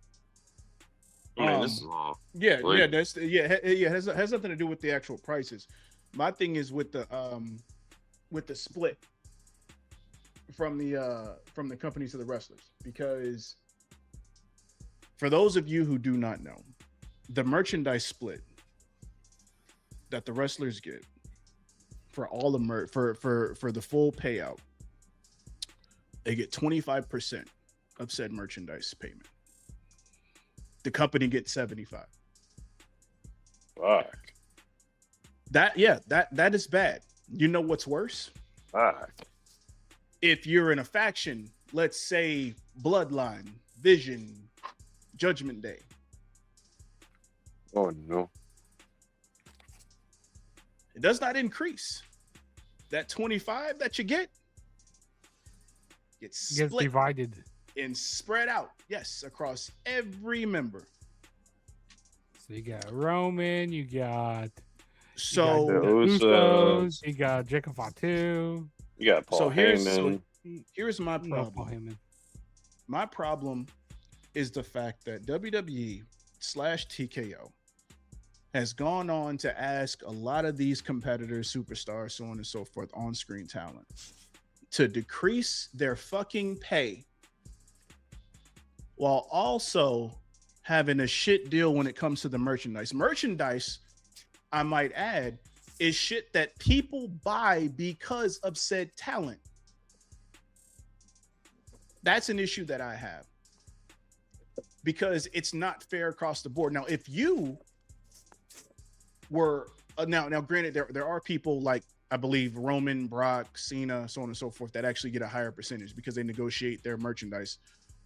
I mean, this is long. Yeah, it has nothing to do with the actual prices. My thing is with the split from the companies to the wrestlers, because for those of you who do not know, the merchandise split that the wrestlers get for all the for the full payout, they get 25% of said merchandise payment. The company gets 75%. Fuck. That is bad. You know what's worse? Fuck. If you're in a faction, let's say Bloodline, Vision, Judgment Day. Oh no. It does not increase. That 25 that you get gets divided and spread out. Yes, across every member. So you got Roman, you got the Usos, you got Jacob Fatu. You got Paul Heyman. Here's my problem. My problem is the fact that WWE / TKO has gone on to ask a lot of these competitors, superstars, so on and so forth, on-screen talent, to decrease their fucking pay while also having a shit deal when it comes to the merchandise. Merchandise, I might add, is shit that people buy because of said talent. That's an issue that I have, because it's not fair across the board. Now, if you were now granted, there are people like, I believe, Roman, Brock, Cena, so on and so forth, that actually get a higher percentage because they negotiate their merchandise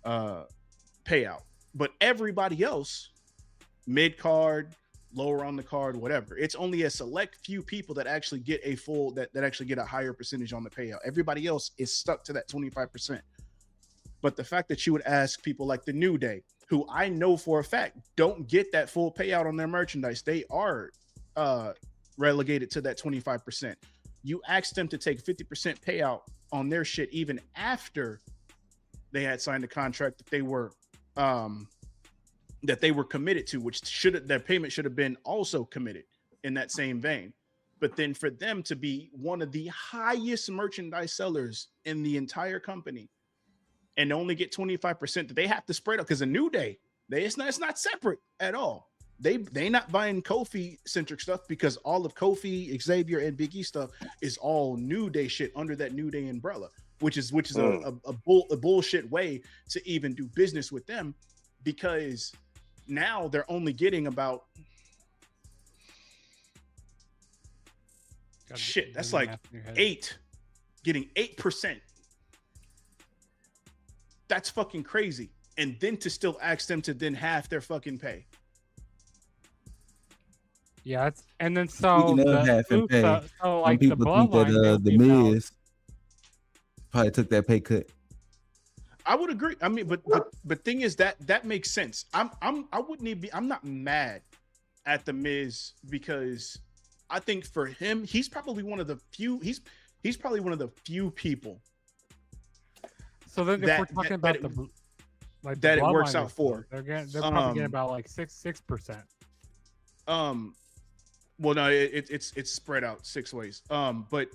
payout. But everybody else, mid card, lower on the card, whatever, it's only a select few people that actually get a full that actually get a higher percentage on the payout. Everybody else is stuck to that 25%. But the fact that you would ask people like the New Day, who I know for a fact don't get that full payout on their merchandise, they are relegated to that 25%. You ask them to take 50% payout on their shit even after they had signed a contract that they were committed to, which their payment should have been also committed in that same vein. But then for them to be one of the highest merchandise sellers in the entire company and only get 25%, that they have to spread out, because a New Day, it's not separate at all. They not buying Kofi centric stuff, because all of Kofi, Xavier, and Big E stuff is all New Day shit under that New Day umbrella, which is a bullshit way to even do business with them, because now they're only getting about that's like 8%. That's fucking crazy. And then to still ask them to then half their fucking pay. Yeah, and then so half and pay. So like some people think that the Miz probably took that pay cut. I would agree. I mean, but thing is that makes sense. I'm not mad at the Miz, because I think for him, he's probably one of the few. He's probably one of the few people. So then, if we're talking about that, it works out for. They're probably getting about like 6%. Well, no, it's spread out 6 ways. But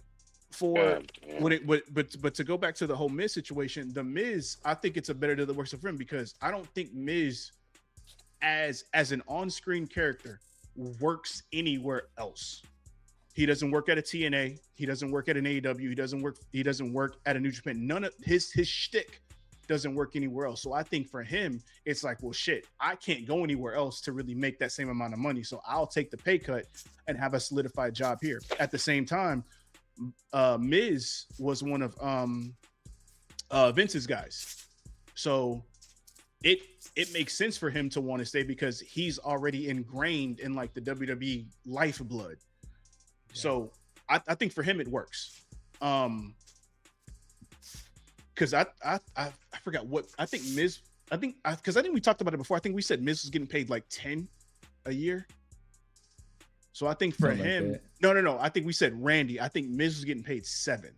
for but to go back to the whole Miz situation, the Miz, I think it's a better deal that works for him, because I don't think Miz as an on-screen character works anywhere else. He doesn't work at a TNA. He doesn't work at an AEW. He doesn't work at a New Japan. None of his shtick doesn't work anywhere else. So I think for him, it's like, well, shit, I can't go anywhere else to really make that same amount of money. So I'll take the pay cut and have a solidified job here. At the same time, Miz was one of Vince's guys. So it makes sense for him to want to stay, because he's already ingrained in like the WWE lifeblood. Yeah. So I think for him it works. because I forgot what I think Miz. Because I think we talked about it before. I think we said Miz was getting paid like 10 a year. So I think for Something like him, that. no. I think we said Randy. I think Miz was getting paid 7.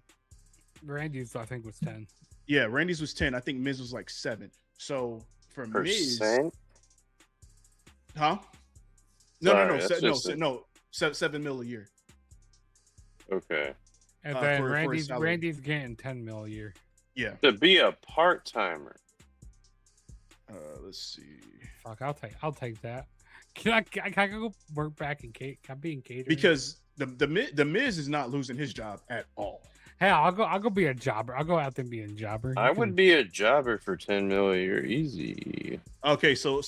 Randy's, I think, was 10. Yeah, Randy's was 10. I think Miz was like 7. So for Miz, Percent? huh? Sorry, No, 7 mil a year. Okay. And then for his salary. Randy's getting 10 mil a year. Yeah. To be a part timer. Let's see. Fuck, I'll take that. Can I go work back in cake? Can I be in catering? Because the Miz is not losing his job at all. Hell, I'll go be a jobber. I'll go out there and be a jobber. I would be a jobber for 10 mil a year, easy. Okay, so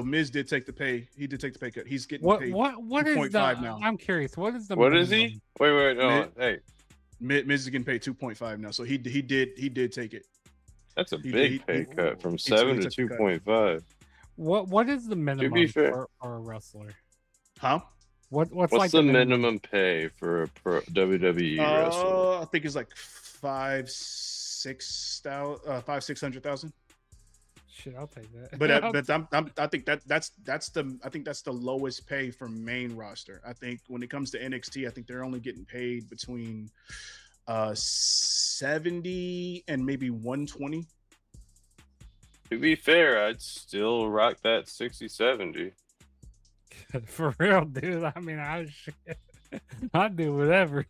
Miz did take the pay. He did take the pay cut. He's getting paid what is the? 2.5 now. I'm curious. What is the? What is he? minimum? Wait, no, Miz- hey, Miz is getting paid 2.5 now. So he did take it. that's a He big did- pay he- cut from he 7 to took the cut. 2.5. What is the minimum fair. for a wrestler? Huh? What's What's the minimum pay for a WWE wrestler? I think it's like 500,000. Shit, I'll take that. But I think that's the lowest pay for main roster. I think when it comes to NXT, I think they're only getting paid between 70 and maybe 120. To be fair, I'd still rock that 60-70. For real, dude. I mean, I'd do whatever.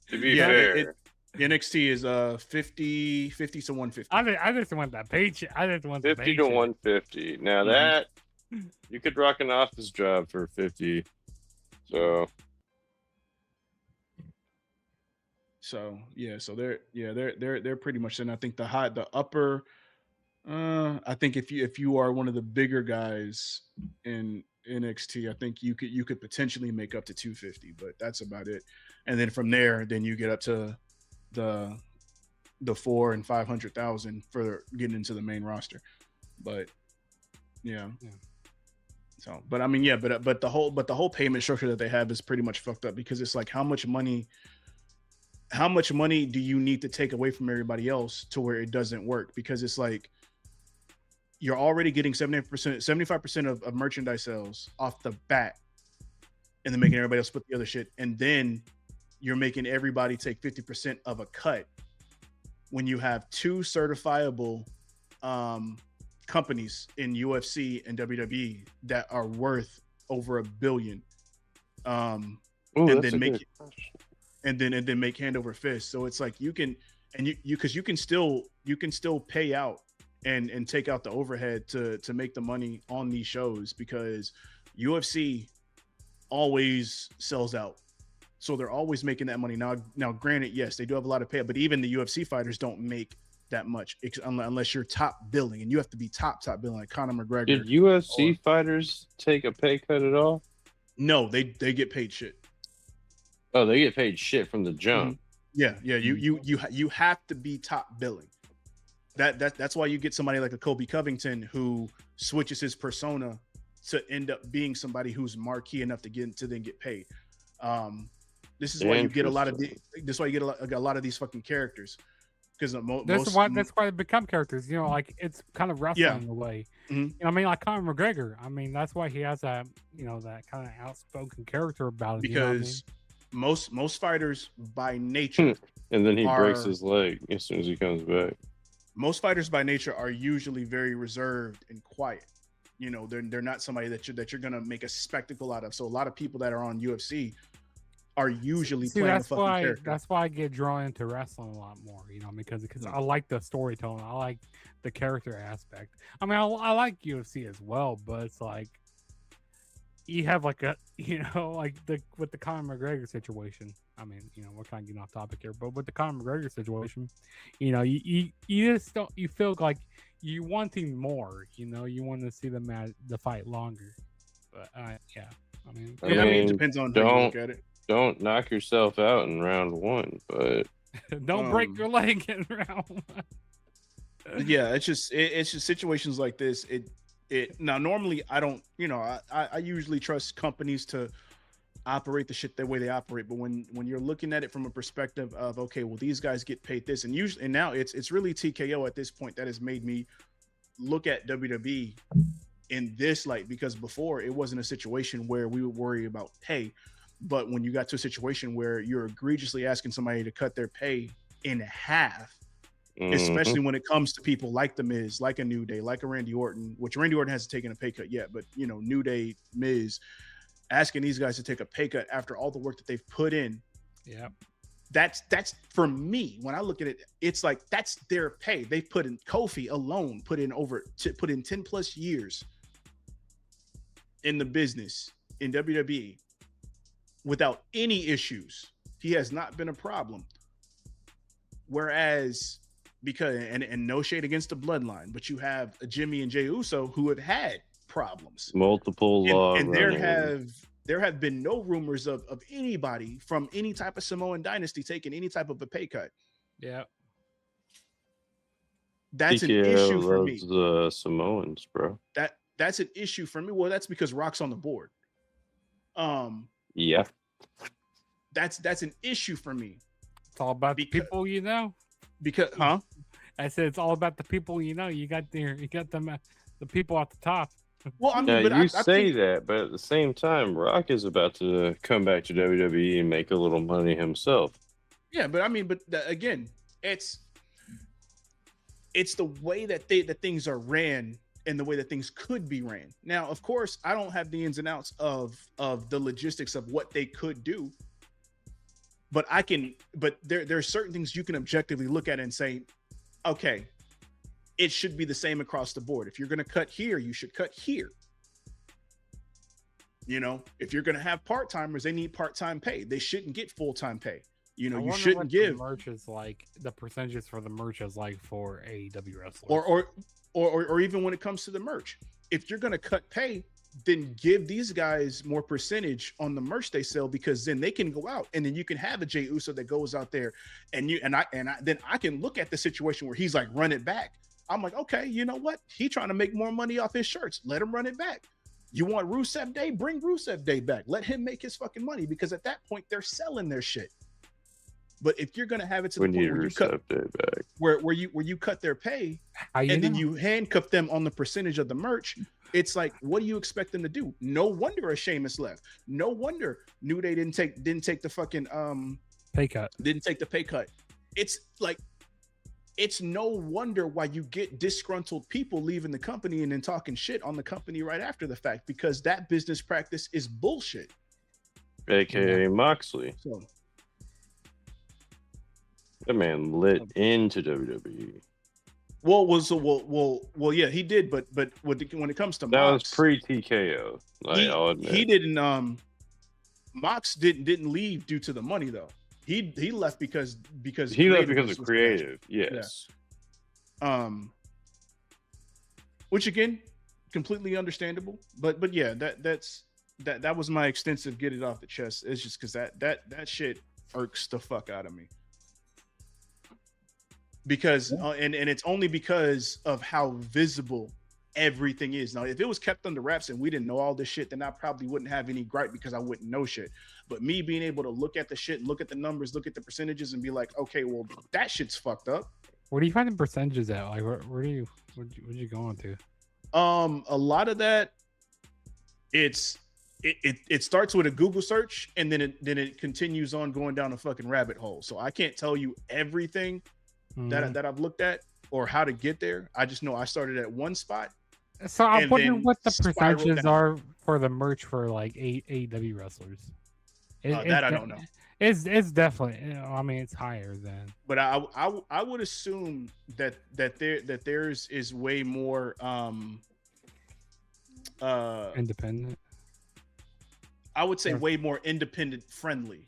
To be Yeah, fair, NXT is 50 to 150. I just want that paycheck. I just want the 50 paycheck. to 150. Now that you could rock an office job for 50. So they're pretty much. And I think the upper. I think if you are one of the bigger guys in NXT, I think you could potentially make up to 250, but that's about it. And then from there, then you get up to the 400,000 and 500,000 for getting into the main roster. But yeah. So, but I mean, yeah, but the whole payment structure that they have is pretty much fucked up, because it's like how much money do you need to take away from everybody else to where it doesn't work? Because it's like you're already getting 75% of merchandise sales off the bat, and then making everybody else put the other shit, and then you're making everybody take 50% of a cut when you have 2 certifiable companies in UFC and WWE that are worth over $1 billion, and then make hand over fist. So it's like you can still pay out and take out the overhead to make the money on these shows, because UFC always sells out. So they're always making that money. Now, granted, yes, they do have a lot of pay, but even the UFC fighters don't make that much unless you're top billing, and you have to be top billing, like Conor McGregor. did UFC fighters take a pay cut at all? No, they get paid shit. Oh, they get paid shit from the jump. Yeah. You have to be top billing. That's why you get somebody like a Kobe Covington who switches his persona to end up being somebody who's marquee enough to then get paid. This is why you get a lot of a lot of these fucking characters, because that's why they become characters. You know, like it's kind of wrestling in a way. Mm-hmm. You know, I mean, like Conor McGregor. I mean, that's why he has that, you know, that kind of outspoken character about him. Because most fighters by nature, and then he breaks his leg as soon as he comes back. Most fighters by nature are usually very reserved and quiet. You know, they're not somebody that you're gonna make a spectacle out of. So a lot of people that are on UFC are usually playing a fucking character. That's why I get drawn into wrestling a lot more, you know, because I like the storytelling. I like the character aspect. I mean, I like UFC as well, but it's like you have like a, you know, like with the Conor McGregor situation. I mean, you know, we're kind of getting off topic here, but with the Conor McGregor situation, you know, you just don't, you feel like you wanting more, you know, you want to see the fight longer. But yeah, I mean, it depends on how you look at it. Don't knock yourself out in round 1, but don't break your leg in round 1. Yeah, it's just situations like this. Now normally I don't, you know, I usually trust companies to operate the shit the way they operate. But when you're looking at it from a perspective of, okay, well, these guys get paid this, and now it's really TKO at this point that has made me look at WWE in this light, because before it wasn't a situation where we would worry about pay. But when you got to a situation where you're egregiously asking somebody to cut their pay in half, especially when it comes to people like The Miz, like a New Day, like a Randy Orton, which Randy Orton hasn't taken a pay cut yet, but you know, New Day, Miz, asking these guys to take a pay cut after all the work that they've put in. Yeah. That's for me, when I look at it, it's like that's their pay. They put in, Kofi alone put in 10 plus years in the business in WWE without any issues. He has not been a problem. Whereas, because and no shade against the bloodline, but you have a Jimmy and Jey Uso who have had problems, multiple law, and there have been no rumors of anybody from any type of Samoan dynasty taking any type of a pay cut. Yeah, that's an issue for me. The Samoans, bro. That's an issue for me. Well, that's because Rock's on the board. Yeah, that's an issue for me. It's all about the people, you know. Because, I said it's all about the people, you know. You got them, the people at the top. Well, I mean, yeah, but you I say think, that, but at the same time, Rock is about to come back to WWE and make a little money himself. Yeah, but I mean, again, it's the way that things are ran and the way that things could be ran. Now, of course, I don't have the ins and outs of the logistics of what they could do, but there are certain things you can objectively look at and say, okay, it should be the same across the board. If you're going to cut here, you should cut here. You know, if you're going to have part-timers, they need part-time pay. They shouldn't get full-time pay. You know, you shouldn't give merch is like the percentages for the merch is like for AEW wrestlers, or even when it comes to the merch. If you're going to cut pay, then give these guys more percentage on the merch they sell, because then they can go out and then you can have a Jey Uso that goes out there and then I can look at the situation where he's like, run it back. I'm like, okay, you know what? He trying to make more money off his shirts. Let him run it back. You want Rusev Day? Bring Rusev Day back. Let him make his fucking money, because at that point they're selling their shit. But if you're gonna have it to the point where you cut Day back, where you cut their pay then you handcuff them on the percentage of the merch, it's like, what do you expect them to do? No wonder a Sheamus left. No wonder New Day didn't take the fucking pay cut. Didn't take the pay cut. It's like, it's no wonder why you get disgruntled people leaving the company and then talking shit on the company right after the fact, because that business practice is bullshit. AKA Moxley. So, that man lit into WWE. Well, yeah, he did, but when it comes to that Mox, was pre-TKO. I'll admit. He didn't. Mox didn't leave due to the money though. He left because he left because of creative. Yes. Yeah. Which again, completely understandable. But yeah, that was my extensive get it off the chest. It's just because that shit irks the fuck out of me. Because and it's only because of how visible everything is. Now, if it was kept under wraps and we didn't know all this shit, then I probably wouldn't have any gripe, because I wouldn't know shit. But me being able to look at the shit, look at the numbers, look at the percentages, and be like, okay, well, that shit's fucked up. Where do you find the percentages at? Like, where you going to? A lot of that, it starts with a Google search, and then it continues on going down a fucking rabbit hole. So I can't tell you everything that I've looked at or how to get there. I just know I started at one spot. So I'm wondering what the percentages are for the merch for like AEW wrestlers. That I don't know. It's definitely, you know, I mean, it's higher than. But I would assume that theirs is way more independent. I would say way more independent friendly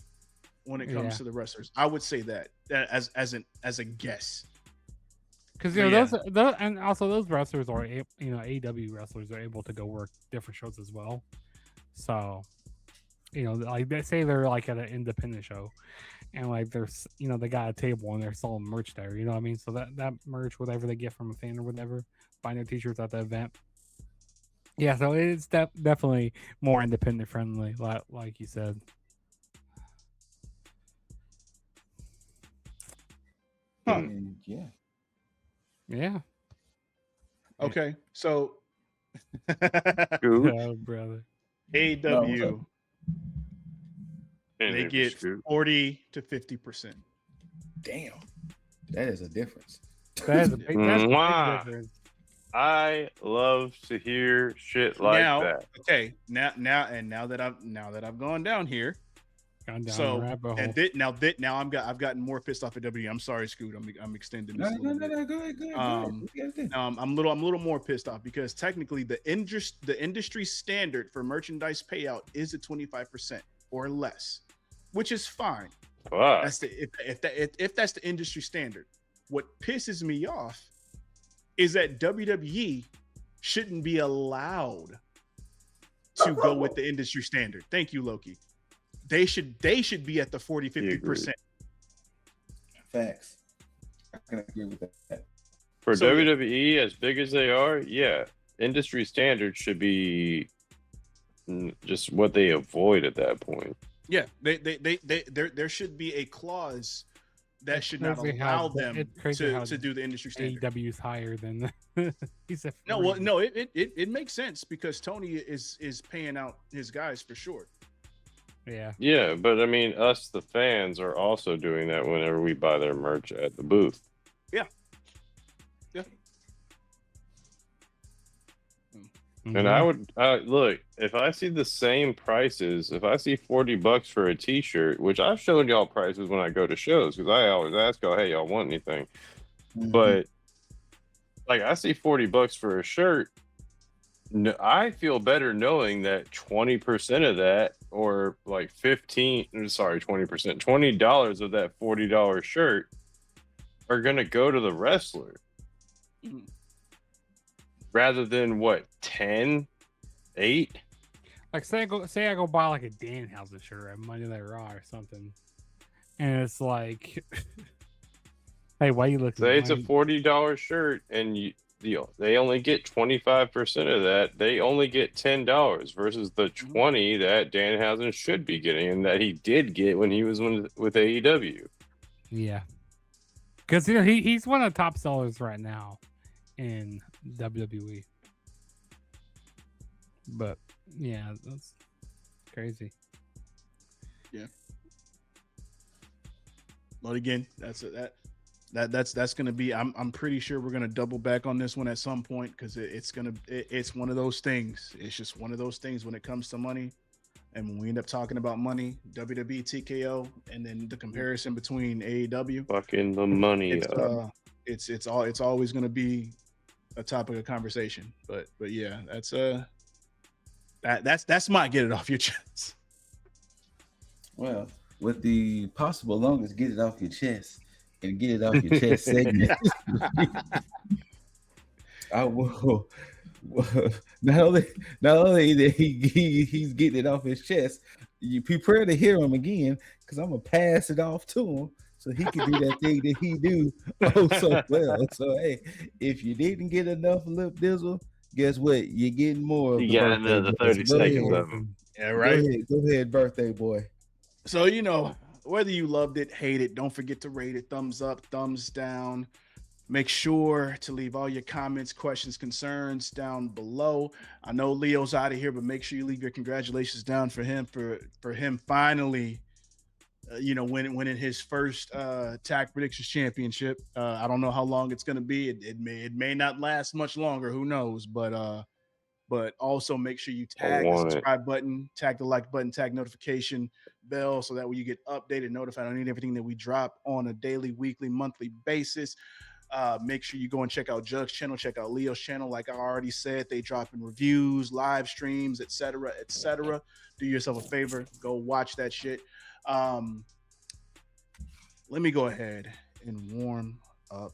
when it comes to the wrestlers. I would say that as a guess. Because those and also those wrestlers are, you know, AEW wrestlers are able to go work different shows as well. So, you know, like they say they're like at an independent show, and like there's, you know, they got a table and they're selling merch there. You know what I mean? So that merch, whatever they get from a fan or whatever, buying their t-shirts at the event, Yeah, so it's definitely more independent friendly, like you said. And yeah. Yeah. Okay, so Scoot. Oh, brother. AEW, And they it was get Scoot. 40 to 50%. Damn. That is a difference. That's a big Mwah. difference. I love to hear shit like now, that. okay, now that I've gone down here, Gone down so the rabbit hole. I've gotten more pissed off at WWE. I'm sorry, Scoot. I'm extending this. No, go ahead. I'm a little more pissed off because technically the industry standard for merchandise payout is at 25% or less, which is fine. Fuck. That's if that's the industry standard. What pisses me off is that WWE shouldn't be allowed to go with the industry standard. Thank you, Loki. They should be at the 40-50%. Facts. I can agree with that. For So, WWE, as big as they are, yeah, industry standards should be just what they avoid at that point. Yeah, there should be a clause that should not allow them to do the industry standard. AEW's higher than he said. No, it makes sense because Tony is paying out his guys for sure. Yeah. Yeah, but I mean, us, the fans, are also doing that whenever we buy their merch at the booth. Yeah. And I would look, if I see the same prices, if I see $40 for a t-shirt, which I've shown y'all prices when I go to shows, because I always ask y'all, hey, y'all want anything? But like I see $40 for a shirt, I feel better knowing that 20% of that, or like $20 of that $40 shirt are gonna go to the wrestler. Rather than what, 10, 8? Like say I go buy like a Danhausen shirt at Monday Night Raw or something, and it's like, hey, why you looking? Say it's a $40 shirt, and they only get 25% of that. They only get $10 versus the 20 that Danhausen should be getting, and that he did get when he was with AEW. Yeah, because he's one of the top sellers right now in WWE. But yeah, that's crazy. Yeah. But again, that's gonna be. I'm pretty sure we're gonna double back on this one at some point because it's one of those things. It's just one of those things when it comes to money, and when we end up talking about money, WWE, TKO, and then the comparison between AEW. Fucking the money. It's always gonna be a topic of conversation. But yeah, that's my get it off your chest. Well, with the possible longest get it off your chest and get it off your chest segment, I will. Not only that he's getting it off his chest, you prepare to hear him again because I'm gonna pass it off to him so he can do that thing that he do so well. So hey, if you didn't get enough lip dizzle, guess what? You're getting more. You got another 30 seconds of him. Yeah, right. Go ahead, birthday boy. So whether you loved it, hate it, don't forget to rate it. Thumbs up, thumbs down. Make sure to leave all your comments, questions, concerns down below. I know Leo's out of here, but make sure you leave your congratulations down for him for him finally, winning his first Tag Predictions Championship. I don't know how long it's going to be. It may not last much longer. Who knows? But also make sure you tag the subscribe button, tag the like button, tag notification bell, so that way you get updated, notified on everything that we drop on a daily, weekly, monthly basis. Make sure you go and check out Juggs' channel, check out Leo's channel. Like I already said, they drop in reviews, live streams, etc. Do yourself a favor, go watch that shit. Let me go ahead and warm up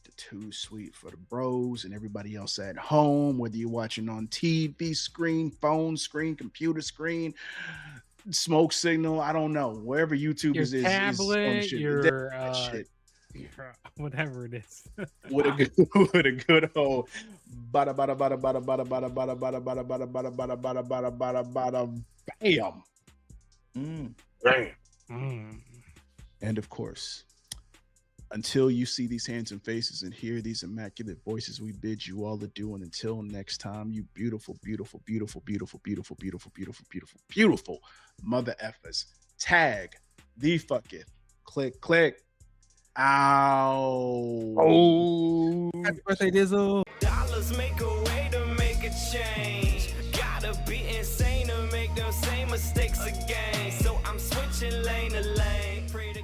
the Too Sweet for the Bros and everybody else at home, whether you're watching on TV screen, phone screen, computer screen, smoke signal, I don't know, wherever YouTube your is tablet, shit. your shit. Whatever it is. With a good old bada bada bada bada bada bada bada bada bada bada bada bada bada bada bada bada bam. Damn. And of course, until you see these handsome faces and hear these immaculate voices, we bid you all adieu. And until next time, you beautiful, beautiful, beautiful, beautiful, beautiful, beautiful, beautiful, beautiful, beautiful mother effers. Tag the fucketh. Click, click. Ow. Oh. Happy birthday, Dizzle. Dollars make a way to make a change. Gotta be insane to make them same mistakes again. So I'm switching lane to lane. Pray to